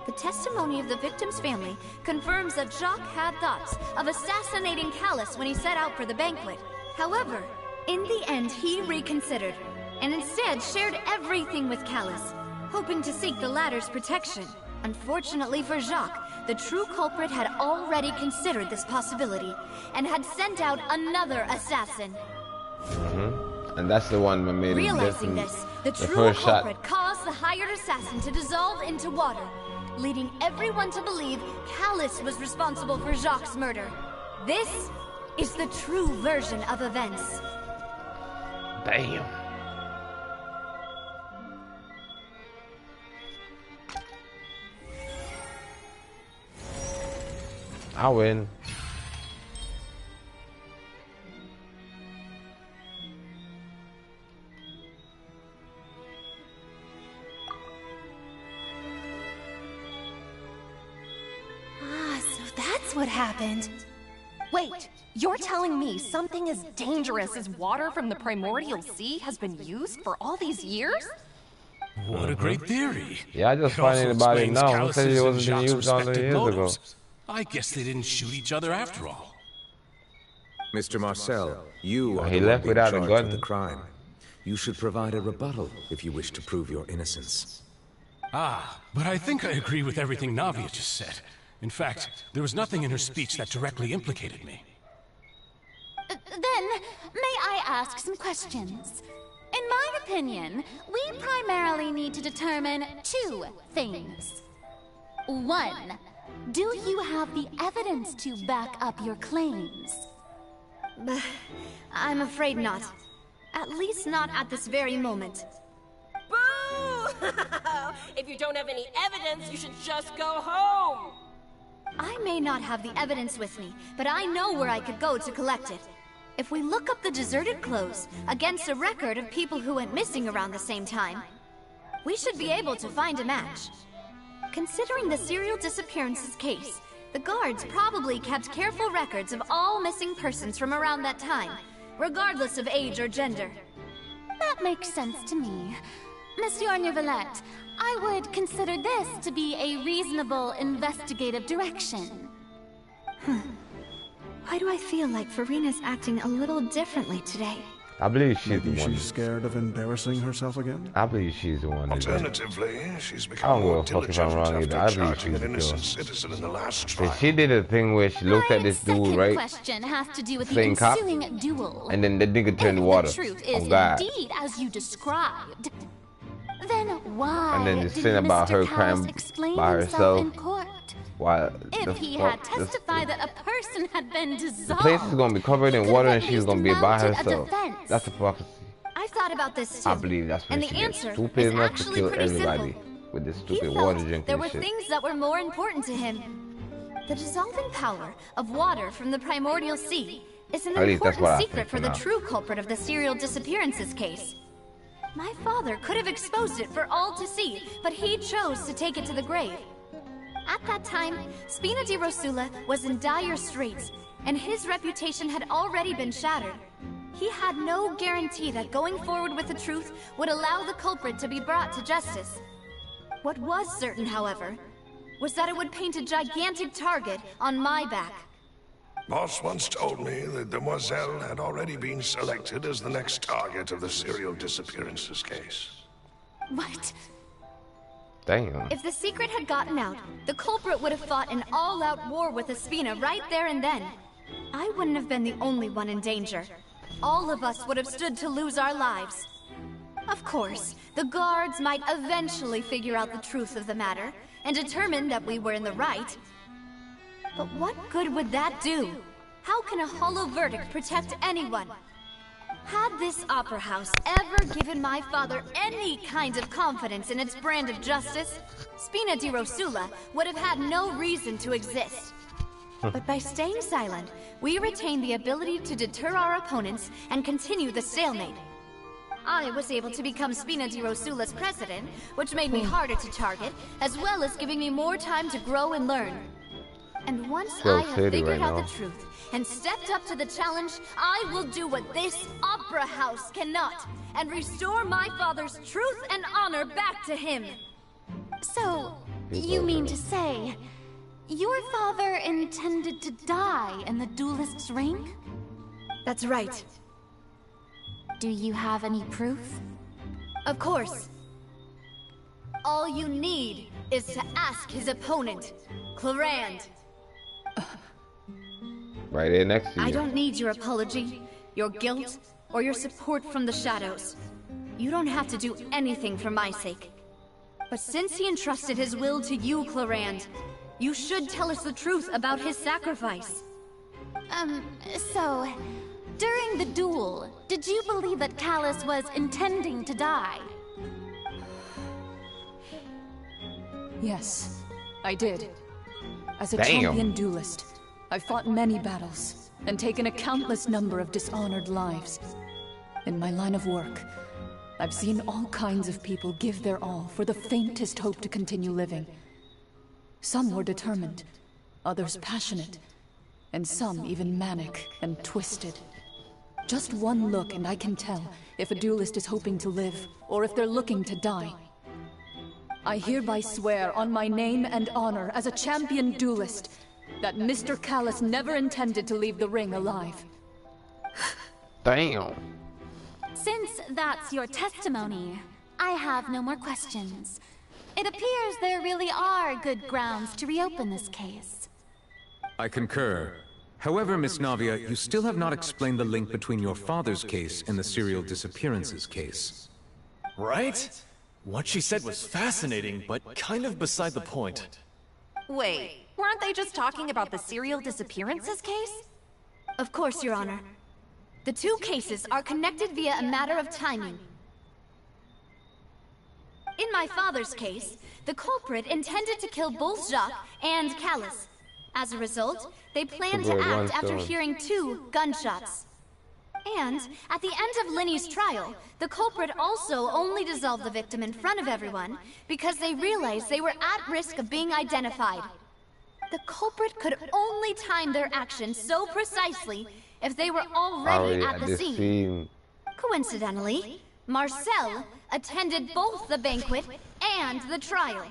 The testimony of the victim's family confirms that Jacques had thoughts of assassinating Callus when he set out for the banquet. However, in the end, he reconsidered, and instead shared everything with Callus, hoping to seek the latter's protection. Unfortunately for Jacques, the true culprit had already considered this possibility, and had sent out another assassin. And that's the one that made it different. Realizing this, the true culprit caused the hired assassin to dissolve into water, leading everyone to believe Callus was responsible for Jacques' murder. This is the true version of events. Damn. I win. So that's what happened. Wait, you're telling me something as dangerous as water from the primordial sea has been used for all these years? What a great theory. Yeah, I just finding about it now. Who said it wasn't being used all the years ago? I guess they didn't shoot each other after all. Mr. Marcel, you are he the left one without a charged gun. with the crime. You should provide a rebuttal if you wish to prove your innocence. Ah, but I think I agree with everything Navia just said. In fact, there was nothing in her speech that directly implicated me. Then, may I ask some questions? In my opinion, we primarily need to determine two things. One, do you have the evidence to back up your claims? I'm afraid not. At least not at this very moment. Boo! If you don't have any evidence, you should just go home! I may not have the evidence with me, but I know where I could go to collect it. If we look up the deserted clothes against a record of people who went missing around the same time, we should be able to find a match. Considering the serial disappearances case, the guards probably kept careful records of all missing persons from around that time, regardless of age or gender. That makes sense to me. Monsieur Neuvillette, I would consider this to be a reasonable investigative direction. Why do I feel like Farina's acting a little differently today? I believe she's the Maybe one. she's scared of embarrassing herself again? I believe she's the one. Alternatively, she's I become don't more give a fuck if I'm diligent wrong either. I after believe charging she's an the innocent killer. citizen in the last trial. She did a thing where she looked at this dude, right? My second question has to do with the Same cop, ensuing duel. and then the nigga turned the If water. the truth is Oh God. indeed as you described, then why And then this did thing about Mr. her Callis crying explain by himself herself. in court? Why? If he had testified that a person had been The dissolved, place is gonna be covered in he water, could and have she's at gonna be least by mounted a herself. defense. That's a prophecy. I've thought about this too. I believe that's when and she the gets answer stupid is enough to actually kill pretty everybody simple. with this He stupid felt water there drinking were shit. things that were more important to him. The dissolving power of water from the primordial sea is an At least that's what important I secret think for for the now. true culprit of the serial disappearances case. My father could have exposed it for all to see, but he chose to take it to the grave. At that time, Spina di Rosula was in dire straits, and his reputation had already been shattered. He had no guarantee that going forward with the truth would allow the culprit to be brought to justice. What was certain, however, was that it would paint a gigantic target on my back. Boss once told me that Demoiselle had already been selected as the next target of the serial disappearances case. What? Damn. If the secret had gotten out, the culprit would have fought an all-out war with Espina right there and then. I wouldn't have been the only one in danger. All of us would have stood to lose our lives. Of course, the guards might eventually figure out the truth of the matter and determine that we were in the right. But what good would that do? How can a hollow verdict protect anyone? Had this opera house ever given my father any kind of confidence in its brand of justice, Spina di Rosula would have had no reason to exist. But by staying silent, we retain the ability to deter our opponents and continue the stalemate. I was able to become Spina di Rosula's president, which made me harder to target, as well as giving me more time to grow and learn. And once I have figured out the truth and stepped up to the challenge, I will do what this opera house cannot, and restore my father's truth and honor back to him. So, you mean to say, your father intended to die in the duelist's ring? That's right. Do you have any proof? Of course. All you need is to ask his opponent, Clarand. Right there next to you. I don't need your apology, your guilt, or your support from the shadows. You don't have to do anything for my sake. But since he entrusted his will to you, Clarand, you should tell us the truth about his sacrifice. So, during the duel, did you believe that Callis was intending to die? Yes, I did. As a Damn. champion duelist, I've fought many battles and taken a countless number of dishonored lives. In my line of work, I've seen all kinds of people give their all for the faintest hope to continue living. Some were determined, others passionate, and some even manic and twisted. Just one look and I can tell if a duelist is hoping to live or if they're looking to die. I hereby swear on my name and honor as a champion duelist that Mr. Callis never intended to leave the ring alive. Damn. Since that's your testimony, I have no more questions. It appears there really are good grounds to reopen this case. I concur. However, Miss Navia, you still have not explained the link between your father's case and the serial disappearances case. Right? What she said was fascinating, but kind of beside the point. Wait, weren't they just talking about the serial disappearances case? Of course, Your Honor. The two cases are connected via a matter of timing. In my father's case, the culprit intended to kill both Jacques and Callus. As a result, they planned to act after hearing 2 gunshots. And at the end of Linny's trial, the culprit also only dissolved the victim in front of everyone because they realized they were at risk of being identified. The culprit could only time their actions so precisely if they were already at the scene. Coincidentally, Marcel attended both the banquet and the trial.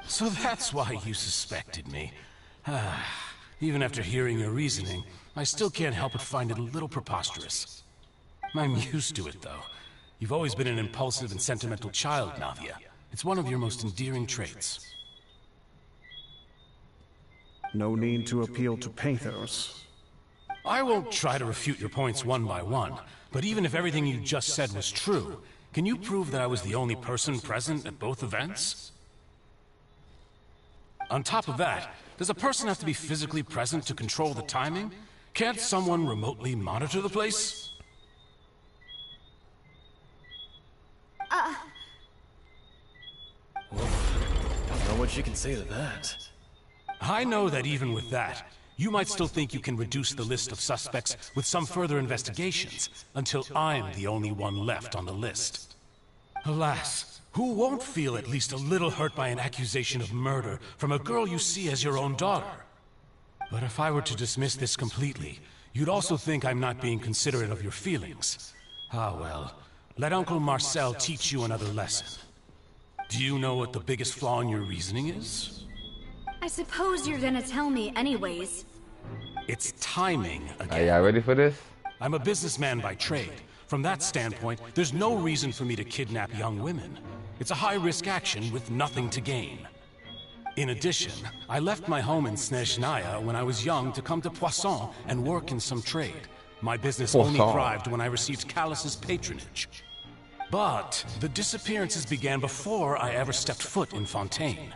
So that's why you suspected me. Even after hearing your reasoning, I still can't help but find it a little preposterous. I'm used to it, though. You've always been an impulsive and sentimental child, Navia. It's one of your most endearing traits. No need to appeal to pathos. I won't try to refute your points one by one, but even if everything you just said was true, can you prove that I was the only person present at both events? On top of that, does a person have to be physically present to control the timing? Can't someone remotely monitor the place? Don't know what you can say to that. I know that even with that, you might still think you can reduce the list of suspects with some further investigations, until I'm the only one left on the list. Alas, who won't feel at least a little hurt by an accusation of murder from a girl you see as your own daughter? But if I were to dismiss this completely, you'd also think I'm not being considerate of your feelings. Ah well, let Uncle Marcel teach you another lesson. Do you know what the biggest flaw in your reasoning is? I suppose you're gonna tell me anyways. It's timing again. Are y'all ready for this? I'm a businessman by trade. From that standpoint, there's no reason for me to kidnap young women. It's a high-risk action with nothing to gain. In addition, I left my home in Snezhnaya when I was young to come to Poisson and work in some trade. My business only thrived when I received Callus's patronage. But the disappearances began before I ever stepped foot in Fontaine.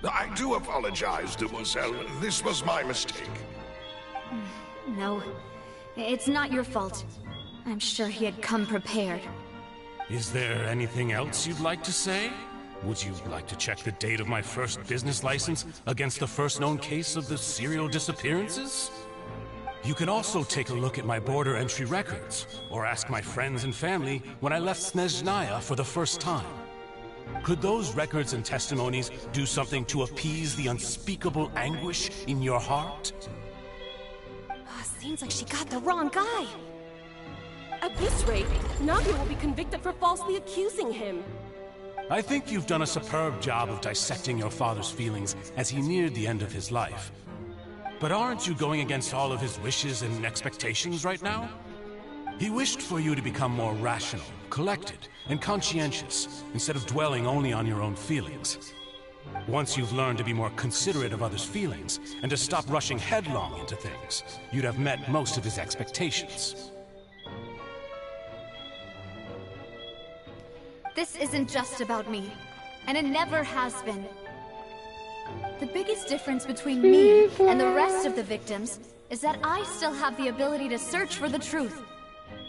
I do apologize, Demoiselle. This was my mistake. No, it's not your fault. I'm sure he had come prepared. Is there anything else you'd like to say? Would you like to check the date of my first business license against the first known case of the serial disappearances? You can also take a look at my border entry records, or ask my friends and family when I left Snezhnaya for the first time. Could those records and testimonies do something to appease the unspeakable anguish in your heart? Seems like she got the wrong guy. At this rate, Navia will be convicted for falsely accusing him. I think you've done a superb job of dissecting your father's feelings as he neared the end of his life. But aren't you going against all of his wishes and expectations right now? He wished for you to become more rational, collected, and conscientious, instead of dwelling only on your own feelings. Once you've learned to be more considerate of others' feelings, and to stop rushing headlong into things, you'd have met most of his expectations. This isn't just about me, and it never has been. The biggest difference between me and the rest of the victims is that I still have the ability to search for the truth,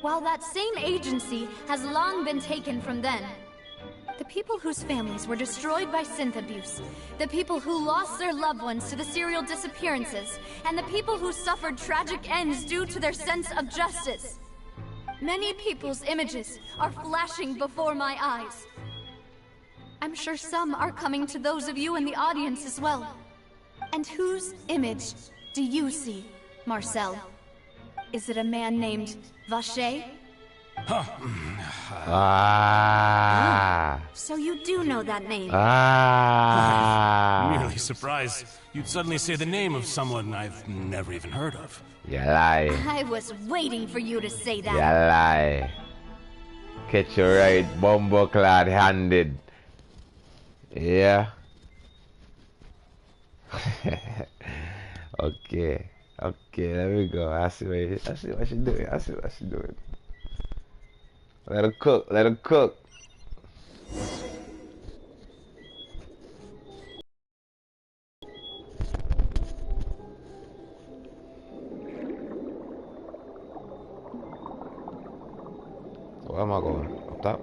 while that same agency has long been taken from them. The people whose families were destroyed by synth abuse, the people who lost their loved ones to the serial disappearances, and the people who suffered tragic ends due to their sense of justice. Many people's images are flashing before my eyes. I'm sure some are coming to those of you in the audience as well. And whose image do you see, Marcel? Is it a man named Vacher? So you do know that name. I'm really surprised you'd suddenly say the name of someone I've never even heard of. You lie. I was waiting for you to say that. You lie. Catch you right, bumbleclad handed. Yeah. Okay. Okay, there we go. I see what she's doing. I see what she's doing. Let her cook. Let her cook. Where am I going? Up top?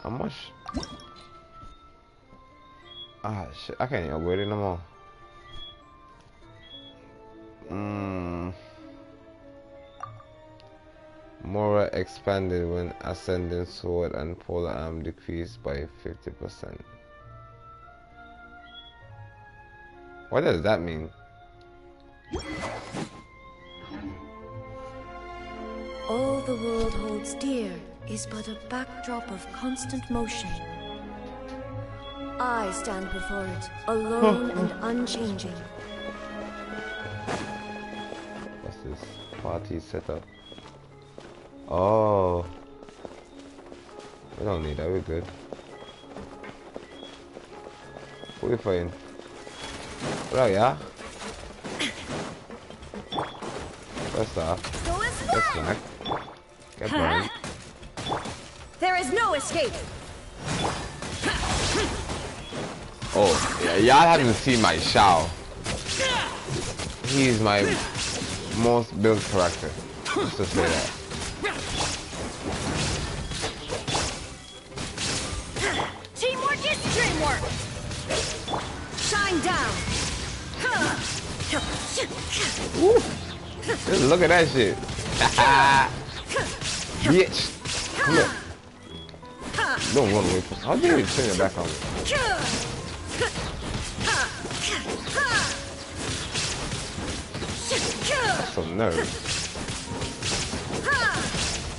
How much? Ah, shit. I can't even upgrade it no more. Mora expanded when ascending sword and polar arm decreased by 50%. What does that mean? All the world holds dear is but a backdrop of constant motion. I stand before it, alone and unchanging. What's this? Party setup. Oh. We don't need that, we're good. Who are you fighting? What are ya? First off, get smacked. Get burned. There is no escape. Oh, yeah, y'all haven't seen my Shao. He's my most built character. Just to say that. Teamwork is dreamwork. Shine down. Woo. Just look at that shit. Bitch. Come here. Don't run away from me. How dare you turn your back on me? That's some nerve.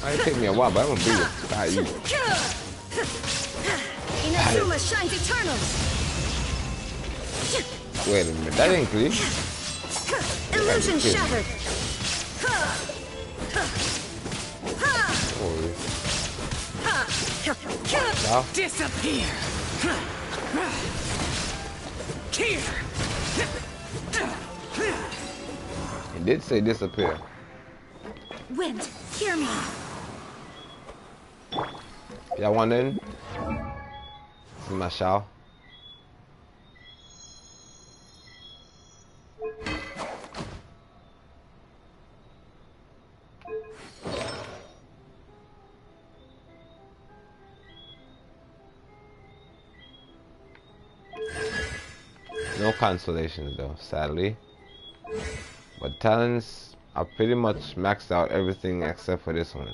It take me a while, but I'm gonna beat it. Ah, you. Inazuma shines eternal. Wait a minute, that ain't clear. Illusion shattered. No. Disappear. He did say disappear. Wind, hear me. Y'all want in? This is my Shao. No consolations though, sadly. But talents, I pretty much maxed out everything except for this one.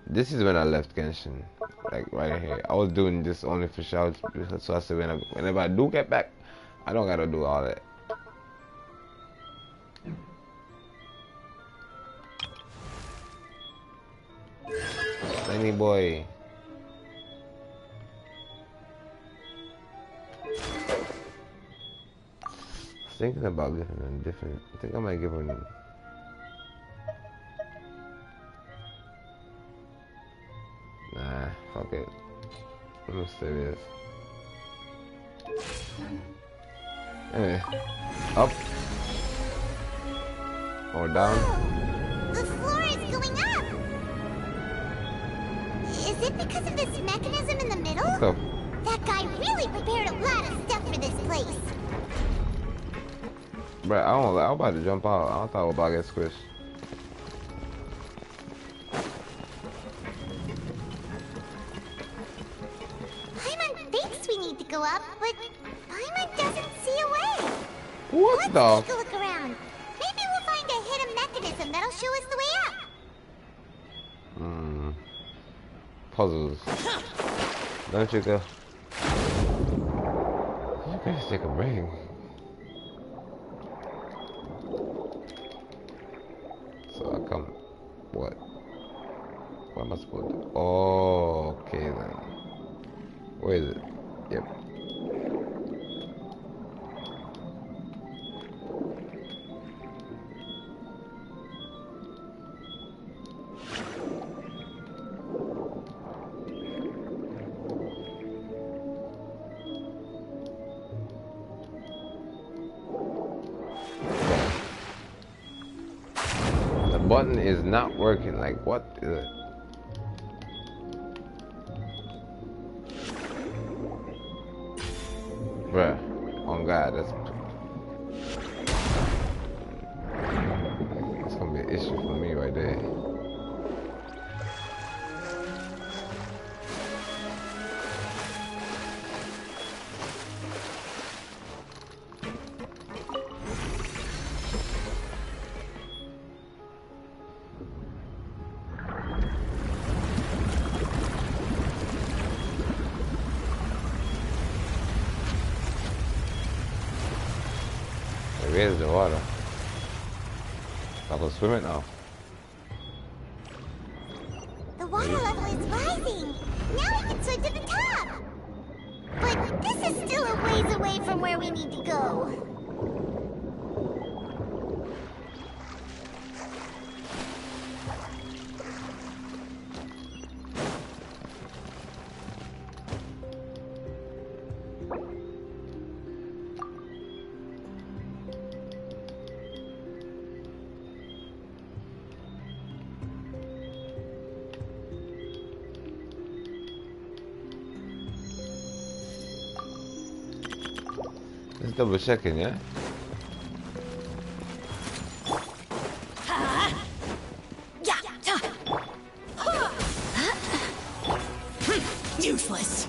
This is when I left Genshin, like right here. I was doing this only for shouts, so I said whenever I do get back, I don't gotta do all that. Tiny boy. Thinking about giving them different. I think I might give them. Nah, fuck it. I'm gonna say this. Anyway, up or down. The floor is going up. Is it because of this mechanism in the middle? Okay. That guy really prepared a lot of stuff for this place. Bruh, I'm about to jump out. I thought I was about to get squished. Paimon thinks we need to go up, but Paimon doesn't see a way. What Let's the? take a look around. Maybe we'll find a hidden mechanism that'll show us the way up. Puzzles. Don't you go? You guys take a break. So I come. What? What am I supposed to? Oh, okay then. Where is it? Yep. The button is not working. Like, what is it? Bruh, oh God, that's gonna be an issue for me right there. Where's the water? I go swimming now. The water level is rising. Now we can swim to the top. But this is still a ways away from where we need to go. Just double checking, yeah? Useless.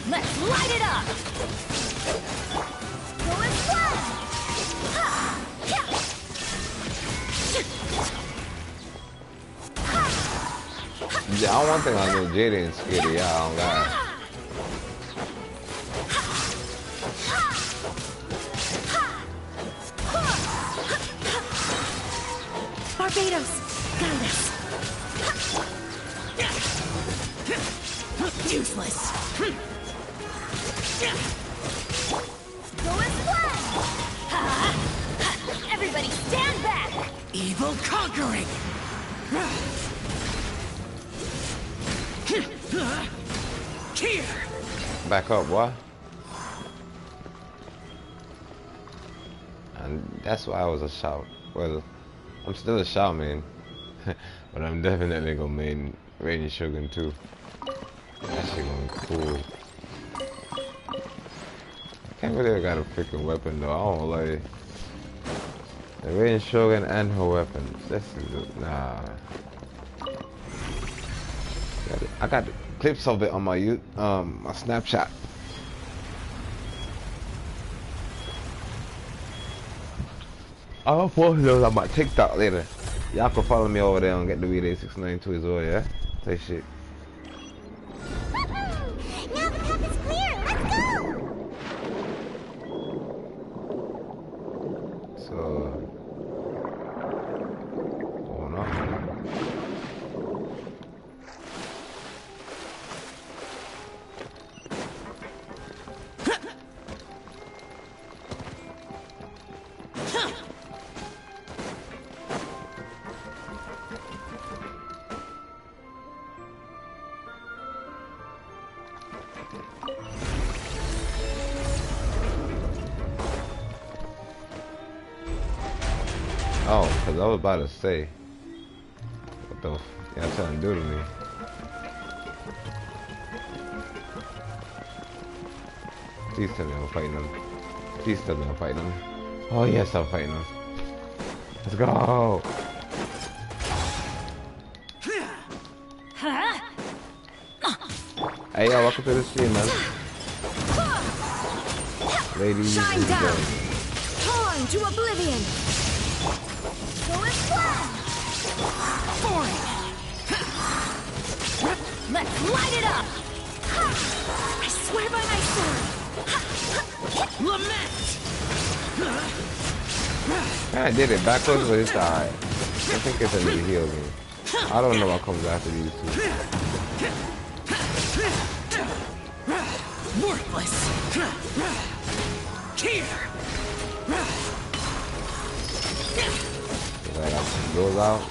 Let's light it up! Going flat! Yeah, I one thing I know, Jada ain't scared of y'all, oh God. Barbados, guide us. Useless. Going flat! Everybody stand back! Evil conquering. Here. Back up, boy. And that's why I was a shout. Well, I'm still a shout man, but I'm definitely gonna main Rain Shogun too. That shit gonna be cool. I can't believe I got a freaking weapon though. I don't like the Rain Shogun and her weapons. This is nah. I got the clips of it on my my Snapchat. I'll post those on my TikTok later. Y'all can follow me over there and get the VD692 as well, yeah? Say shit. Now the path is clear. Let's go. So, going on. Oh, because I was about to say, what the f y'all trying to do to me? Please tell me I'm fighting them. Please tell me I'm fighting them. Oh yes, I'm fighting them. Let's go! Hey yo, welcome to the stream, man. Ladies and gentlemen. Torn to oblivion. Going flat! Forward! Let's light it up! I swear by my sword! Lament! I did it backwards, but it's alright. I think it's a little heal me. I don't know what comes after these two. Worthless! Here! Goes out.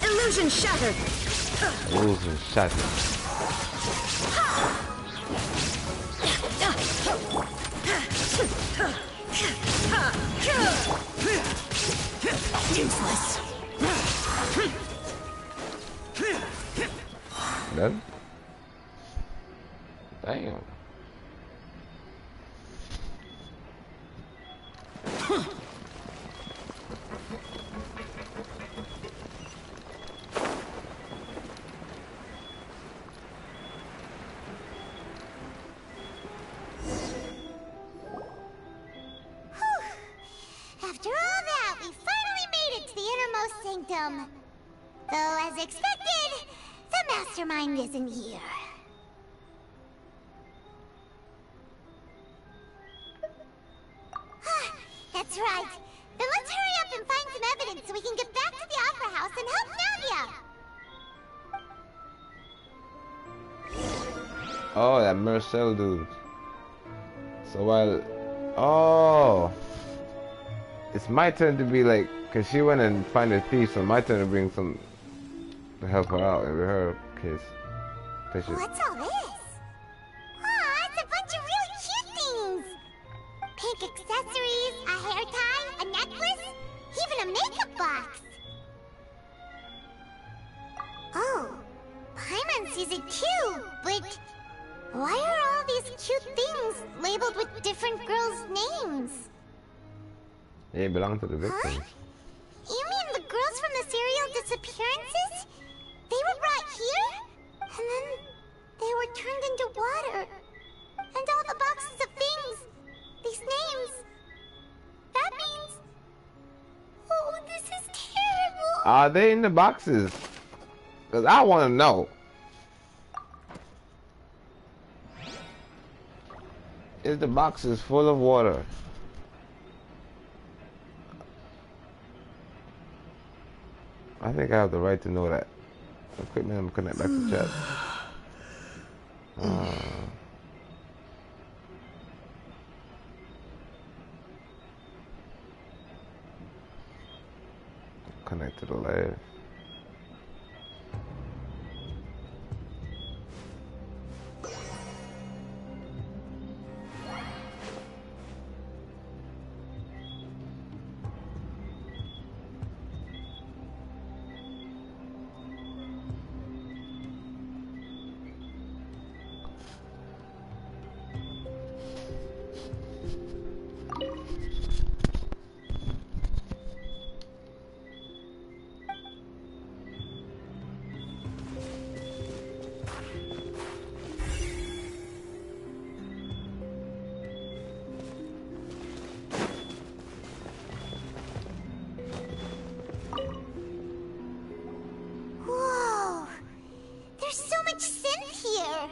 Illusion shattered! Illusion shattered. Useless! Done? Damn. After all that, we finally made it to the innermost sanctum. Though, as expected, the mastermind isn't here. That's right. Then let's hurry up and find some evidence so we can get back to the Opera House and help Navia. Oh, that Marcel dude. So while... Oh! It's my turn to be like... Because she went and find a thief, so my turn to bring some... to help her out in her case. What's all this? Aw, it's a bunch of really cute things! Pink accessories, a hair tie, a necklace, even a makeup box! Oh, Paimon sees it too, but... Why are all these cute things labeled with different girls' names? They belong to the victims. Huh? You mean the girls from the serial disappearances? They were brought here? And then they were turned into water. And all the boxes of things, these names. That means... Oh, this is terrible. Are they in the boxes? Because I want to know. Is the boxes full of water? I think I have the right to know that. Equipment, I'm connect back to chat. Connect to the lab. Whoa! There's so much synth here!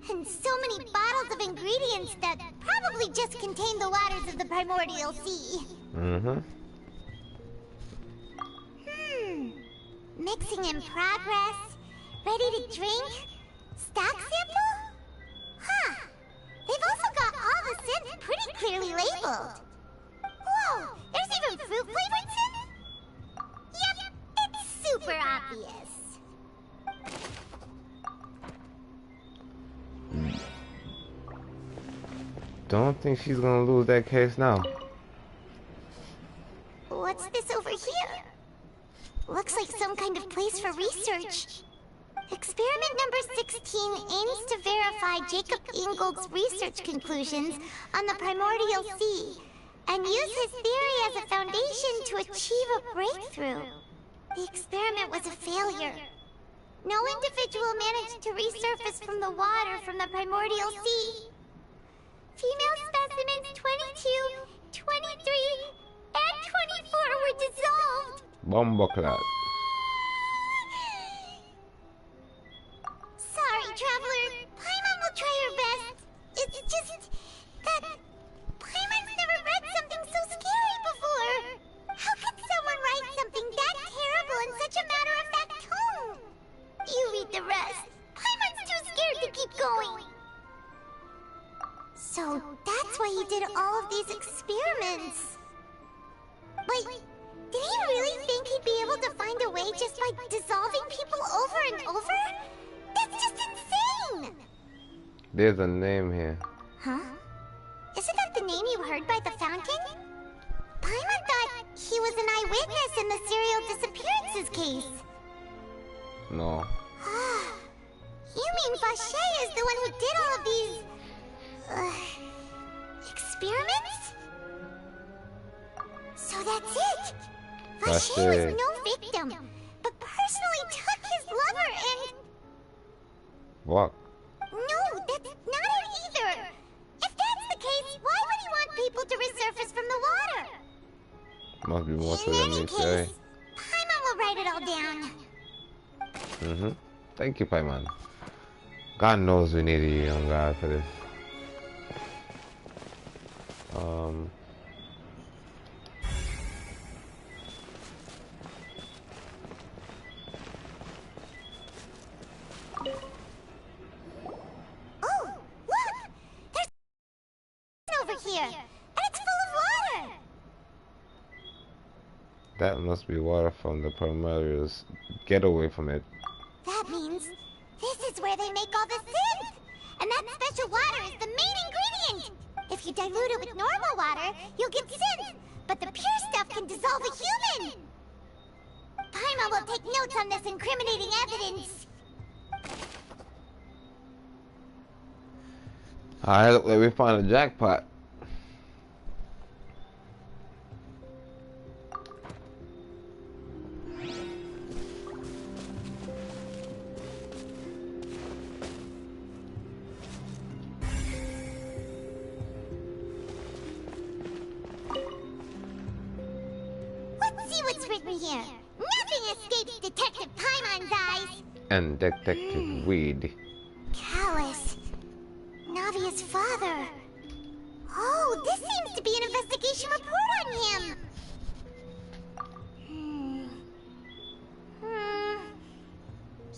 And so many bottles of ingredients that probably just contain the waters of the primordial sea. Mixing in progress. Ready to drink? Stock sample? Huh. They've also got all the synth pretty clearly labeled. Whoa! There's even fruit-flavored synth? Yep, it's super obvious. Don't think she's gonna lose that case now. What's this over here? Looks like some kind of place for research. Experiment number 16 aims to verify Jacob Ingold's research conclusions on the primordial sea and use his theory as a foundation to achieve a breakthrough. The experiment was a failure. No individual managed to resurface from the water from the primordial sea. Female specimens 22, 23, and 24 Bumbleclad. Sorry, Traveler. Paimon will try her best. It's just that Paimon's never read something so scary before. How could someone write something that terrible in such a matter-of-fact tone? You read the rest. Paimon's too scared to keep going. So that's why he did all of these experiments. But did he really think he'd be able to find a way just by dissolving people over and over? That's just insane! There's a name here. Huh? Isn't that the name you heard by the fountain? Paimon thought he was an eyewitness in the serial disappearances case. No. You mean Vache is the one who did all of these... experiments? So that's it! Vache was no victim, but personally took his lover and... What? No, that's not it either! If that's the case, why would he want people to resurface from the water? Must be more to than me say. Paimon will write it all down. Thank you, Paimon. God knows we need a young guy for this. Oh, look! There's over here, and it's full of water! That must be water from the Primarials. Get away from it. That means this is where they make all the synth! And that special water is the main ingredient! If you dilute it with normal water, you'll get synth, but the pure stuff can dissolve a human! Paimon will take notes on this incriminating evidence. Alright, look like we found a jackpot. Let's see what's written here. Nothing escapes Detective Paimon's eyes. And Detective Weed. Callus. Navia's father. Oh, this seems to be an investigation report on him.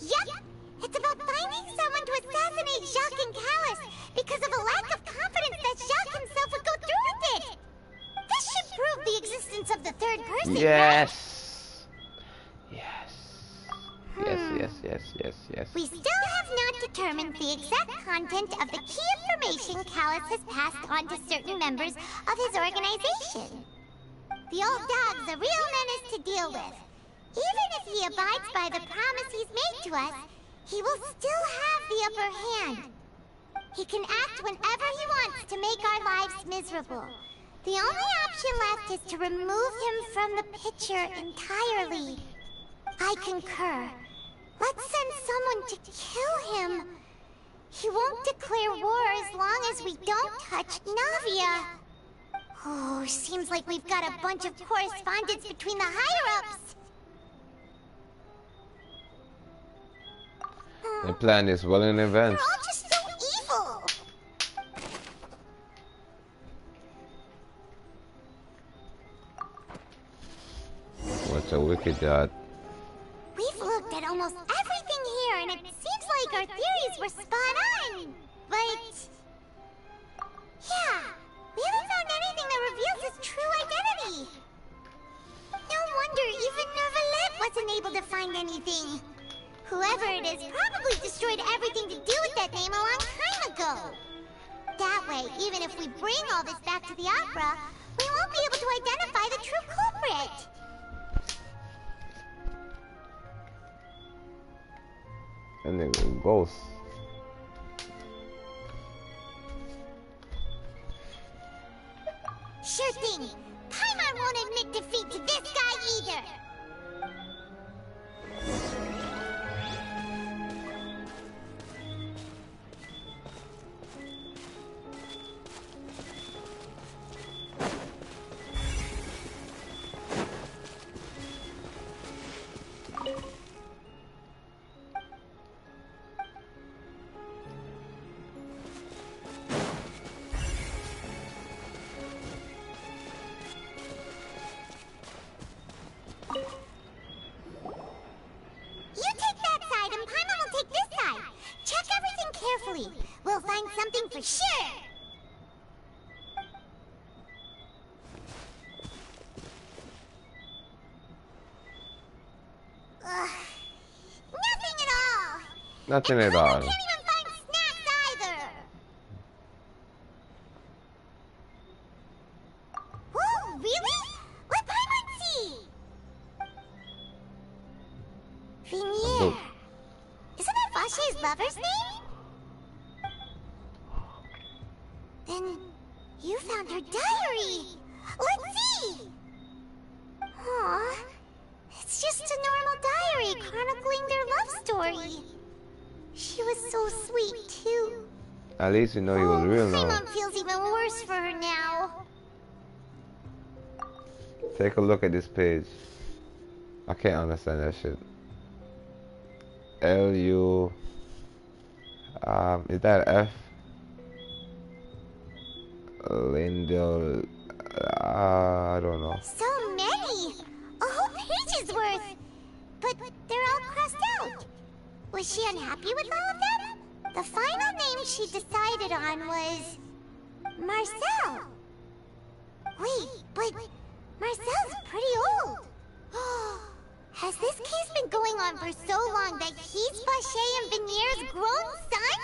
Yep, it's about finding someone to assassinate Jacques and Callus because of a lack of confidence that Jacques himself would go through with it. This should prove the existence of the third person, Yes. right? Yes. We still have not determined the exact content of the key information Callus has passed on to certain members of his organization. The old dog's a real menace to deal with. Even if he abides by the promise he's made to us, he will still have the upper hand. He can act whenever he wants to make our lives miserable. The only option left is to remove him from the picture entirely. I concur. Let's send someone to kill him. He won't declare war as long as we don't touch Navia. Oh, seems like we've got a bunch of correspondence between the higher-ups. The plan is well in advance. They're all just so evil. What's a wicked dot? We've looked at almost everything here, and it seems like our theories were spot on. But... yeah, we haven't found anything that reveals his true identity. No wonder even Nervalet wasn't able to find anything. Whoever it is probably destroyed everything to do with that name a long time ago. That way, even if we bring all this back to the opera, we won't be able to identify the true culprit. And they were ghosts. Sure thing. Paimon won't admit defeat to this guy either. Nothing at all. Can't even find snacks either. Whoa, really? Let Paimon see. Venier. Isn't that Vache's lover's name? Then you found her diary. Let's see. Aw, it's just a normal diary chronicling their love story. She was so sweet too. At least you know he was real now. Paimon feels even worse for her now. Take a look at this page. I can't understand that shit. L-U... is that F? Lindell... I don't know. So many! A whole page's worth! But they're all crossed out. Was she unhappy with all of them? The final name she decided on was... Marcel. Wait, but Marcel's pretty old. Has this case been going on for so long that he's Vache and Venier's grown son?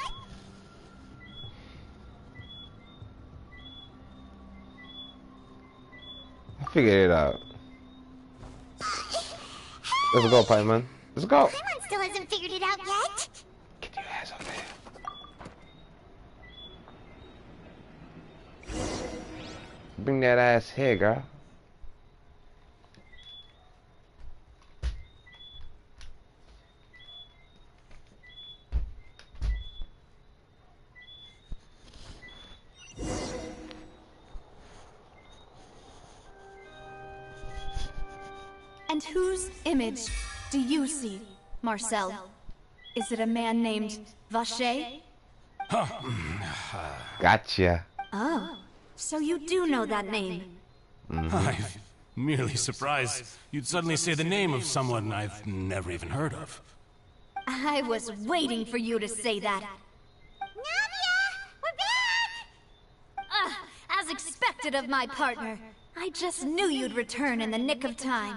I figured it out. Let's go, Paimon. Let's go. Paimon still hasn't figured it out yet. Get your ass over there. Bring that ass here, girl. And whose image do you see, Marcel? Is it a man named Vache? Gotcha. Oh, so you do know that name. I'm merely surprised you'd suddenly say the name of someone I've never even heard of. I was waiting for you to say that. Navia! We're back! As expected of my partner. I just knew you'd return in the nick of time.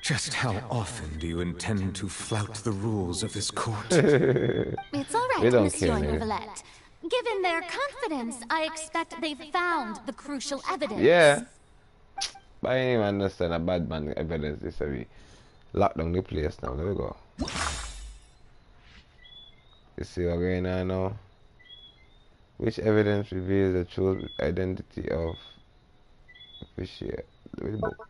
Just how often do you intend to flout the rules of this court? It's all right, Monsieur care. Neuvillette. Given their confidence, I expect they've found the crucial evidence. Yeah. But I ain't even understand a bad man evidence this we lock down the place now. There we go. You see what's going on now? Which evidence reveals the true identity of official? Read the book.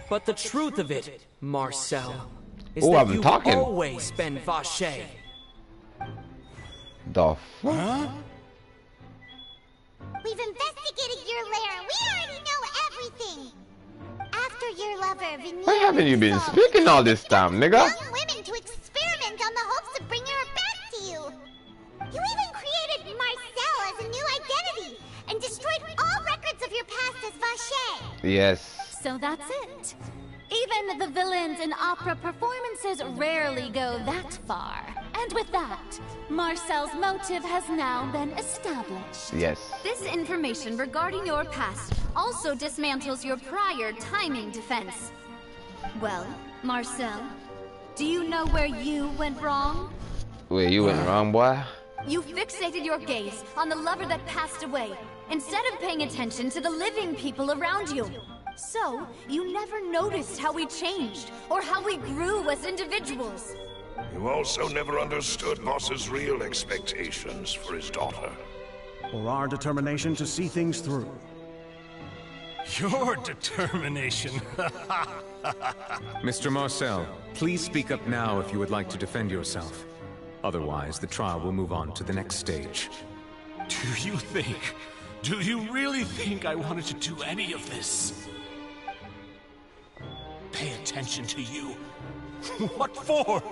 But the truth of it, Marcel, is Oh, that I've been you've talking. always been Vache. The fuck? Huh? We've investigated your lair. We already know everything. After your lover, Venier... Why haven't you been speaking all this time, nigga? ...young women to experiment on the hopes of bringing her back to you. You even created Marcel as a new identity and destroyed all records of your past as Vache. Yes. So that's it. Even the villains in opera performances rarely go that far. And with that, Marcel's motive has now been established. Yes. This information regarding your past also dismantles your prior timing defense. Well, Marcel, do you know where you went wrong? Wait, you went wrong, boy? You fixated your gaze on the lover that passed away, instead of paying attention to the living people around you. So, you never noticed how we changed, or how we grew as individuals. You also never understood Boss's real expectations for his daughter. Or our determination to see things through. Your determination. Mr. Marcel, please speak up now if you would like to defend yourself. Otherwise, the trial will move on to the next stage. Do you really think I wanted to do any of this? Pay attention to you? What for?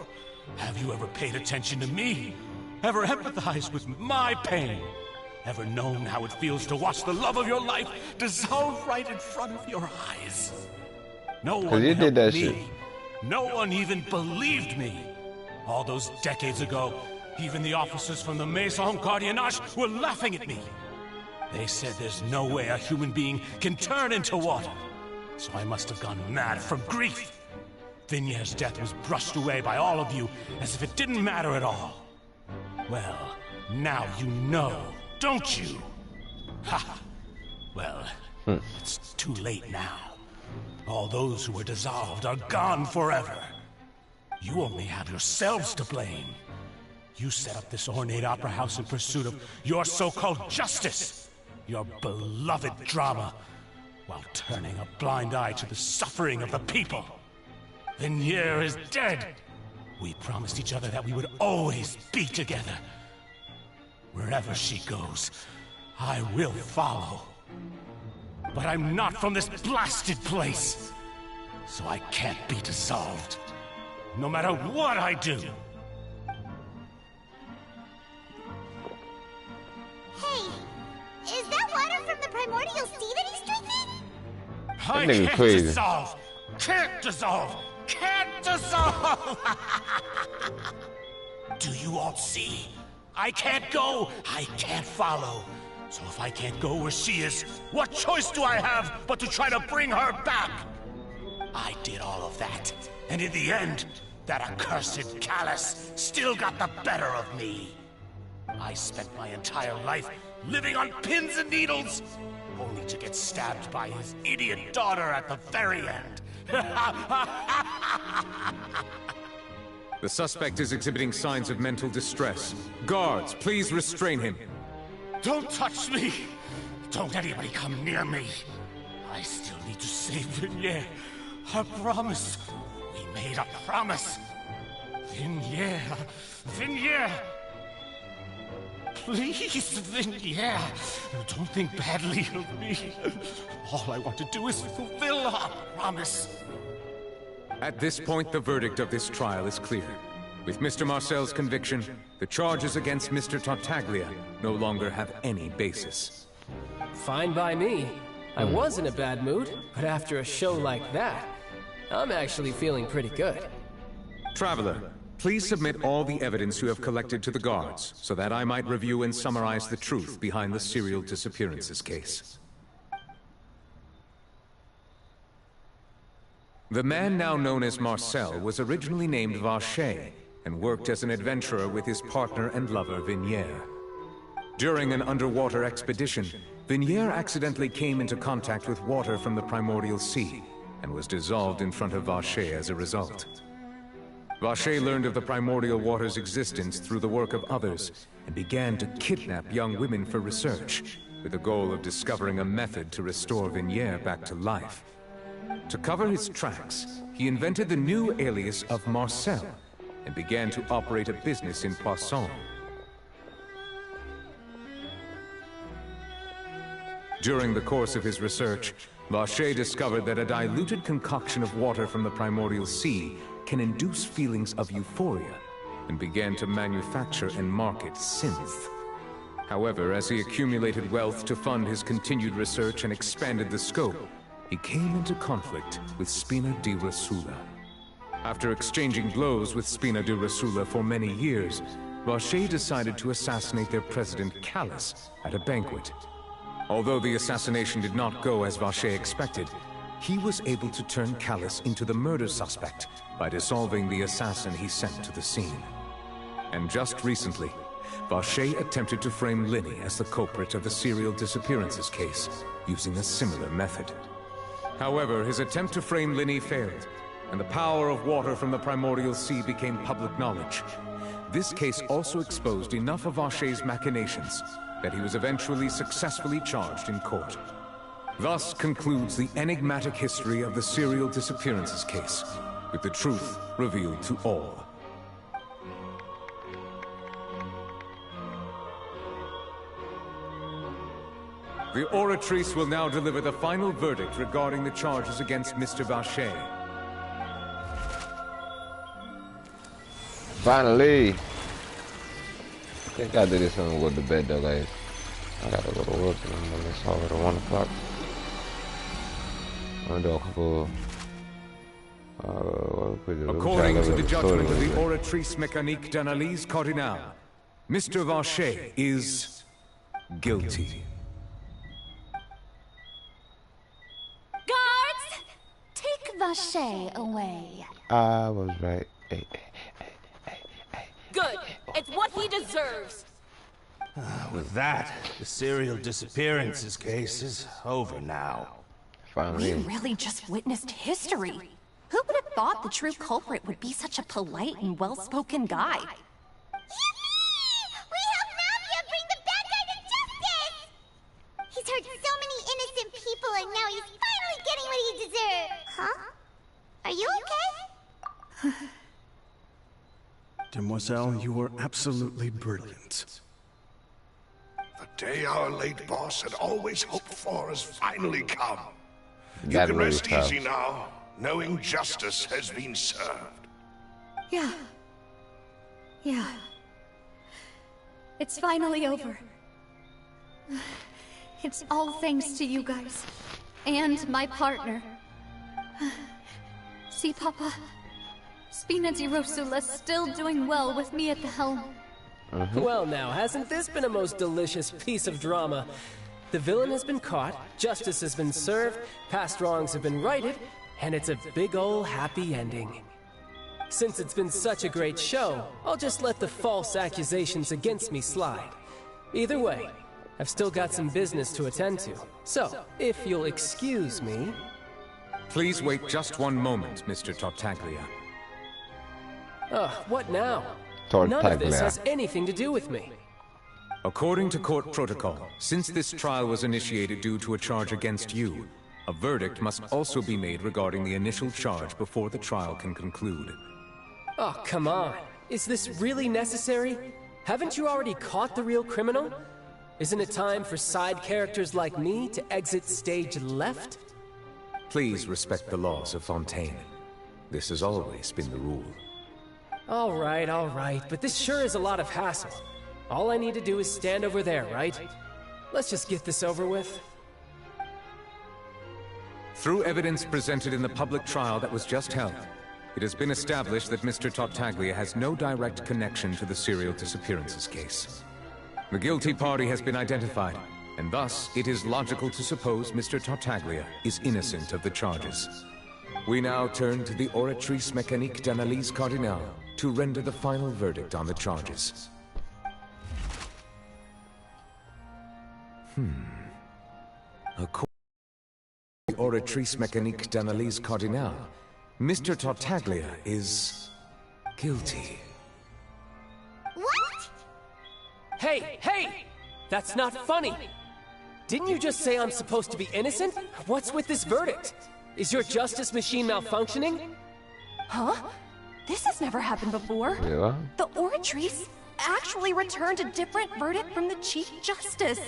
Have you ever paid attention to me? Ever empathized with my pain? Ever known how it feels to watch the love of your life dissolve right in front of your eyes? No one you did that helped me. shit. No one even believed me. All those decades ago, even the officers from the Maison Gardiennage were laughing at me. They said there's no way a human being can turn into water. So I must have gone mad from grief. Vignier's death was brushed away by all of you as if it didn't matter at all. Well, now you know, don't you? Ha! Well, it's too late now. All those who were dissolved are gone forever. You only have yourselves to blame. You set up this ornate opera house in pursuit of your so-called justice, your beloved drama, while turning a blind eye to the suffering of the people. Vignier is dead. We promised each other that we would always be together. Wherever she goes, I will follow. But I'm not from this blasted place, so I can't be dissolved, no matter what I do. Hey, is that water from the primordial sea that he's drinking? I can't dissolve! Can't dissolve! Can't dissolve! Do you all see? I can't go, I can't follow. So if I can't go where she is, what choice do I have but to try to bring her back? I did all of that, and in the end, that accursed Callus still got the better of me. I spent my entire life living on pins and needles, only to get stabbed by his idiot daughter at the very end. The suspect is exhibiting signs of mental distress. Guards, please restrain him. Don't touch me! Don't anybody come near me! I still need to save Vignier. I promise. We made a promise. Vignier. Vignier! Please, Vignier. Don't think badly of me. All I want to do is fulfill our promise. At this point, the verdict of this trial is clear. With Mr. Marcel's conviction, the charges against Mr. Tartaglia no longer have any basis. Fine by me. I was in a bad mood, but after a show like that, I'm actually feeling pretty good. Traveler, please submit all the evidence you have collected to the guards, so that I might review and summarize the truth behind the serial disappearances case. The man now known as Marcel was originally named Vacher, and worked as an adventurer with his partner and lover, Vignier. During an underwater expedition, Vignier accidentally came into contact with water from the primordial sea, and was dissolved in front of Vacher as a result. Vacher learned of the primordial water's existence through the work of others, and began to kidnap young women for research, with the goal of discovering a method to restore Vignier back to life. To cover his tracks, he invented the new alias of Marcel, and began to operate a business in Poisson. During the course of his research, Vacher discovered that a diluted concoction of water from the primordial sea can induce feelings of euphoria, and began to manufacture and market synth. However, as he accumulated wealth to fund his continued research and expanded the scope, he came into conflict with Spina di Rosula. After exchanging blows with Spina di Rosula for many years, Vacher decided to assassinate their president Callus at a banquet. Although the assassination did not go as Vacher expected, he was able to turn Callus into the murder suspect by dissolving the assassin he sent to the scene. And just recently, Vacher attempted to frame Linny as the culprit of the serial disappearances case, using a similar method. However, his attempt to frame Linny failed, and the power of water from the primordial sea became public knowledge. This case also exposed enough of Vacher's machinations that he was eventually successfully charged in court. Thus concludes the enigmatic history of the serial disappearances case, with the truth revealed to all. The oratrice will now deliver the final verdict regarding the charges against Mr. Vacher. Finally! I think I did this when I go to bed though, guys. I gotta go to work and it's already 1 o'clock. I'm gonna do a couple According to the judgment of the Oratrice Mécanique d'Analyse Cardinale, Mr. Vacher is guilty. Guards! Take Vacher away. I was right. Good. It's what he deserves. With that, the serial disappearances case is over now. We really just witnessed history. Who would have thought the true culprit would be such a polite and well-spoken guy? We helped Mafia bring the bad guy to justice! He's hurt so many innocent people and now he's finally getting what he deserves. Huh? Are you okay? Demoiselle, you were absolutely brilliant. The day our late boss had always hoped for has finally come. You That can really rest tough. easy now, knowing justice has been served. Yeah. Yeah. It's finally over. It's all thanks to you guys. And my partner. See, Papa? Spina di Rosula's still doing well with me at the helm. Well now, hasn't this been a most delicious piece of drama? The villain has been caught, justice has been served, past wrongs have been righted, and it's a big ol' happy ending. Since it's been such a great show, I'll just let the false accusations against me slide. Either way, I've still got some business to attend to. So, if you'll excuse me... Please wait just one moment, Mr. Tartaglia. What now? None of this Tartaglia. has anything to do with me. According to court protocol, since this trial was initiated due to a charge against you, a verdict must also be made regarding the initial charge before the trial can conclude. Oh, come on. Is this really necessary? Haven't you already caught the real criminal? Isn't it time for side characters like me to exit stage left? Please respect the laws of Fontaine. This has always been the rule. All right, but this sure is a lot of hassle. All I need to do is stand over there, right? Let's just get this over with. Through evidence presented in the public trial that was just held, it has been established that Mr. Tartaglia has no direct connection to the serial disappearances case. The guilty party has been identified, and thus it is logical to suppose Mr. Tartaglia is innocent of the charges. We now turn to the Oratrice Mécanique d'Analyse Cardinale to render the final verdict on the charges. According to the Oratrice Mécanique d'Analyse Cardinale, Mr. Tartaglia is guilty. What? Hey! That's not funny! Didn't you just say I'm supposed to be innocent? What's with this verdict? Is your justice machine malfunctioning? Huh? This has never happened before. Yeah. The Oratrice actually returned a different verdict from the Chief Justice.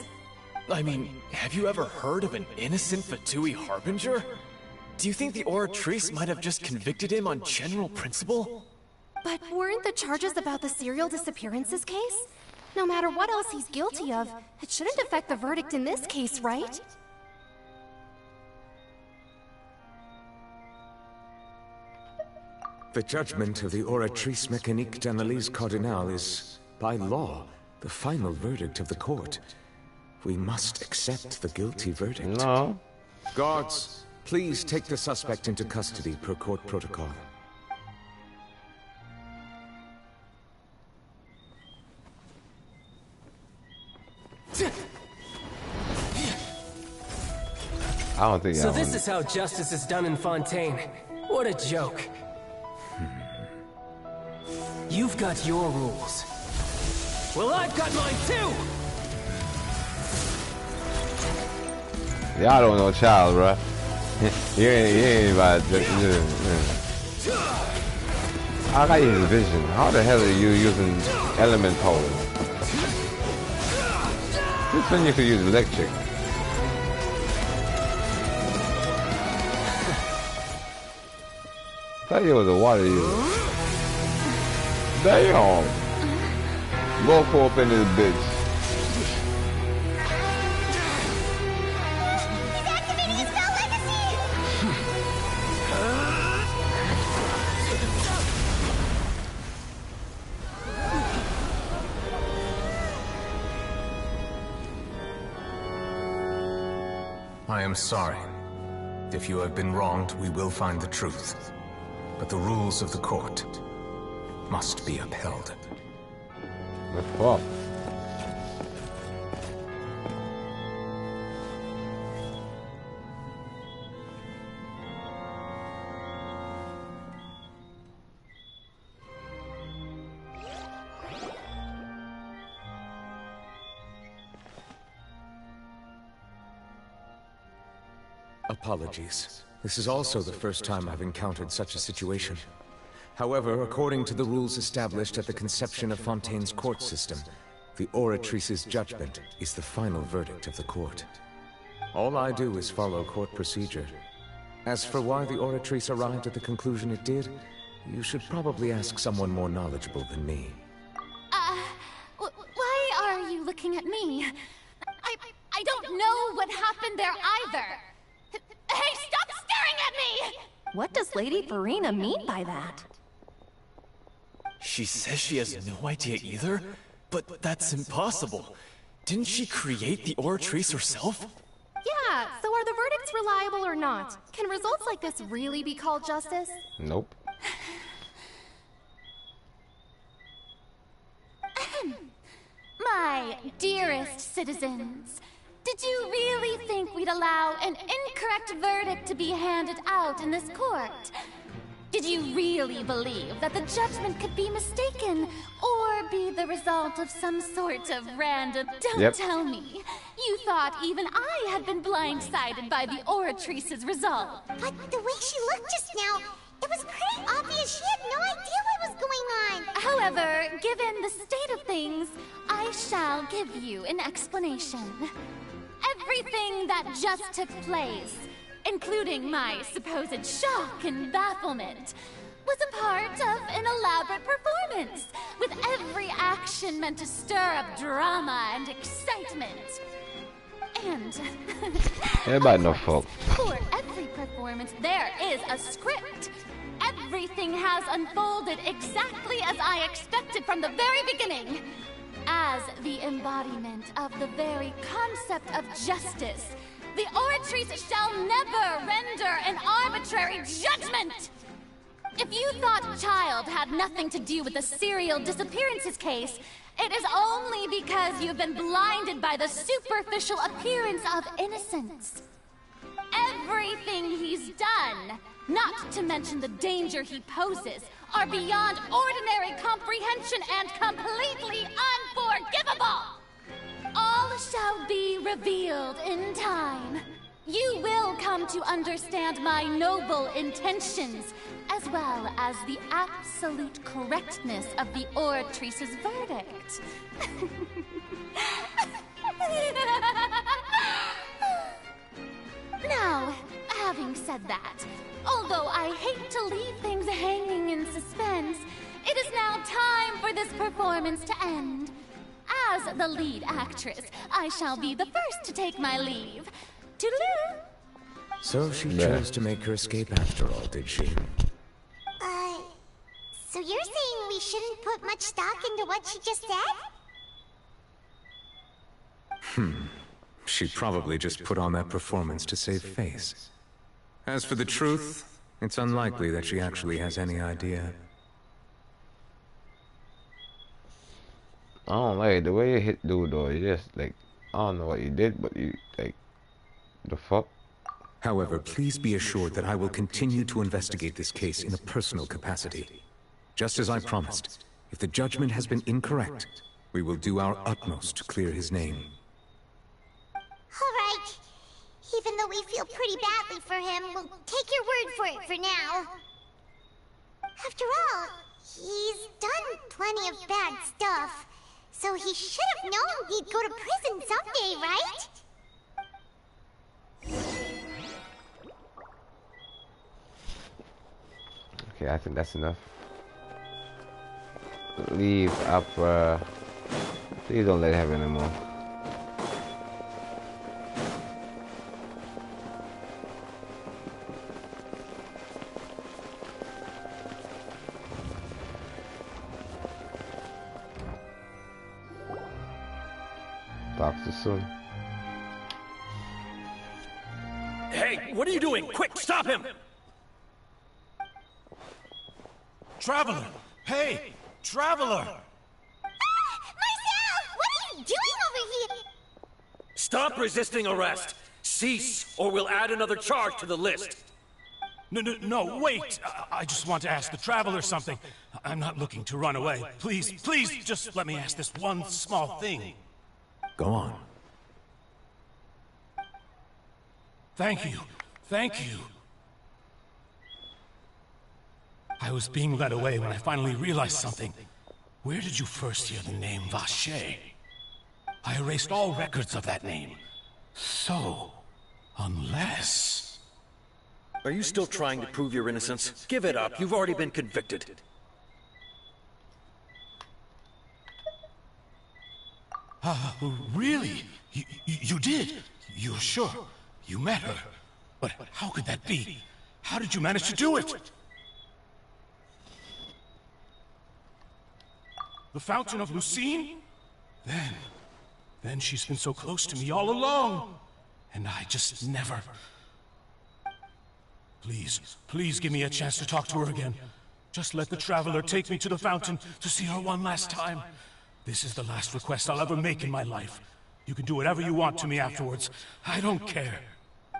I mean, have you ever heard of an innocent Fatui Harbinger? Do you think the Oratrice might have just convicted him on general principle? But weren't the charges about the serial disappearances case? No matter what else he's guilty of, it shouldn't affect the verdict in this case, right? The judgment of the Oratrice Mécanique d'Analyse Cardinale is, by law, the final verdict of the court. We must accept the guilty verdict. No. Guards, please take the suspect into custody per court protocol. I don't think So this is how justice is done in Fontaine. What a joke. You've got your rules. Well, I've got mine too! Y'all don't know child, bruh. you ain't about to... I got his vision. How the hell are you using element pole? This one you could use electric. Thought it was a water user. Damn! Go up in this bitch. I am sorry. If you have been wronged, we will find the truth. But the rules of the court must be upheld. The fuck? Apologies. This is also the first time I've encountered such a situation. However, according to the rules established at the conception of Fontaine's court system, the Oratrice's judgment is the final verdict of the court. All I do is follow court procedure. As for why the Oratrice arrived at the conclusion it did, you should probably ask someone more knowledgeable than me. Why are you looking at me? I don't know what happened there either. Hey, stop staring at me! What does Lady Farina mean by that? She says she has no idea either? But that's impossible. Didn't she create the Oratrice herself? Yeah, so are the verdicts reliable or not? Can results like this really be called justice? Nope. My dearest citizens, did you really think we'd allow an incorrect verdict to be handed out in this court? Did you really believe that the judgment could be mistaken or be the result of some sort of random... Don't tell me. You thought even I had been blindsided by the Oratrice's result. But the way she looked just now, it was pretty obvious she had no idea what was going on. However, given the state of things, I shall give you an explanation. Everything that just took place, including my supposed shock and bafflement, was a part of an elaborate performance, with every action meant to stir up drama and excitement. And... Everybody no fault. For every performance, there is a script. Everything has unfolded exactly as I expected from the very beginning. As the embodiment of the very concept of justice, the Oratrice shall never render an arbitrary judgment! If you thought Child had nothing to do with the serial disappearances case, it is only because you've been blinded by the superficial appearance of innocence. Everything he's done, not to mention the danger he poses, are beyond ordinary comprehension and completely unforgivable! All shall be revealed in time. You will come to understand my noble intentions, as well as the absolute correctness of the Oratrice's verdict. Now, having said that, although I hate to leave things hanging in suspense, it is now time for this performance to end. As the lead actress, I shall be the first to take my leave. Toodaloo! So she chose to make her escape after all, did she? So you're saying we shouldn't put much stock into what she just said? She probably just put on that performance to save face. As for the truth, it's unlikely that she actually has any idea. I don't like the way you hit dude though. You just like, I don't know what you did, but you like, the fuck? However, please be assured that I will continue to investigate this case in a personal capacity. Just as I promised, if the judgment has been incorrect, we will do our utmost to clear his name. Alright. Even though we feel pretty badly for him, we'll take your word for it for now. After all, he's done plenty of bad stuff. So he should have known he'd go to prison someday, right? Okay, I think that's enough. Leave Opera. Please don't let it happen anymore. Talk to you soon. Hey, what are you doing? Quick, stop him! Traveler! Hey! Traveler! Marcel! What are you doing over here? Stop resisting arrest! Cease, or we'll add another charge to the list. No, wait! I just want to ask the Traveler something. I'm not looking to run away. Please, just let me ask this one small thing. Go on. Thank you. I was being led away when I finally realized something. Where did you first hear the name Vache? I erased all records of that name. So, unless... Are you still trying to prove your innocence? Give it up. You've already been convicted. Really? You did? You're sure? You met her? But how could that be? How did you manage to do it? The Fountain of Lucine? Then she's been so close to me all along. And I just never... Please give me a chance to talk to her again. Just let the Traveler take me to the fountain to see her one last time. This is the last request I'll ever make in my life. You can do whatever you want to me afterwards. I don't care.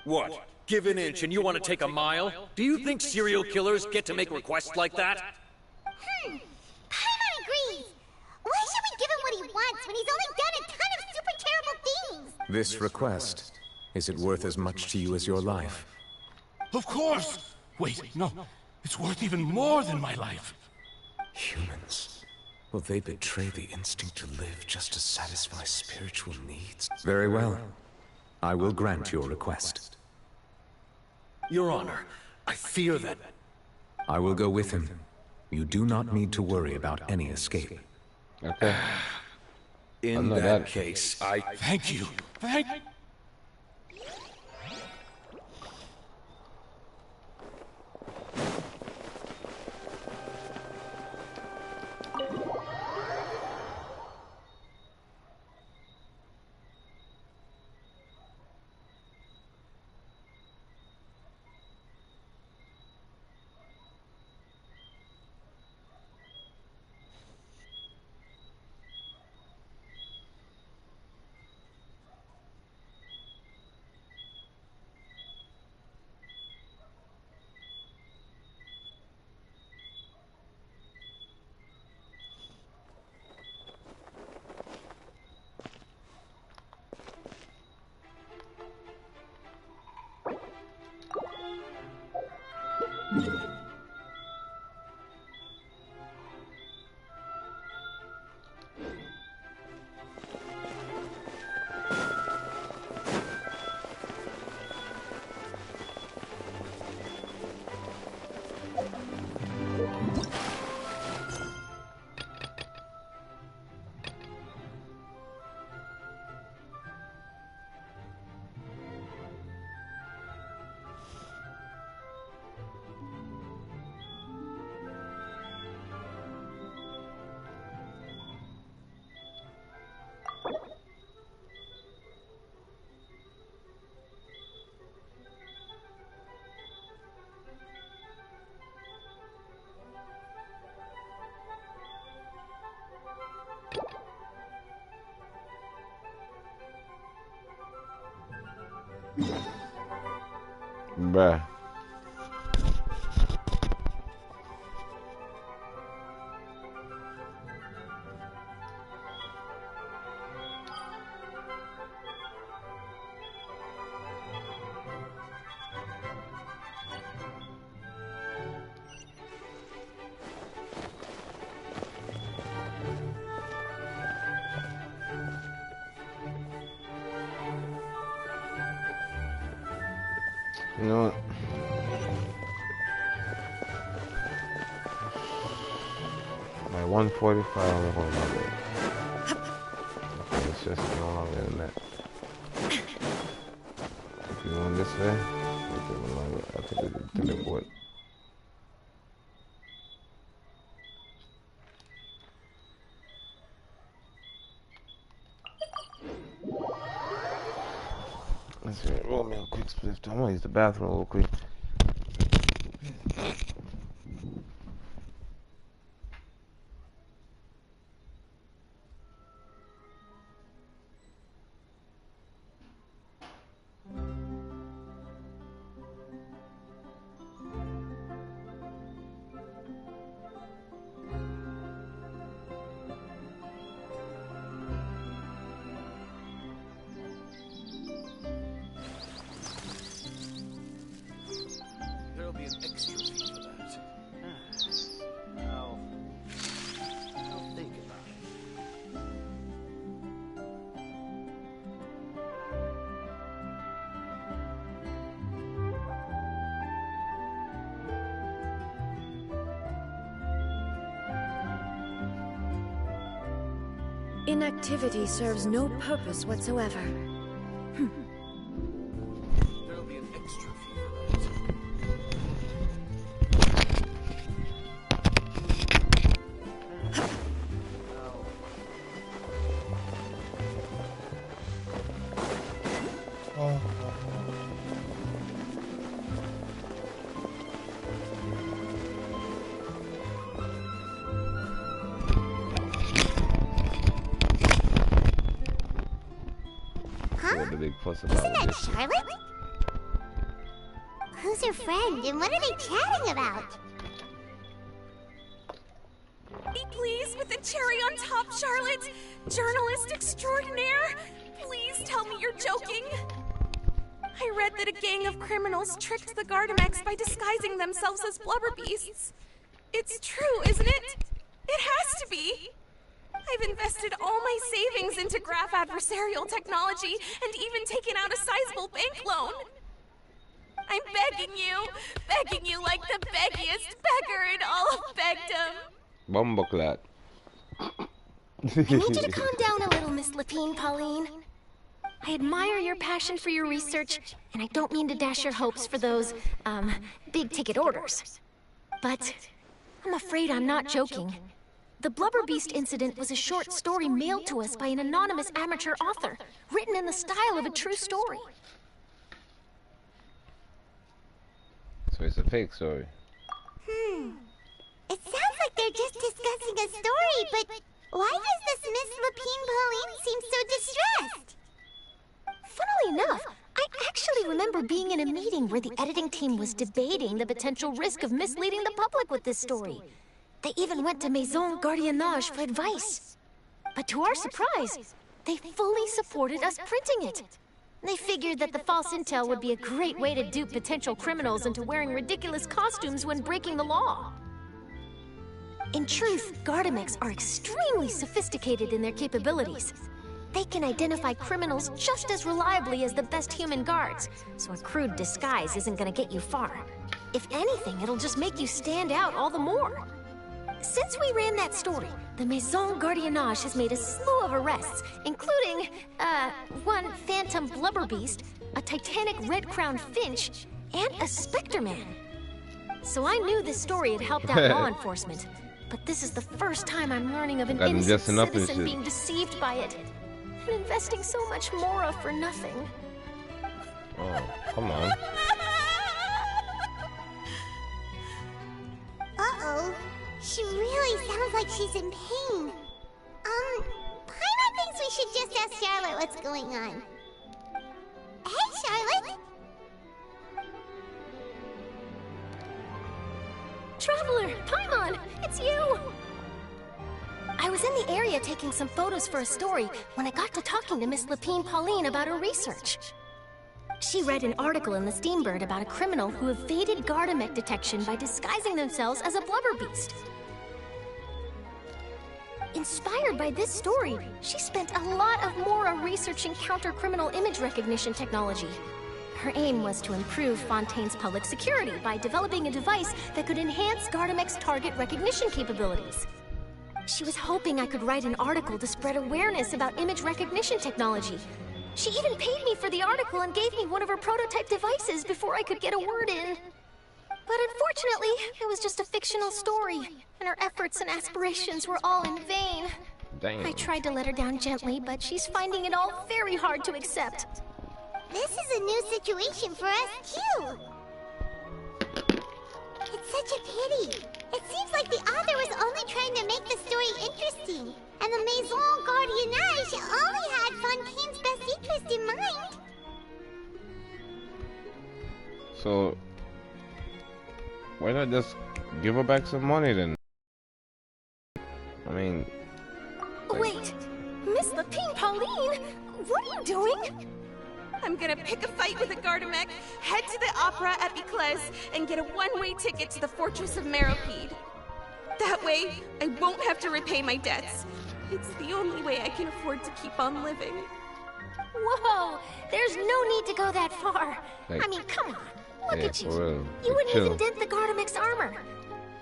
What? Give an inch and you want to take a mile? Do you think serial killers get to make requests like that? Paimon agrees. Why should we give him what he wants when he's only done a ton of super terrible things? This request, is it worth as much to you as your life? Of course! Wait, no. It's worth even more than my life. Humans. Will they betray the instinct to live just to satisfy spiritual needs? Very well. I will grant your request. Your Honor, I fear that... I will go with him. You do not need to worry about any escape. Okay. In that case, I... Thank you. Bruh. You know what? My 145 on the whole level. Okay, it's just no longer than that. If you going this way, I'll take it to teleport. Let's see, roll me a quick spliff. I'm gonna use the bathroom real quick. There'll be an extra fee for that. I'll think about it. Inactivity serves no purpose whatsoever. There'll be an extra fee for that. The big fuss Isn't that Charlotte? Who's her friend and what are they chatting about? Be pleased with the cherry on top, Charlotte. Journalist extraordinaire. Please tell me you're joking. I read that a gang of criminals tricked the Gardamex by disguising themselves as blubber beasts. It's true, isn't it? It has to be. I've invested all my savings into graph adversarial technology and even taken out a sizable bank loan. I'm begging you like the beggiest beggar in all of Begdom. Bumbleclat. I need you to calm down a little, Miss Lapine, Pauline. I admire your passion for your research, and I don't mean to dash your hopes for those, big-ticket orders. But I'm afraid I'm not joking. The Blubber Beast incident was a short story mailed to us by an anonymous amateur author, written in the style of a true story. So it's a fake story. It sounds like they're just discussing a story, but why does this Miss Lapine Pauline seem so distressed? Funnily enough, I actually remember being in a meeting where the editing team was debating the potential risk of misleading the public with this story. They even went to Maison Gardiennage for advice. But to our surprise, they fully supported us printing it. They figured that the false intel would be a great way to dupe potential criminals into wearing ridiculous costumes when breaking the law. In truth, Gardamex are extremely sophisticated in their capabilities. They can identify criminals just as reliably as the best human guards, so a crude disguise isn't gonna get you far. If anything, it'll just make you stand out all the more. Since we ran that story, the Maison Gardiennage has made a slew of arrests, including, one phantom blubber beast, a titanic red-crowned finch, and a Spectre Man. So I knew this story had helped out law enforcement, but this is the first time I'm learning of an innocent citizen being deceived by it, and investing so much more for nothing. Oh, come on. Uh-oh. She really sounds like she's in pain. Paimon thinks we should just ask Charlotte what's going on. Hey, Charlotte! Traveler, Paimon, it's you! I was in the area taking some photos for a story when I got to talking to Miss Lapine Pauline about her research. She read an article in the Steambird about a criminal who evaded Gardamex detection by disguising themselves as a blubber beast. Inspired by this story, she spent a lot of Mora researching counter-criminal image recognition technology. Her aim was to improve Fontaine's public security by developing a device that could enhance Gardamex target recognition capabilities. She was hoping I could write an article to spread awareness about image recognition technology. She even paid me for the article and gave me one of her prototype devices before I could get a word in. But unfortunately, it was just a fictional story, and her efforts and aspirations were all in vain. Damn. I tried to let her down gently, but she's finding it all very hard to accept. this is a new situation for us, too. It's such a pity. It seems like the author was only trying to make the story interesting, and the Maison Gardiennage only had Fontaine's best interest in mind. So, why not just give her back some money then? I mean... Wait! Miss Lapine Pauline! What are you doing? I'm gonna pick a fight with a Gardamek, head to the Opera at Epicles, and get a one-way ticket to the Fortress of Meropide. That way, I won't have to repay my debts. It's the only way I can afford to keep on living. Whoa! There's no need to go that far. Like, I mean, come on. Look at you. Real. You wouldn't Chill. even dent the Gardamek's armor.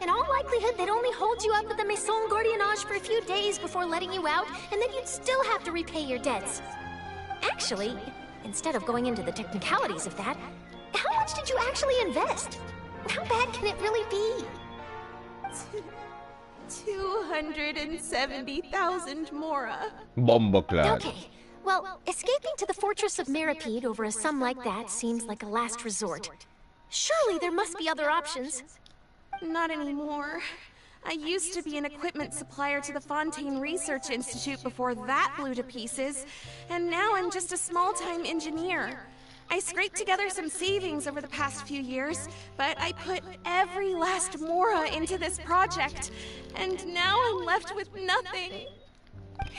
In all likelihood, they'd only hold you up at the Maison Gardiennage for a few days before letting you out, and then you'd still have to repay your debts. Actually, instead of going into the technicalities of that, how much did you actually invest? How bad can it really be? 270,000 mora. Bomboclad. Okay, well, escaping to the Fortress of Meropide over a sum like that seems like a last resort. Surely there must be other options. Not anymore. I used to be an equipment supplier to the Fontaine Research Institute before that blew to pieces, and now I'm just a small-time engineer. I scraped together some savings over the past few years, but I put every last mora into this project, and now I'm left with nothing.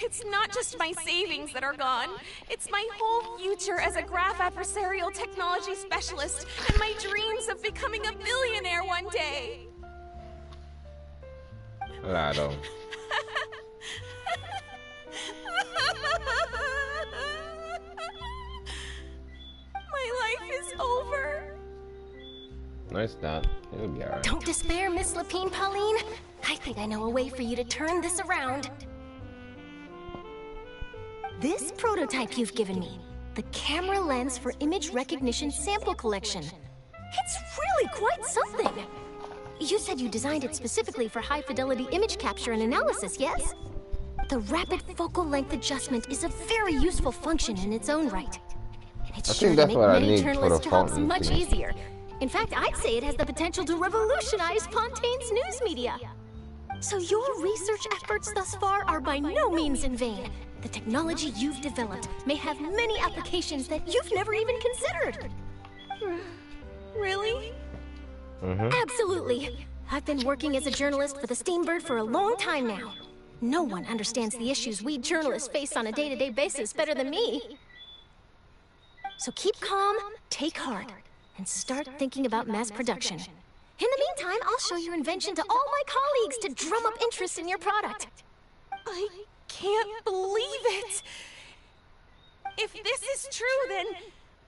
It's not just my savings that are gone. It's my whole future as a graph adversarial technology specialist and my dreams of becoming a billionaire one day. Claro. My life is over. No, it's not. It'll be alright. Don't despair, Miss Lapine Pauline. I think I know a way for you to turn this around. This prototype you've given me, the camera lens for image recognition sample collection. It's really quite something. You said you designed it specifically for high-fidelity image capture and analysis, yes? The rapid focal length adjustment is a very useful function in its own right. And it's sure to make many journalists' jobs much easier. In fact, I'd say it has the potential to revolutionize Fontaine's news media. So your research efforts thus far are by no means in vain. The technology you've developed may have many applications that you've never even considered. Really? Absolutely. I've been working as a journalist for the Steambird for a long time now. No one understands the issues we journalists face on a day-to-day basis better than me. So keep calm, take heart, and start thinking about mass production. In the meantime, I'll show your invention to all my colleagues to drum up interest in your product. I can't believe it! If this is true, then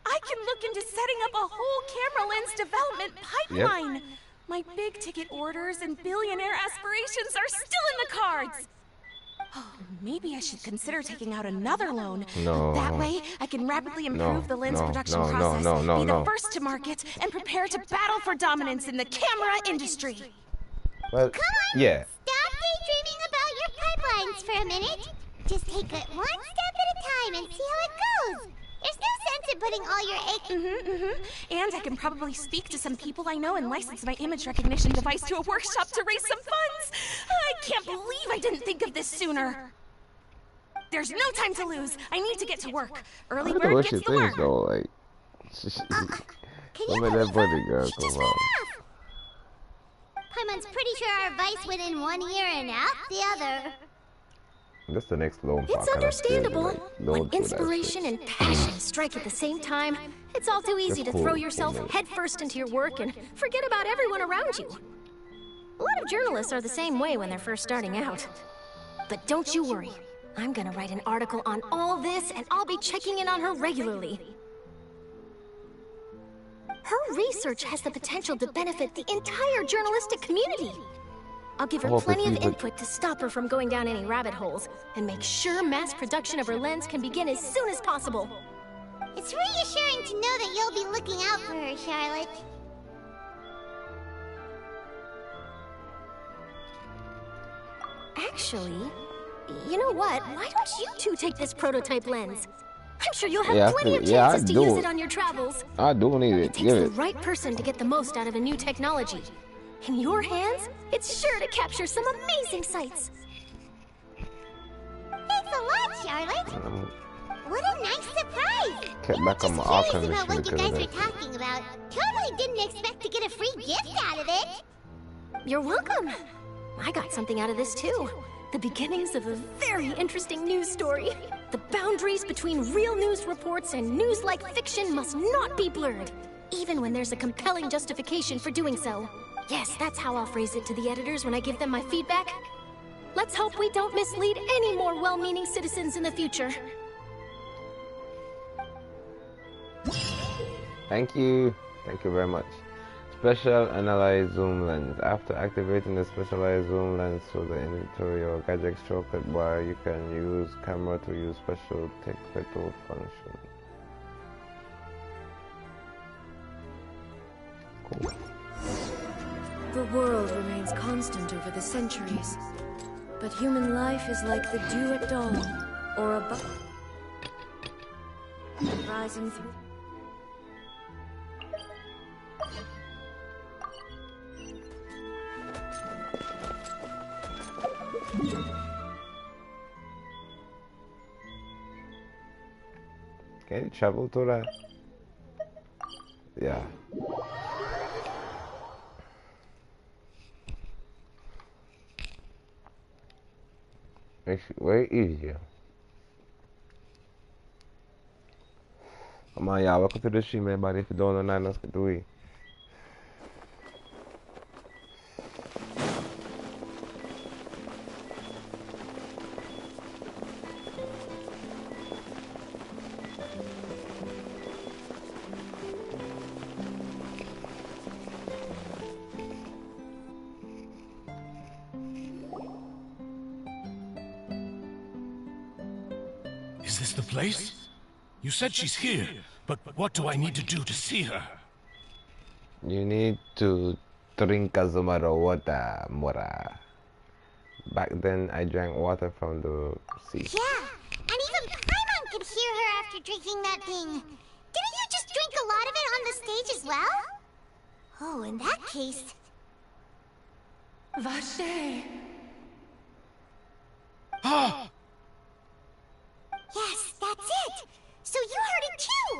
I can look into setting up a whole camera lens development pipeline. Yep. My big ticket orders and billionaire aspirations are still in the cards. Oh, maybe I should consider taking out another loan. No. That way, I can rapidly improve the lens production process, be the first to market, and prepare to battle for dominance in the camera industry. Well, yeah. Stop daydreaming about your pipelines for a minute. Just take it one step at a time and see how it goes. There's no sense in putting all your eggs... And I can probably speak to some people I know and license my image recognition device to a workshop to raise some funds. I can't believe I didn't think of this sooner. There's no time to lose. I need to get to work. Early bird gets the worm. Though, like, can you believe that bunny girl she just ran off? Paimon's pretty sure our advice went in one ear and out the other. That's the next loan. It's understandable. When inspiration and passion strike at the same time, it's all too easy to throw yourself headfirst into your work and forget about everyone around you. A lot of journalists are the same way when they're first starting out. But don't you worry. I'm gonna write an article on all this, and I'll be checking in on her regularly. Her research has the potential to benefit the entire journalistic community. I'll give her plenty of input to stop her from going down any rabbit holes, and make sure mass production of her lens can begin as soon as possible. It's reassuring to know that you'll be looking out for her, Charlotte. Actually, you know what? Why don't you two take this prototype lens? I'm sure you'll have plenty of chances to use it on your travels. I do need it. It takes the right person to get the most out of a new technology. In your hands, it's sure to capture some amazing sights. Thanks a lot, Charlotte. What a nice surprise. Kept back on my alchemist what you guys were talking about. Totally didn't expect to get a free gift out of it. You're welcome. I got something out of this too. The beginnings of a very interesting news story. The boundaries between real news reports and news-like fiction must not be blurred, even when there's a compelling justification for doing so. Yes, that's how I'll phrase it to the editors when I give them my feedback. Let's hope we don't mislead any more well-meaning citizens in the future. Thank you. Thank you very much. Special Analyze Zoom Lens. After activating the specialized zoom lens through the inventory or gadget shortcut bar, you can use camera to use special TK-ITTS function. Cool. The world remains constant over the centuries, but human life is like the dew at dawn, or a rising through. Can you travel to that? Yeah. Makes it way easier. Come on, y'all. Welcome to the stream, everybody. If you don't know, let's get to it. Is this the place? You said she's here, but what do I need to do to see her? You need to drink Azumaro water, Mora. Back then, I drank water from the sea. Yeah, and even Paimon could hear her after drinking that thing. Didn't you just drink a lot of it on the stage as well? Oh, in that case... Vache! Ah! Yes, that's it! So you heard it too!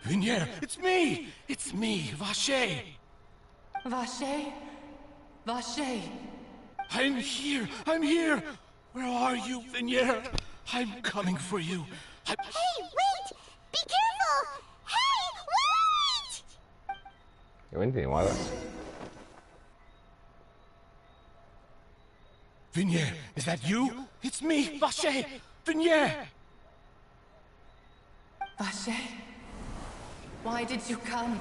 Vignere, it's me! It's me, Vache! Vache? Vache! I'm here! I'm here! Where are you, Vignere? I'm coming for you. Hey, wait! Be careful! Hey, wait! You anything, water? Vignere, is that you? It's me, Vache! Vignere! Vache? Why did you come?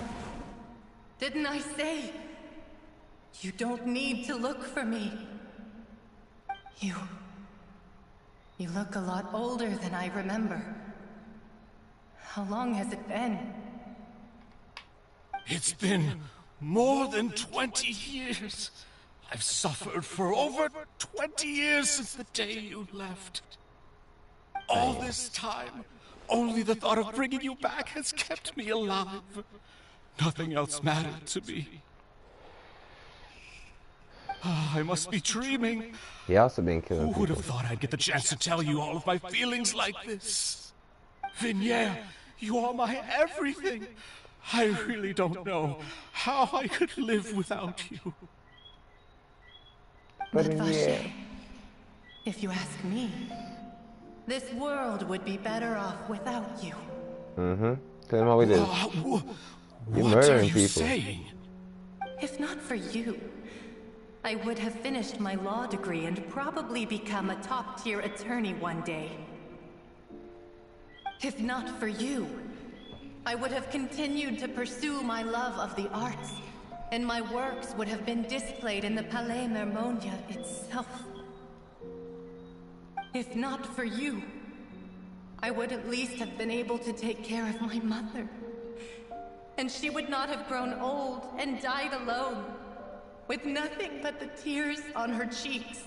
Didn't I say? You don't need to look for me. You look a lot older than I remember. How long has it been? It's been more than 20 years. I've suffered for over 20 years since the day you left. All this time, only the thought of bringing you back has kept me alive. Nothing else mattered to me. I must be dreaming. He also been killing Who would have thought I'd get the chance to tell you all of my feelings like this? Vignere, you are my everything. I really don't know how I could live without you. But Vache, if you ask me, this world would be better off without you. Mm-hmm. Tell him how we did. You're murdering people. Saying? If not for you, I would have finished my law degree and probably become a top-tier attorney one day. If not for you, I would have continued to pursue my love of the arts, and my works would have been displayed in the Palais Mermonia itself. If not for you, I would at least have been able to take care of my mother. And she would not have grown old and died alone, with nothing but the tears on her cheeks.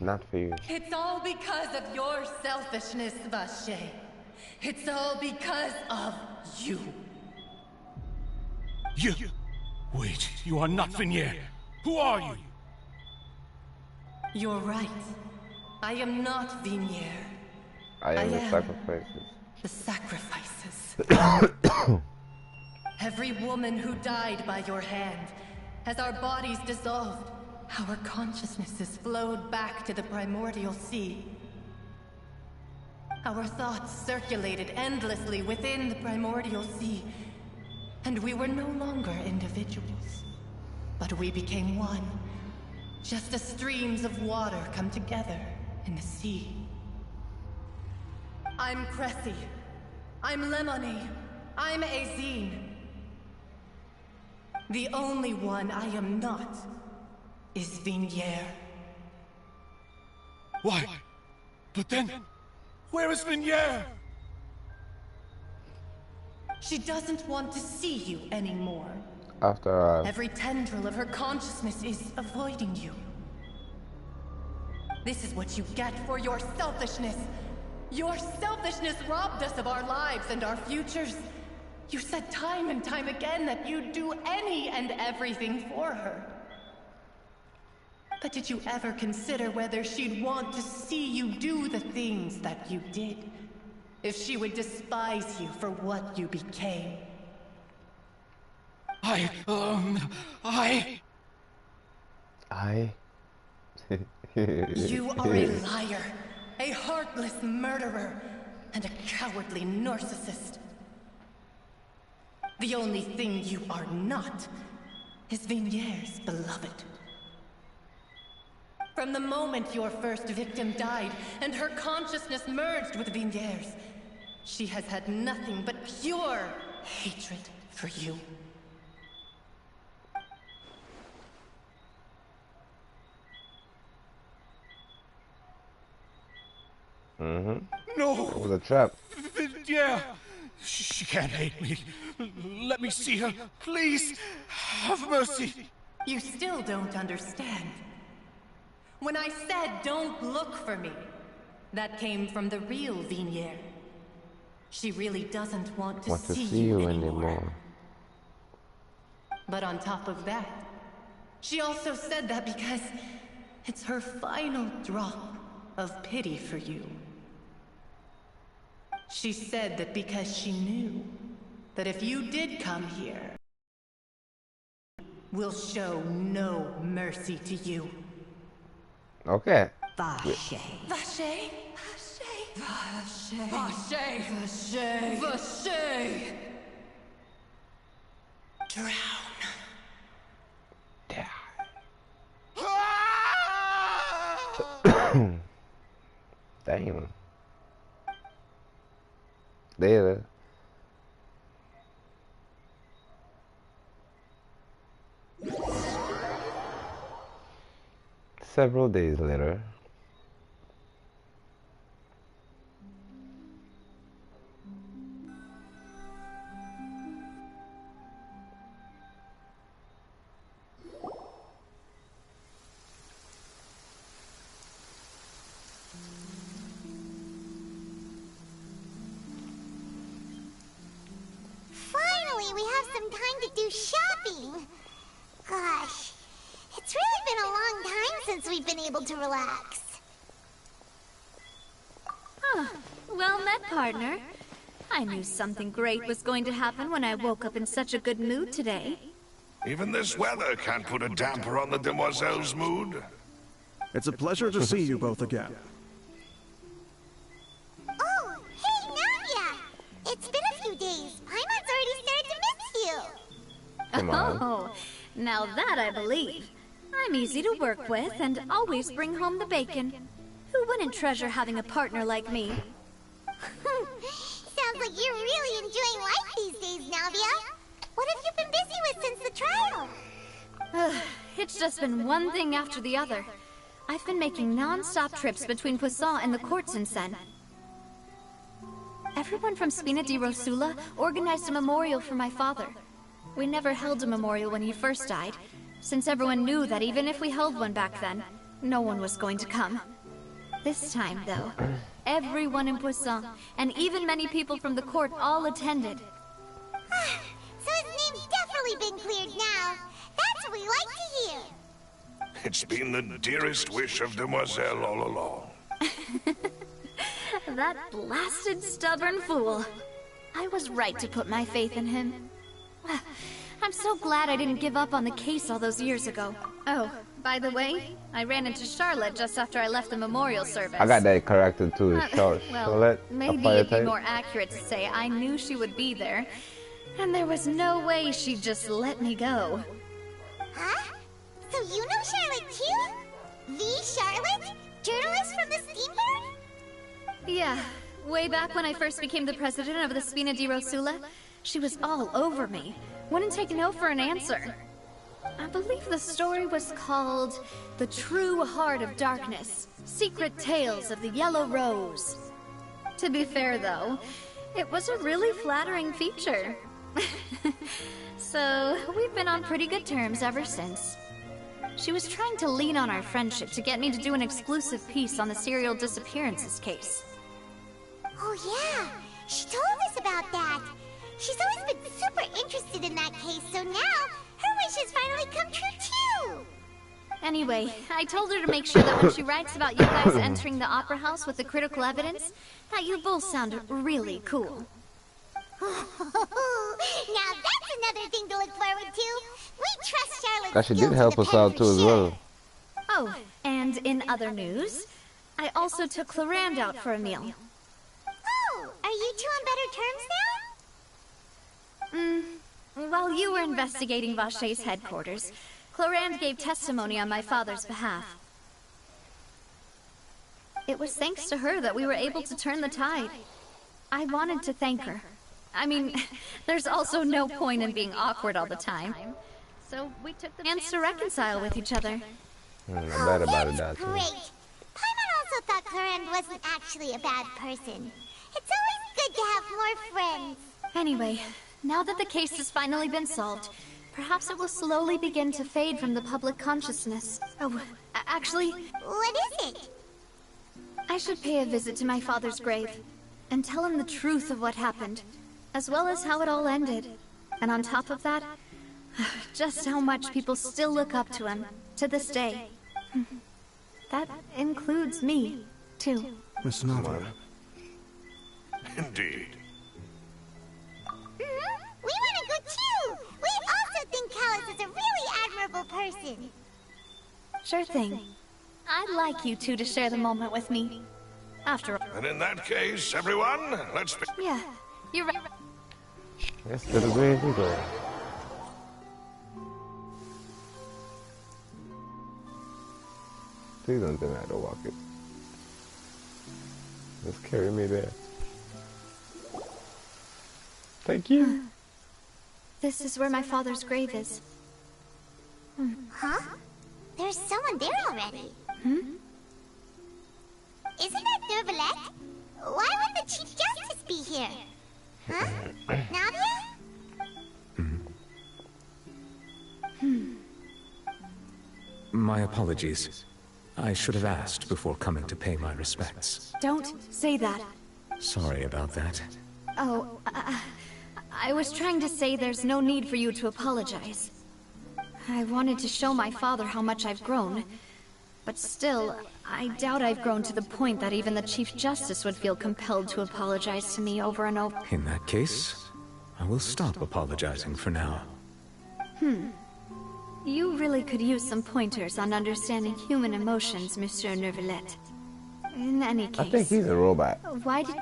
Not for you. It's all because of your selfishness, Vache. It's all because of you. You... Wait, you are not Vignier. Who are you? You're right. I am not Vignier. I am the sacrifices. The sacrifices. Every woman who died by your hand, as our bodies dissolved, our consciousnesses flowed back to the primordial sea. Our thoughts circulated endlessly within the primordial sea, and we were no longer individuals, but we became one, just as streams of water come together in the sea. I'm Cressy. I'm Lemony. I'm Azine. The only one I am not is Vignier. Why? But then, where is Vignier? She doesn't want to see you anymore. After every tendril of her consciousness is avoiding you. This is what you get for your selfishness. Your selfishness robbed us of our lives and our futures. You said time and time again that you'd do any and everything for her. But did you ever consider whether she'd want to see you do the things that you did? If she would despise you for what you became? You are a liar, a heartless murderer, and a cowardly narcissist. The only thing you are not is Vignier's beloved. From the moment your first victim died and her consciousness merged with Vignier's, she has had nothing but pure hatred for you. No! It was a trap. Yeah! She can't hate me. Let me see her. Please! Have mercy! You still don't understand. When I said don't look for me, that came from the real Vignier. She really doesn't want to see you anymore. But on top of that, she also said that because it's her final drop of pity for you. She said that because she knew that if you did come here, we'll show no mercy to you. Okay. Vache. Vache. Vache. Vache. Vache. Vache. Drown. Damn. There. Several days later. Finally, we have some time to do shopping. Gosh, it's really been a long time since we've been able to relax. Well met, partner. I knew something great was going to happen when I woke up in such a good mood today. Even this weather can't put a damper on the demoiselle's mood. It's a pleasure to see you both again. Oh, hey, Navia! It's been a few days. Paimon's already started to miss you. Come on. Oh, now that I believe. I'm easy to work with and always bring home the bacon. Who wouldn't treasure having a partner like me? Sounds like you're really enjoying life these days, Navia. What have you been busy with since the trial? It's just been one thing after the other. I've been making non-stop trips between Poisson and the courts in Sen. Everyone from Spina di Rosula organized a memorial for my father. We never held a memorial when he first died, since everyone knew that even if we held one back then, no one was going to come. This time, though, everyone in Poisson, and even many people from the court, all attended. So his name's definitely been cleared now. That's what we like to hear. It's been the dearest wish of Demoiselle all along. That blasted stubborn fool. I was right to put my faith in him. I'm so glad I didn't give up on the case all those years ago. Oh, by the way, I ran into Charlotte just after I left the memorial service. I got that character too, well, Charlotte. Maybe it'd be more accurate to say I knew she would be there, and there was no way she'd just let me go. Huh? So you know Charlotte too? The Charlotte? Journalist from the Steambird? Yeah, way back when I first became the president of the Spina di Rosula, she was all over me. Wouldn't take no for an answer. I believe the story was called The True Heart of Darkness, Secret Tales of the Yellow Rose. To be fair, though, it was a really flattering feature. So, we've been on pretty good terms ever since. She was trying to lean on our friendship to get me to do an exclusive piece on the serial disappearances case. Oh yeah, she told us about that. She's always been super interested in that case, so now her wishes finally come true too. Anyway, I told her to make sure that when she writes about you guys entering the opera house with the critical evidence, that you both sound really cool. Now that's another thing to look forward to. We trust Charlotte's Gosh, she did help us out too as well. Oh, and in other news, I also took Clarand out for a meal. Oh, are you two on better terms now? While you were investigating Vaché's headquarters, Clarand gave testimony on my father's behalf. It was thanks to her that we were able to turn the tide. I wanted to thank her. I mean, there's also no point in being awkward all the time. So we took the chance to reconcile with each other. I'm glad about it, that too. Great. Paimon also thought Clarand wasn't actually a bad person. It's always good to have more friends. Anyway, now that the case has finally been solved, perhaps it will slowly begin to fade from the public consciousness. Oh, actually... What is it? I should pay a visit to my father's grave, and tell him the truth of what happened, as well as how it all ended. And on top of that, just how much people still look up to him, to this day. That includes me, too. Miss Nava. Indeed. We want to go too! We also think Callus is a really admirable person. Sure thing. I'd like you two to share the moment with me. After all. And in that case, everyone, let's be... Yeah, you're right. Let's go to the grave we go. Please don't tell me I have to walk it. Just carry me there. Thank you. This is where my father's grave is. Huh? There's someone there already. Isn't that Neuvillette? Why would the Chief Justice be here? Huh? Nadia? My apologies. I should have asked before coming to pay my respects. Don't say that. Sorry about that. Oh, I was trying to say there's no need for you to apologize. I wanted to show my father how much I've grown. But still, I doubt I've grown to the point that even the Chief Justice would feel compelled to apologize to me over and over. In that case, I will stop apologizing for now. You really could use some pointers on understanding human emotions, Monsieur Neuvillette. In any case... I think he's a robot. Why did...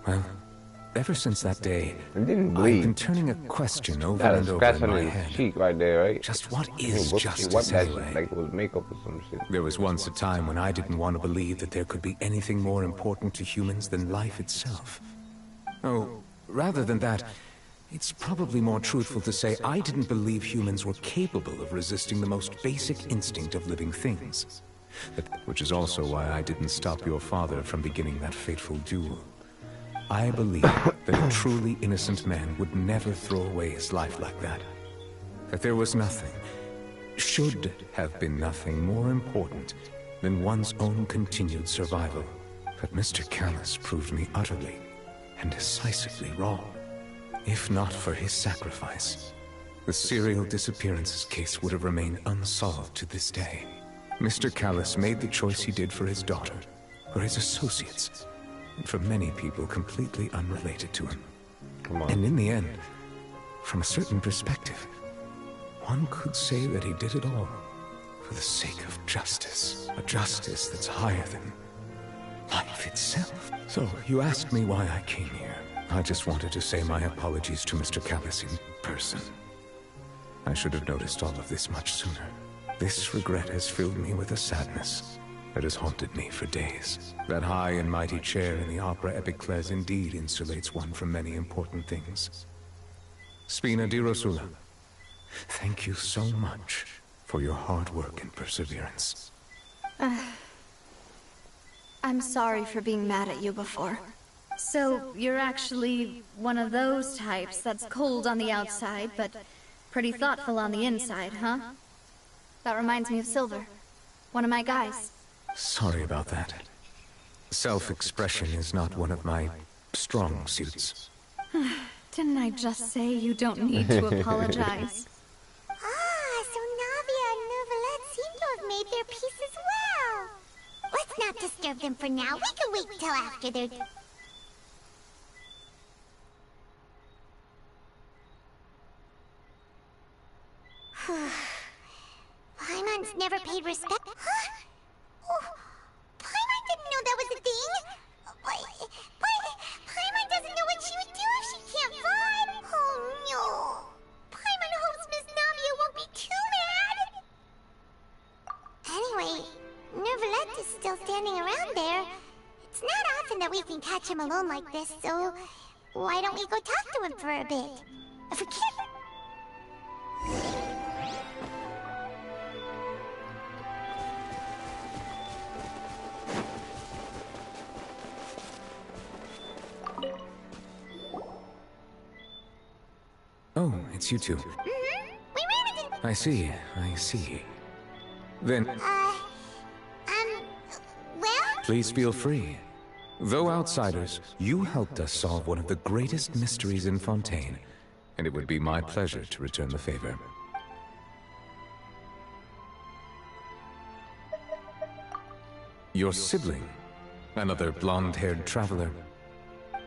Well, ever since that day, It didn't I've bleed. been turning a question over Got a and over scratch in on my his head. cheek right there, right? Just what He is wiped justice that anyway? shit like it was makeup or some shit. There was once a time when I didn't want to believe that there could be anything more important to humans than life itself. Oh, rather than that, it's probably more truthful to say I didn't believe humans were capable of resisting the most basic instinct of living things. Which is also why I didn't stop your father from beginning that fateful duel. I believe that a truly innocent man would never throw away his life like that. That there was nothing, should have been nothing more important than one's own continued survival. But Mr. Callus proved me utterly and decisively wrong. If not for his sacrifice, the serial disappearances case would have remained unsolved to this day. Mr. Callus made the choice he did for his daughter, for his associates, and for many people completely unrelated to him. And in the end, from a certain perspective, one could say that he did it all for the sake of justice. A justice that's higher than life itself. So, you asked me why I came here. I just wanted to say my apologies to Mr. Callus in person. I should have noticed all of this much sooner. This regret has filled me with a sadness that has haunted me for days. That high and mighty chair in the Opera Epiclese indeed insulates one from many important things. Spina di Rosula, thank you so much for your hard work and perseverance. I'm sorry for being mad at you before. So, you're actually one of those types that's cold on the outside, but pretty thoughtful on the inside, huh? That reminds me of Silver, one of my guys. Sorry about that. Self-expression is not one of my strong suits. Didn't I just say you don't need to apologize? So Navia and Novelette seem to have made their peace as well. Let's not disturb them for now. We can wait till after they're... Paimon's never paid respect. Huh? Oh, Paimon didn't know that was a thing. But Paimon doesn't know what she would do if she can't fly. Oh no. Paimon hopes Miss Navia won't be too mad. Anyway, Novelette is still standing around there. It's not often that we can catch him alone like this, so why don't we go talk to him for a bit? Forget... Oh, it's you two. I see, I see. Then... well? Please feel free. Though outsiders, you helped us solve one of the greatest mysteries in Fontaine, and it would be my pleasure to return the favor. Your sibling, another blonde-haired traveler.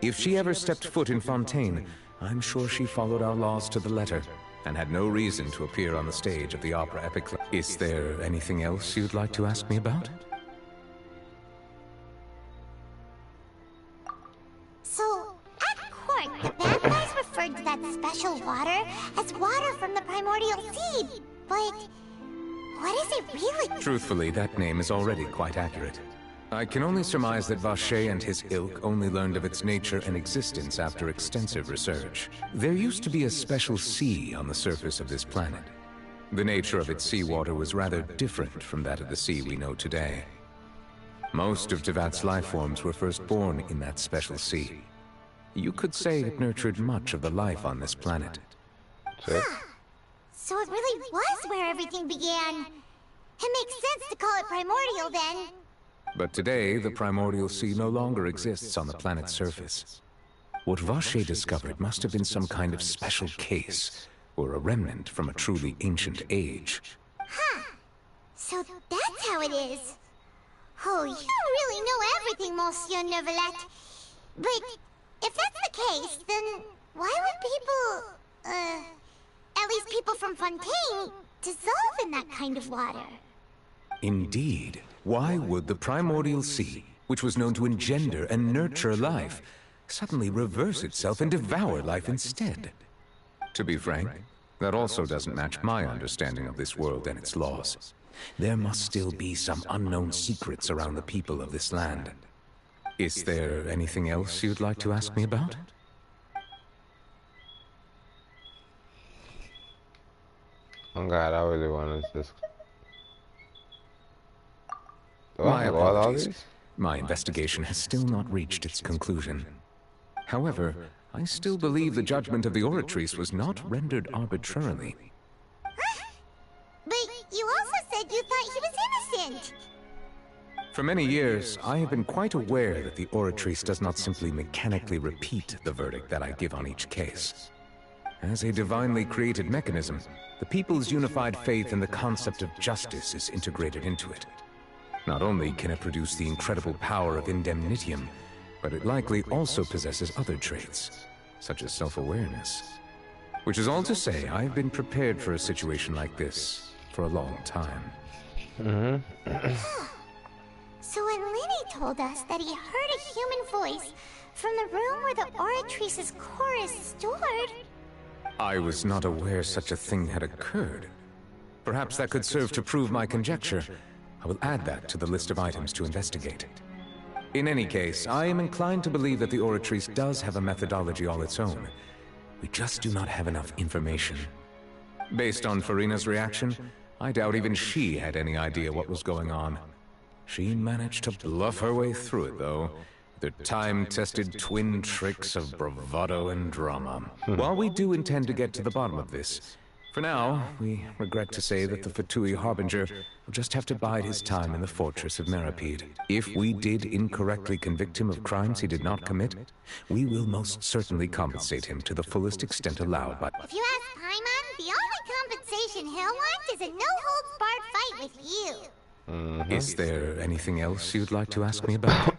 If she ever stepped foot in Fontaine, I'm sure she followed our laws to the letter, and had no reason to appear on the stage of the Opera Epiclese. Is there anything else you'd like to ask me about? So, at court, the bad guys referred to that special water as water from the primordial seed. But what is it really? Truthfully, that name is already quite accurate. I can only surmise that Vacher and his ilk only learned of its nature and existence after extensive research. There used to be a special sea on the surface of this planet. The nature of its seawater was rather different from that of the sea we know today. Most of Tevat's life forms were first born in that special sea. You could say it nurtured much of the life on this planet. So it really was where everything began. It makes sense to call it primordial then. But today, the primordial sea no longer exists on the planet's surface. What Vacher discovered must have been some kind of special case, or a remnant from a truly ancient age. So that's how it is. Oh, you really know everything, Monsieur Novelette. But if that's the case, then why would people, at least people from Fontaine, dissolve in that kind of water? Indeed. Why would the primordial sea, which was known to engender and nurture life, suddenly reverse itself and devour life instead? To be frank, that also doesn't match my understanding of this world and its laws. There must still be some unknown secrets around the people of this land. Is there anything else you'd like to ask me about? Oh God, I really want to just... My apologies. My investigation has still not reached its conclusion. However, I still believe the judgment of the Oratrice was not rendered arbitrarily. But that you thought he was innocent. For many years, I have been quite aware that the Oratrice does not simply mechanically repeat the verdict that I give on each case. As a divinely created mechanism, the people's unified faith in the concept of justice is integrated into it. Not only can it produce the incredible power of indemnitium, but it likely also possesses other traits, such as self-awareness. Which is all to say, I've been prepared for a situation like this for a long time. So when Lenny told us that he heard a human voice from the room where the Oratrice's core is stored... I was not aware such a thing had occurred. Perhaps that could serve to prove my conjecture. I will add that to the list of items to investigate. In any case, I am inclined to believe that the Oratrice does have a methodology all its own. We just do not have enough information. Based on Furina's reaction, I doubt even she had any idea what was going on. She managed to bluff her way through it, though. Their time-tested twin tricks of bravado and drama. While we do intend to get to the bottom of this, for now, we regret to say that the Fatui Harbinger will just have to bide his time in the fortress of Meripede. If we did incorrectly convict him of crimes he did not commit, we will most certainly compensate him to the fullest extent allowed by... If you ask Paimon, the only compensation he'll want is a no-holds-barred fight with you. Is there anything else you'd like to ask me about?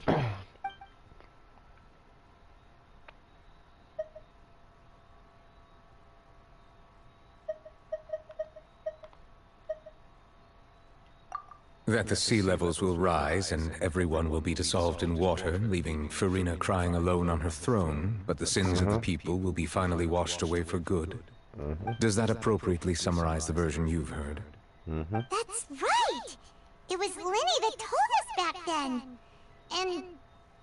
That the sea levels will rise and everyone will be dissolved in water, leaving Furina crying alone on her throne, but the sins of the people will be finally washed away for good. Does that appropriately summarize the version you've heard? That's right! It was Lenny that told us back then. And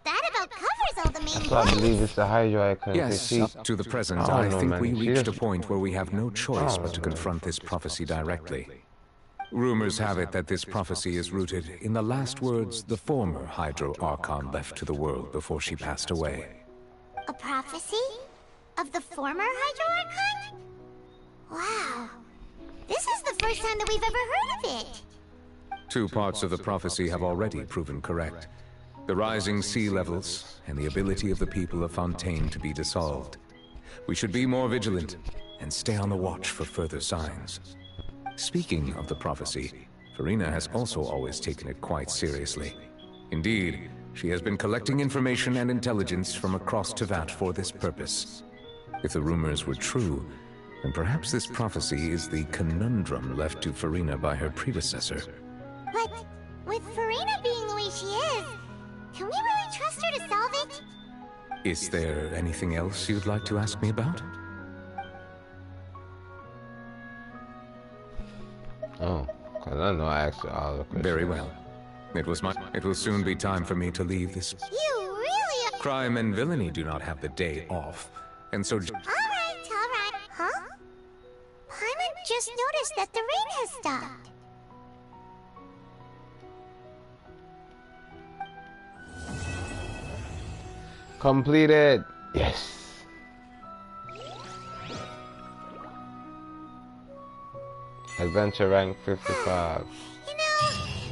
that about covers all the main So I believe it's the Hydra icon. Yes, up to the present, I think we reached a point where we have no choice but to confront this prophecy directly. Rumors have it that this prophecy is rooted in the last words the former Hydro Archon left to the world before she passed away. A prophecy? Of the former Hydro Archon? Wow. This is the first time that we've ever heard of it. Two parts of the prophecy have already proven correct. The rising sea levels, and the ability of the people of Fontaine to be dissolved. We should be more vigilant, and stay on the watch for further signs. Speaking of the prophecy, Furina has also always taken it quite seriously. Indeed, she has been collecting information and intelligence from across Tevat for this purpose. If the rumors were true, then perhaps this prophecy is the conundrum left to Furina by her predecessor. But with Furina being the way she is, can we really trust her to solve it? Is there anything else you'd like to ask me about? Oh, because I know I asked you all the questions. Very well. It will soon be time for me to leave this. You really are... Crime and villainy do not have the day off, and so... Alright. Huh? Paimon just noticed that the rain has stopped. Completed. Yes. Adventure rank 55. You know,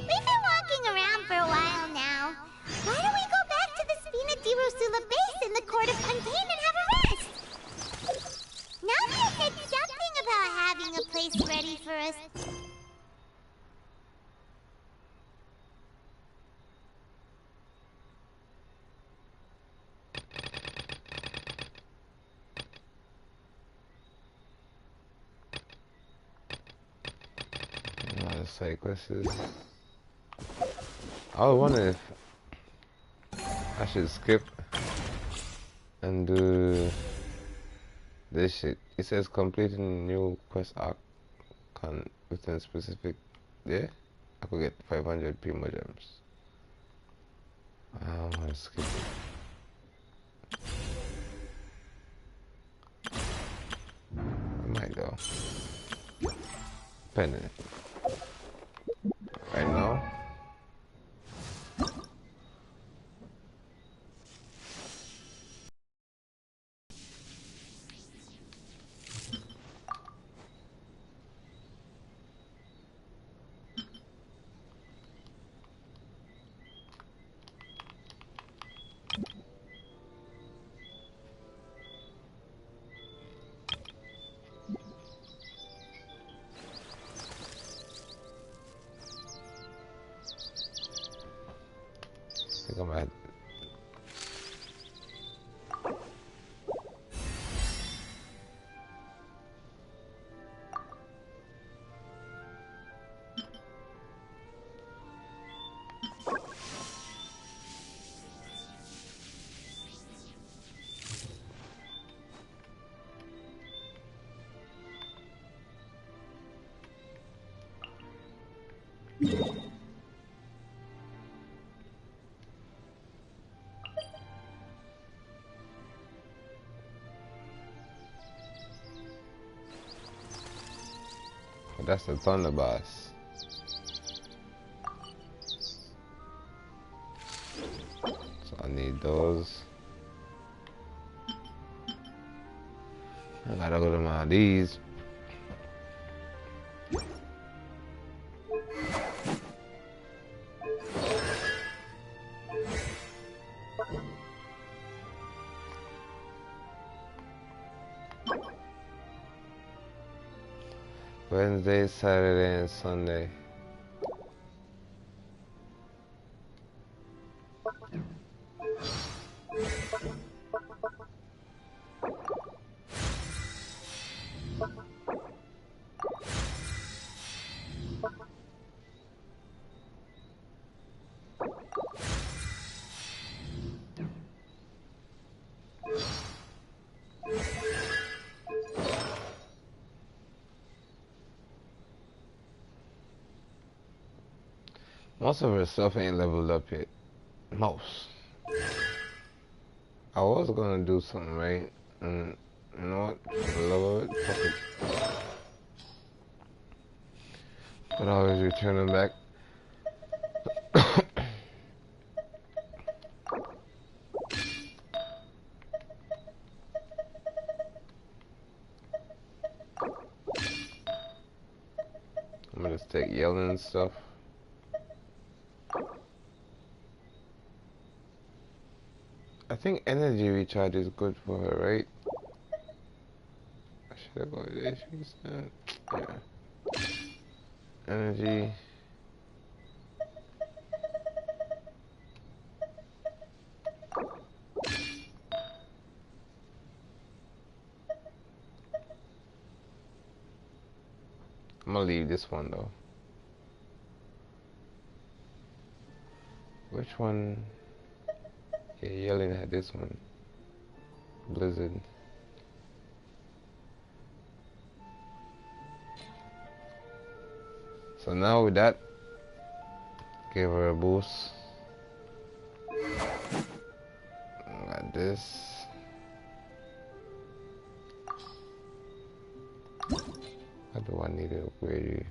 we've been walking around for a while now. Why don't we go back to the Spina di Rosula base in the court of Fontaine and have a rest? Nadia said something about having a place ready for us. Side quests. I was wondering if I should skip and do this shit. It says completing new quest arc within specific. Yeah, I could get 500 Primo gems. I want to skip it. I might go. Pendant. Right now. That's the Thunder Boss. So I need those. I gotta go to my these. Wednesday, Saturday, and Sunday. Most of her stuff ain't leveled up yet. Most. I was gonna do something, right? And you know what? For the love of it, fuck it. But I always return them back. I'm gonna take yelling and stuff. I think energy recharge is good for her, right? I should have gone with this. Yeah. Energy. I'm gonna leave this one though. Which one? Yeah, Yelling had this one. Blizzard. So now with that, give her a boost. Like this. How do I need to upgrade you?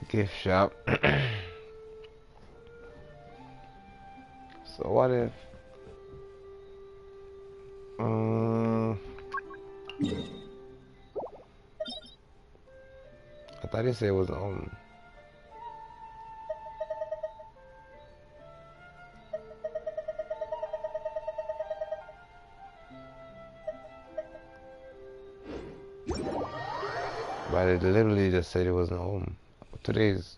Gift shop. So what if I thought he said it was but it literally just said it wasn't home. Today's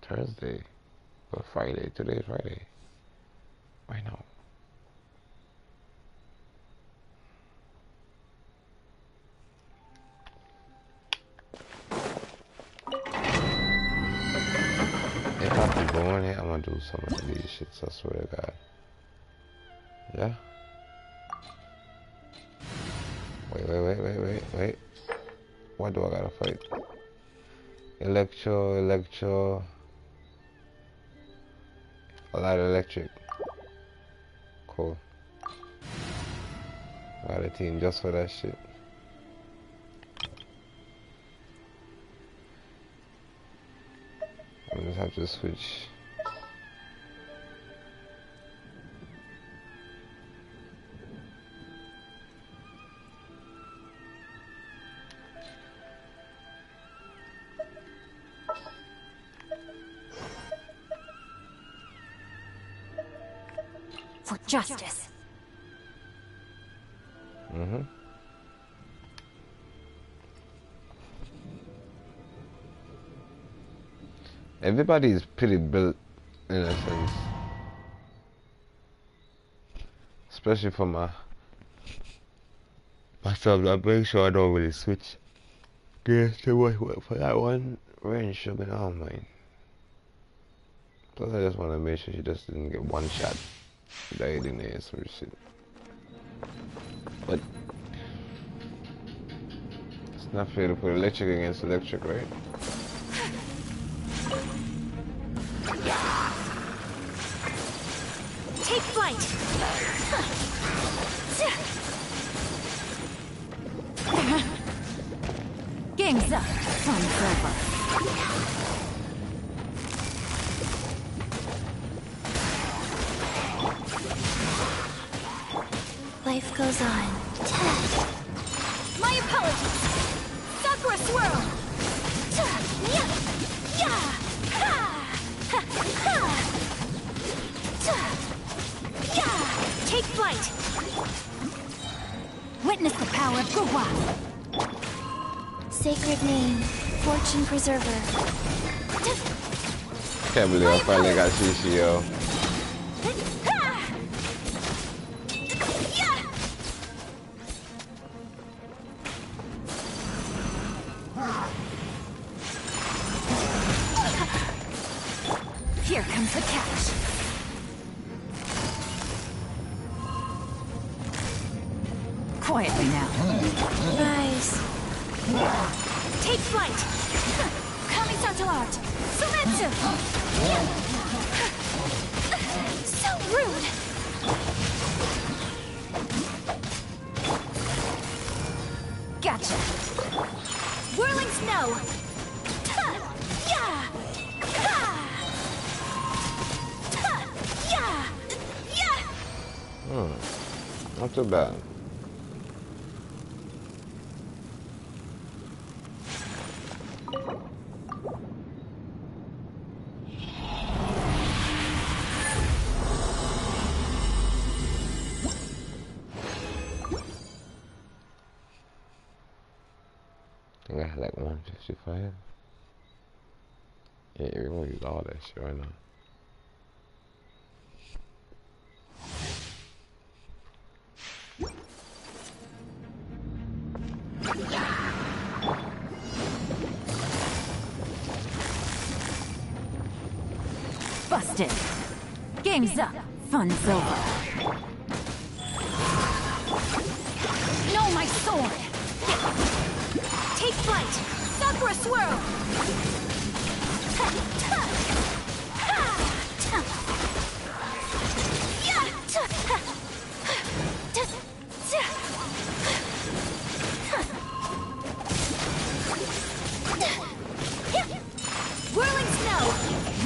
Thursday or Friday. Today's Friday. I know. If I keep going here, I'm gonna do some of these shits, I swear to God. Yeah? Wait. Why do I gotta fight? Electro. A lot of electric. Cool. Got a team just for that shit. I just have to switch. For justice. Mm-hmm. Everybody is pretty built in a sense. Especially for myself, I make sure I don't really switch gears too much for that one range Shogun. Oh man. Plus I just want to make sure she just didn't get one shot died in there some shit. But it's not fair to put electric against electric, right? Take flight! Game's up. Fun's over. Life goes on. My apologies! Sakura swirl! Take flight! Witness the power of Guhua! Sacred name, fortune preserver. Can't believe I finally got Shishi, yo. Here comes the catch. Quietly now. Rise. Take flight! Kamisato art! Sumetsu! So rude! Gotcha! Whirling snow! Not too bad. I think I had like 155. Yeah, we're gonna use all that shit right now. Busted! Game's up. Fun's over. No, my sword! Take flight! Sakura swirl! Whirling snow!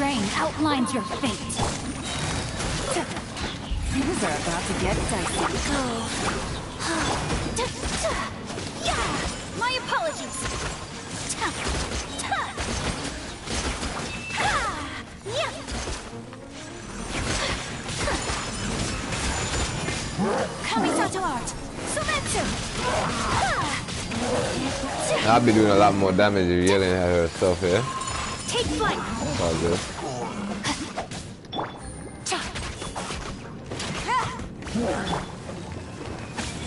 Rain outlines your fate. Things are about to get dicey. My apologies. Kamisato art! Sumetsu! I'll be doing a lot more damage if yelling at herself here. Take flight! It's all good.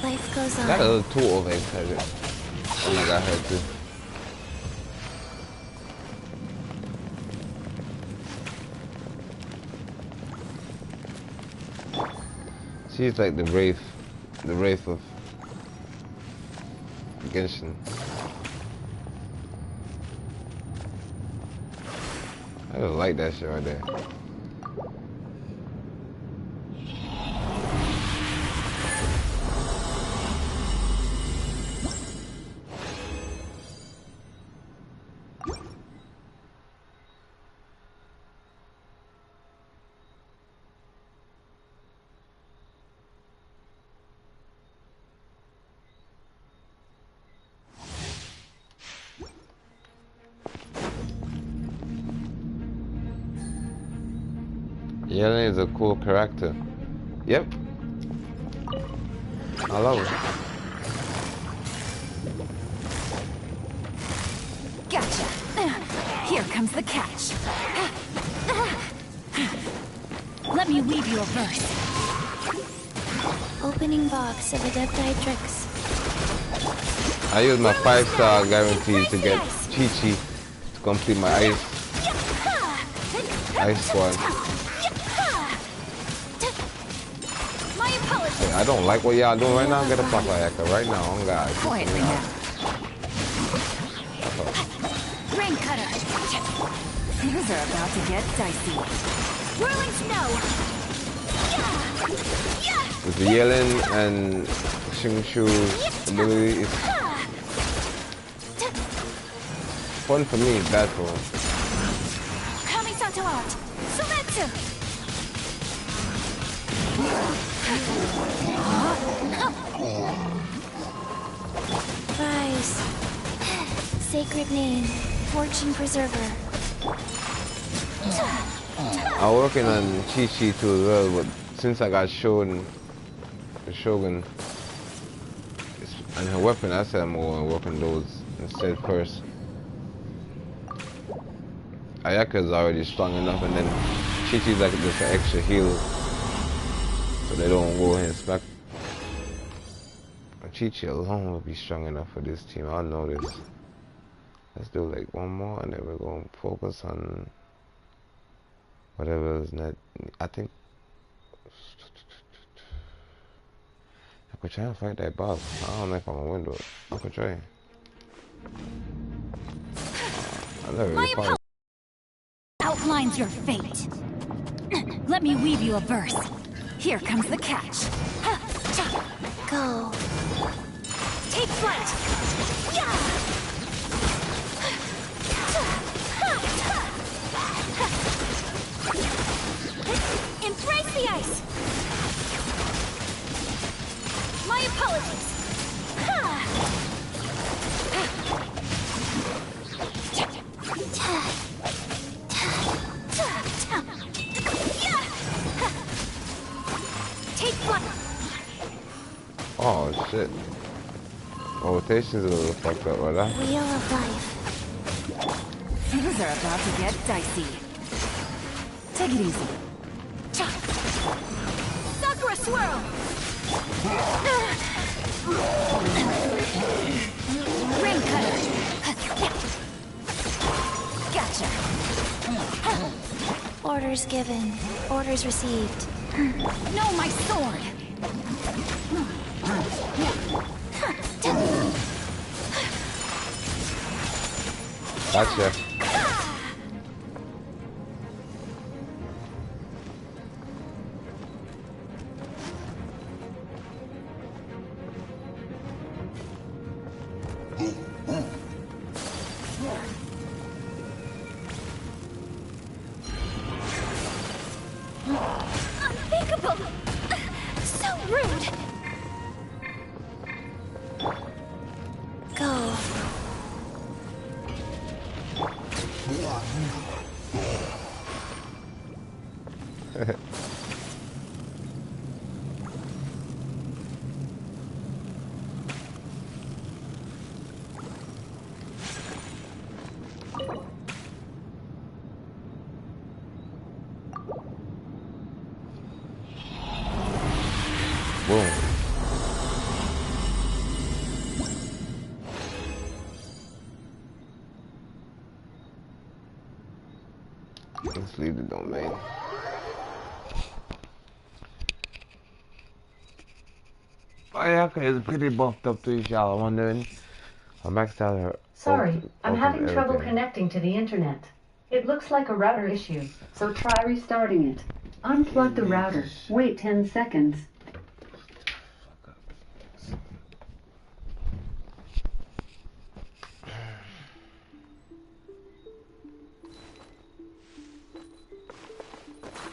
Life goes on. Got a little too overexcited. And I got her too. She's like the wraith of Genshin. I just like that shit right there. Yelena is a cool character. Yep. I love her. Gotcha. Here comes the catch. Let me weave you a verse. Opening box of Adepti-Trix. I use my 5-star guarantee to get Chi-Chi to complete my ice squad. I don't like what y'all doing right now. Get a fuck out of right now, on God. Quietly now. Rain cutter. Things are about to get dicey. Whirling snow. With the yelling and Shingshu ability is fun for me, bad for him. Kamisato out. Sumetsu. Rise. Sacred name. Fortune preserver. I'm working on Chi-Chi too as well, but since I got shown the Shogun and her weapon, I said I'm going to work on those instead first. Ayaka's already strong enough, and then Chi-Chi's like just an extra heal, so they don't go ahead and smack. Chi-Chi alone will be strong enough for this team. I know this. Let's do like one more, and then we're going to focus on whatever is not. I think I could try and fight that boss. I don't know if I'm gonna win though. I could try. I never really fought. Outlines your fate. Let me weave you a verse. Here comes the catch. Go. Take flight. Embrace the ice. My apologies. Take flight. Oh shit. Rotation's a little fucked up, right? Wheel of life. Things are about to get dicey. Take it easy. Sakura swirl. Rain cutter. Gotcha. Orders given. Orders received. No, my sword. Gotcha. Unthinkable. So rude. Go. Boom. Let's leave the domain. Ayaka is pretty buffed up too, y'all. I'm wondering. I maxed out her. Sorry, I'm having trouble connecting to the internet. It looks like a router issue, so try restarting it. Unplug the router. Wait 10 seconds.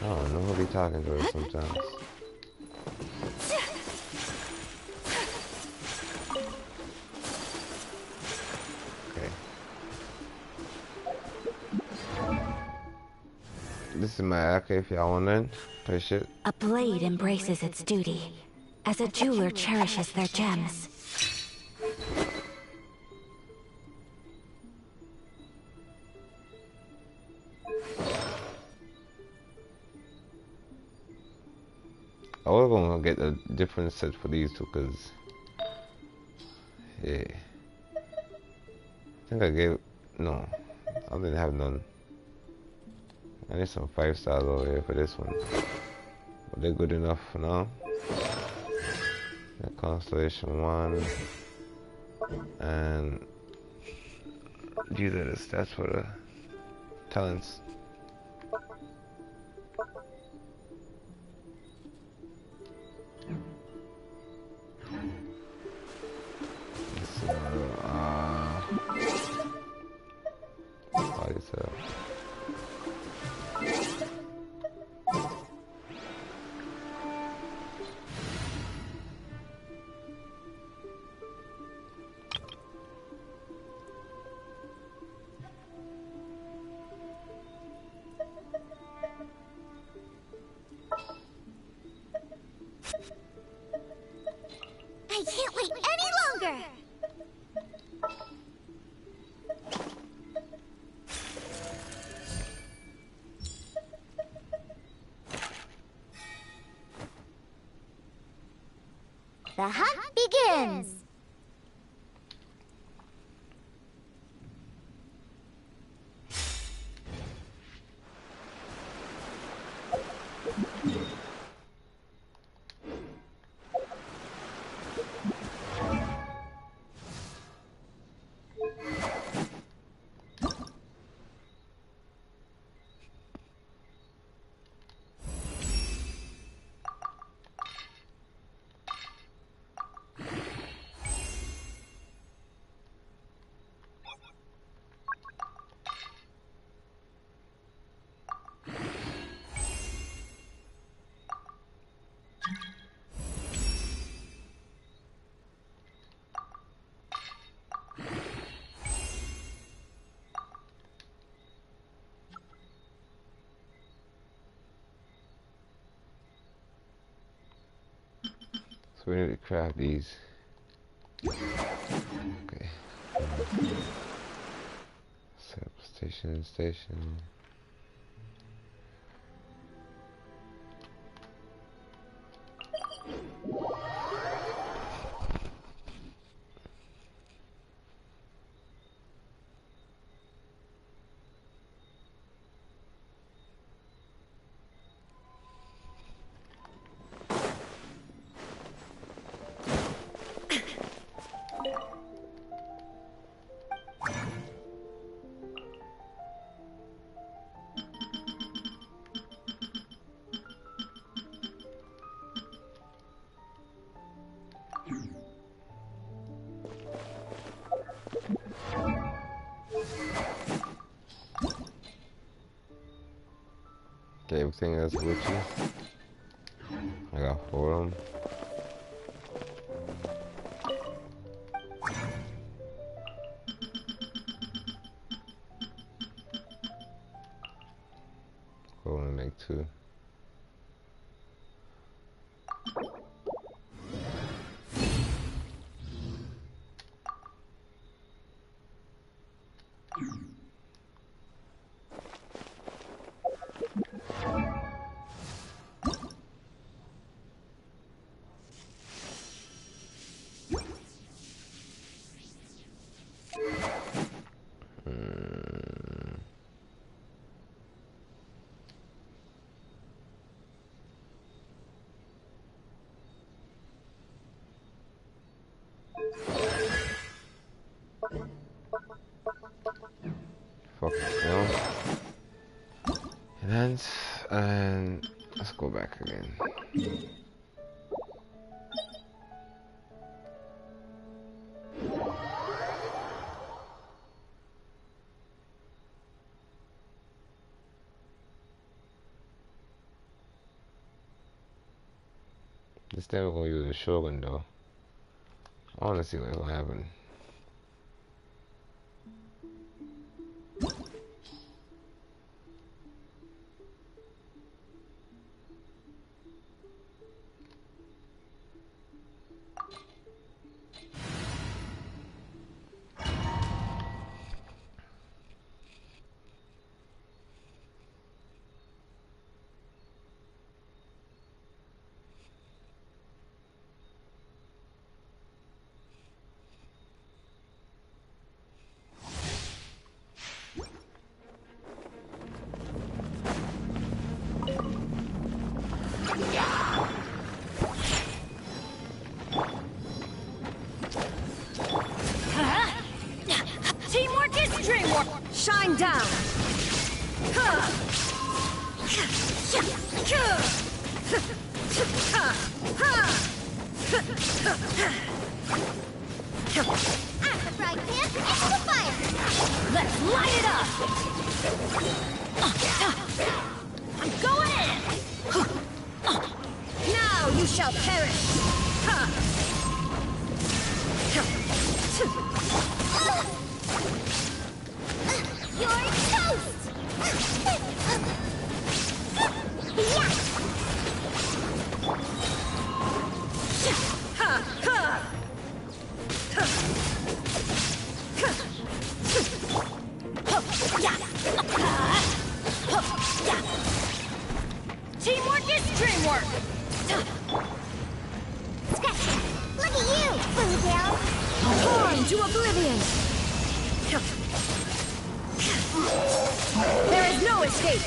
I don't know, we'll be talking to her sometimes. Okay. This is my AK if y'all want in. Play shit. A blade embraces its duty, as a jeweler cherishes their gems. I was gonna get a different set for these two, cause yeah, I think I gave no, I didn't have none. I need some 5 stars over here for this one, but they're good enough for now. Constellation 1. And these are the stats for the talents. I can't wait any longer! The hunt begins! So we need to craft these. Okay. Set up station. Okay, everything else with you. I got 4 of them. Go and make 2. And let's go back again. This time we're gonna use a Shogun though. I wanna see what's gonna happen. Dreamwork! Shine down! At the fry pan, into the fire! Let's light it up! I'm going in! Now you shall perish! You're toast! Yeah! Teamwork is dreamwork! Look at you, Boondale! Torn to oblivion! There is no escape!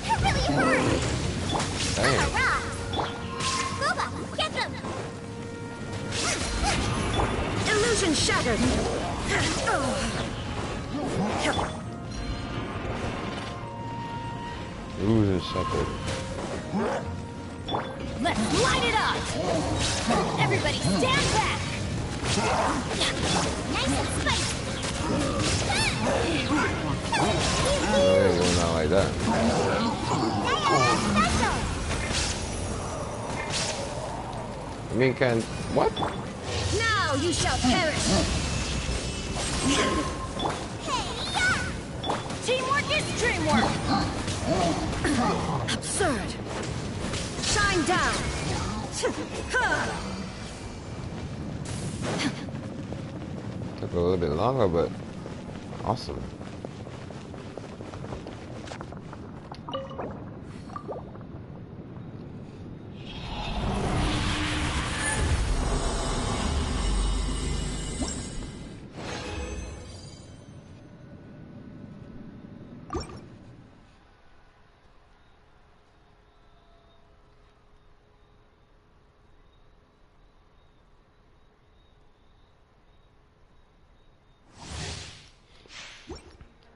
That really hurt! Damn. Booba, get them! Illusion shattered! Losing shattered. Let's light it up! Everybody stand back! Nice and spicy! No, it ain't going out like that. I mean, can what? Now you shall perish! Teamwork is dreamwork! Absurd! Shine down! Took a little bit longer, but awesome.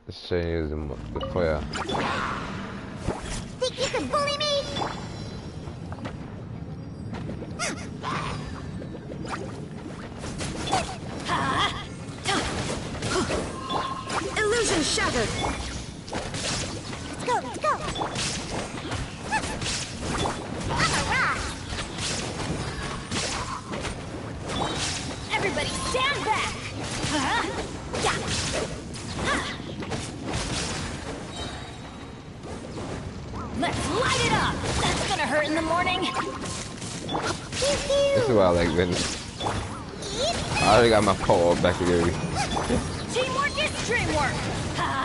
Let's try using the fire. Think you can bully me? Illusion shattered! Let's go, let's go! I'm a rock! Everybody stand back! Let's light it up! That's gonna hurt in the morning! This is why I like Venice. I already got my pole back together. Teamwork is dreamwork!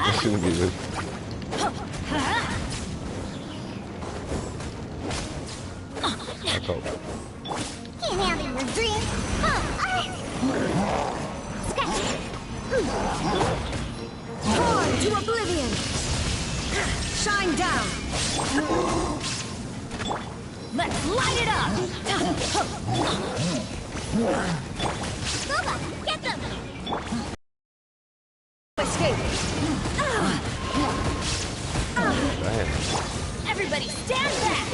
This shouldn't be good. Let's hope. Can't handle your dreams! Scratch! Torn to oblivion! Shine down! Let's light it up! Booba, get them! Escape! Damn. Everybody stand back!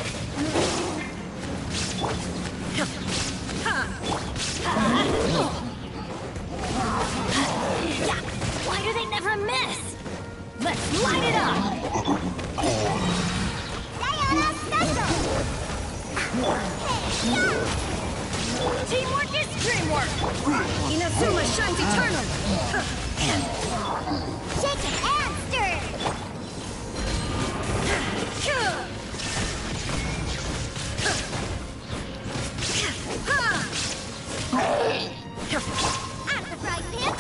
Why do they never miss? Let's light it up! Sayonara special! Teamwork is dreamwork! Inazuma shines eternal! Shake it and stir it! At the fry pan!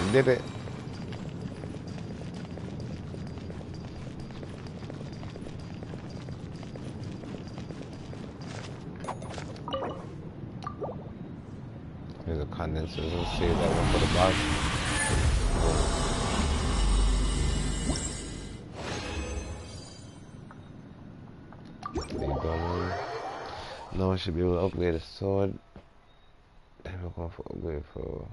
You did it. Here's a condenser. Let's save that one for the box. No one should be able to upgrade a sword. Then we're going for upgrade for.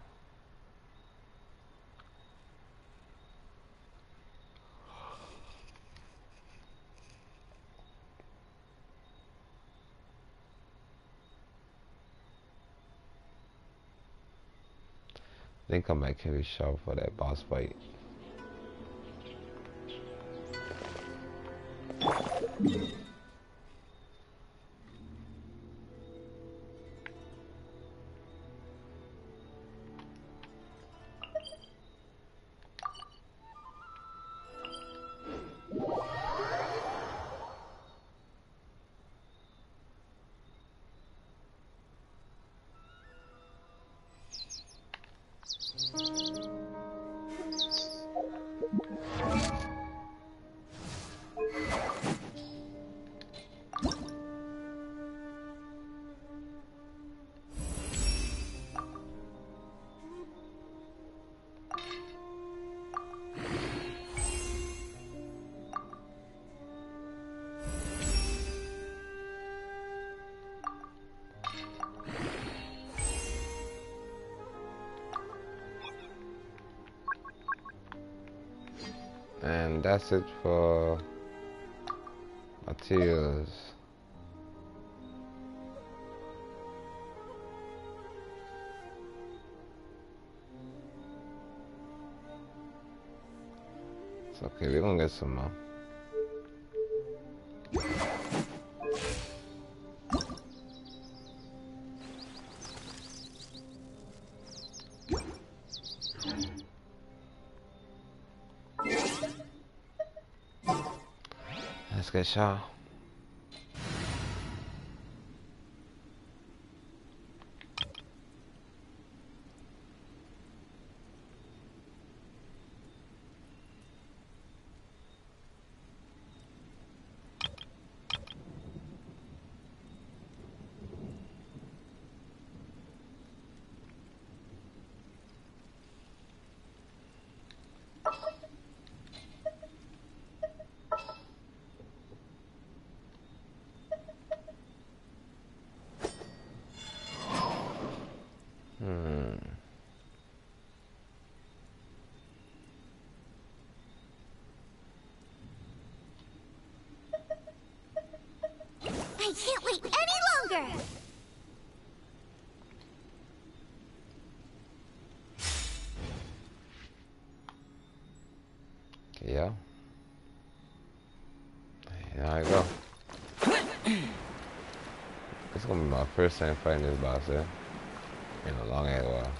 Then come back heavy sharp for that boss fight. And that's it for materials. It's okay, we're gonna get some more. Let's get Shaw. I can't wait any longer! Yeah. Here I go. It's gonna be my first time fighting this boss, in a long ass while.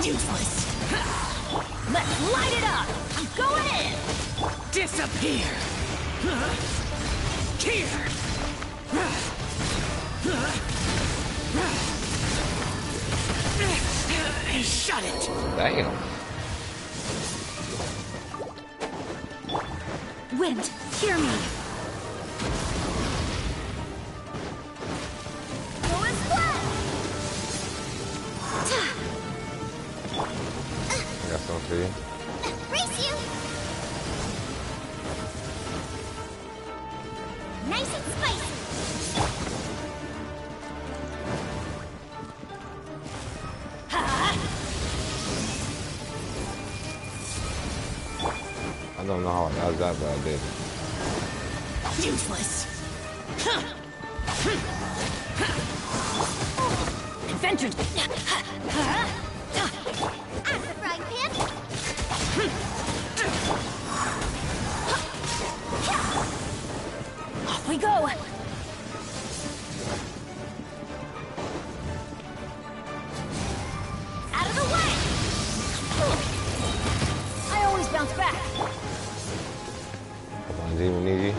Useless. Let's light it up. Go ahead. Disappear. Here. Shut it. Damn. Wind, hear me. Going flat. I got something for you. Race you. Nice and spicy. I don't know how I got that, but I did. Useless. Adventure. At the frying pan. Off we go. Out of the way. I always bounce back. Come on, Demon Easy.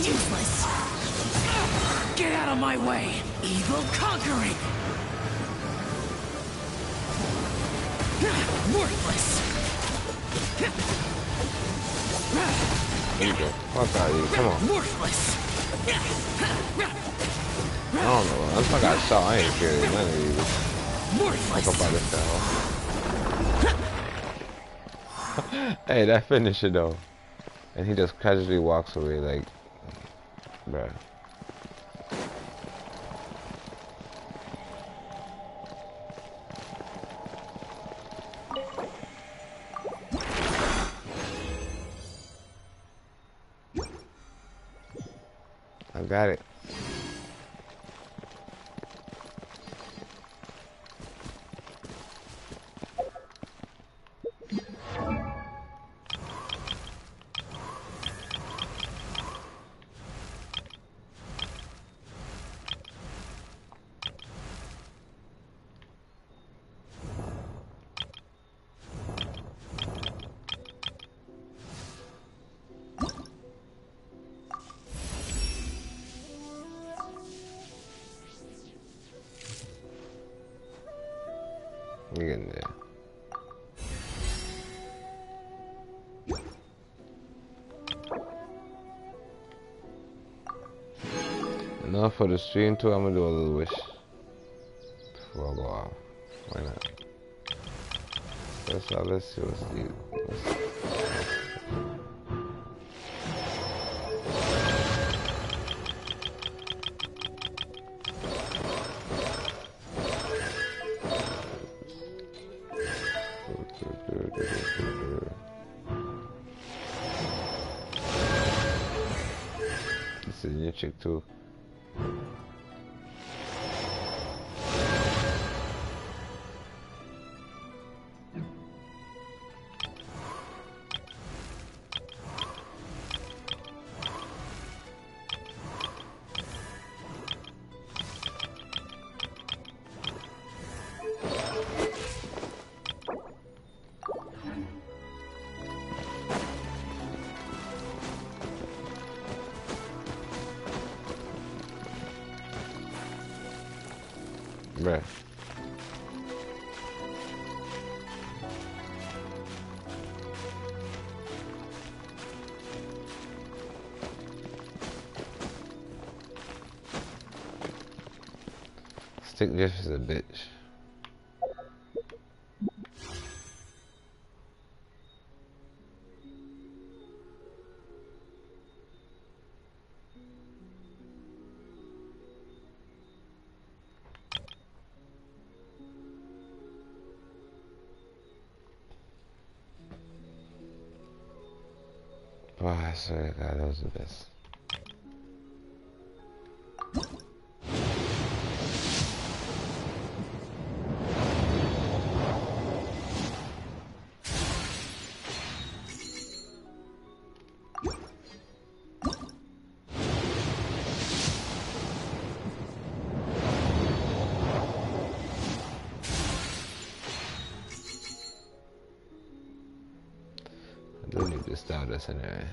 Useless. Get out of my way. Evil conquering. Worthless. There you go. Fuck out of you. Come on. Worthless. I don't know. Until I got shot, I ain't scared of none of these. Worthless. Fuck about this now. Hey, that finisher though. And he just casually walks away like, bruh. I got it. You're getting there. Enough for the stream too. I'm gonna do a little wish before I go off. Why not? Let's see what's the. This is a new chick too. Bruh. Stick Jeff is a bitch. Oh, I swear to God, that was the best. I do need to start this anyway.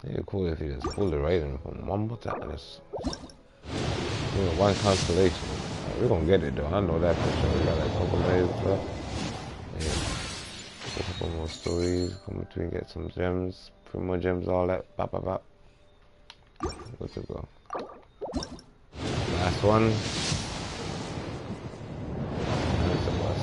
It'd be cool if you just pulled it right in from one more time. One constellation. We're gonna get it though. I know that for sure. We got like a couple days left. Yeah. A couple more stories. Come between, get some gems, put more gems, all that. Bop, bop, bop. Good to go. Last one. That's a bus.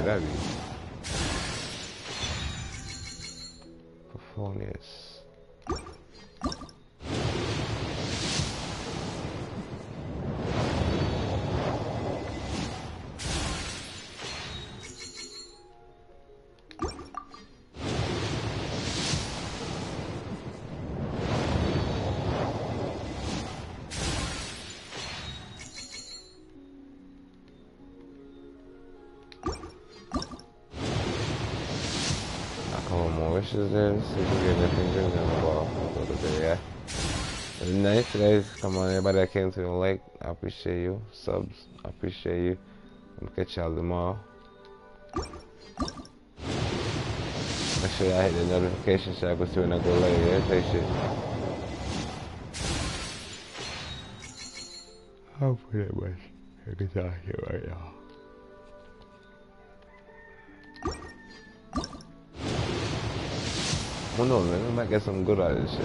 what that is. Performance. Wishes there, see if we get anything good in the ball. Yeah. It's nice, guys. Come on, everybody that came to the lake, I appreciate you. Subs, I appreciate you. I'm gonna catch y'all tomorrow. Make sure y'all hit the notification so I can see when I go later. Yeah, take shit. I'll put it much. I can talk here right now. I don't know, man. I might get something good out of this shit. A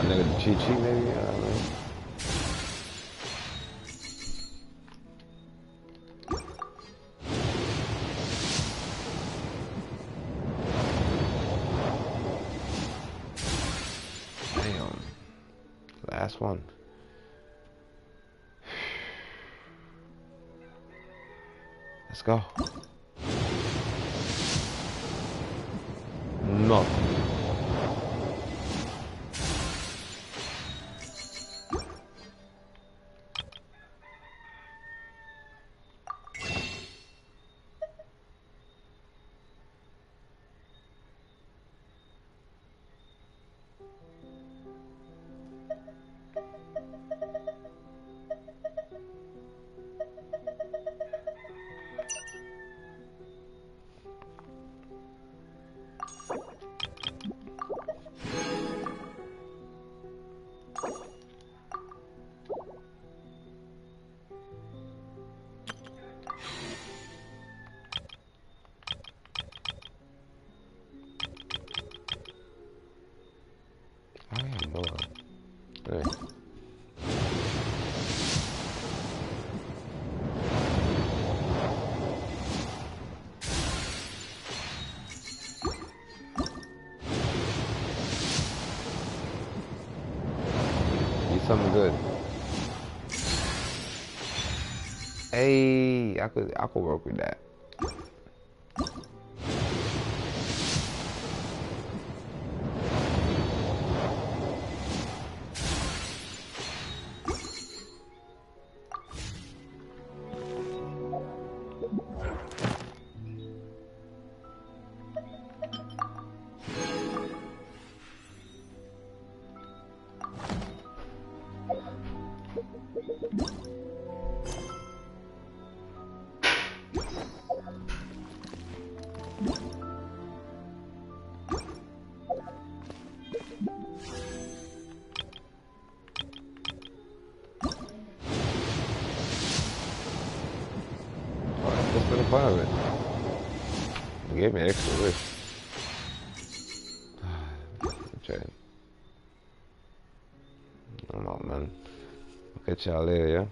nigga the cheat sheet, maybe? You know what I mean? Damn. Last one. Let's go. Nothing. Something good. Hey, I could work with that. Just for the fun of it. It gave me an extra wish. Okay. I'm out, man. I'll catch y'all later, yeah?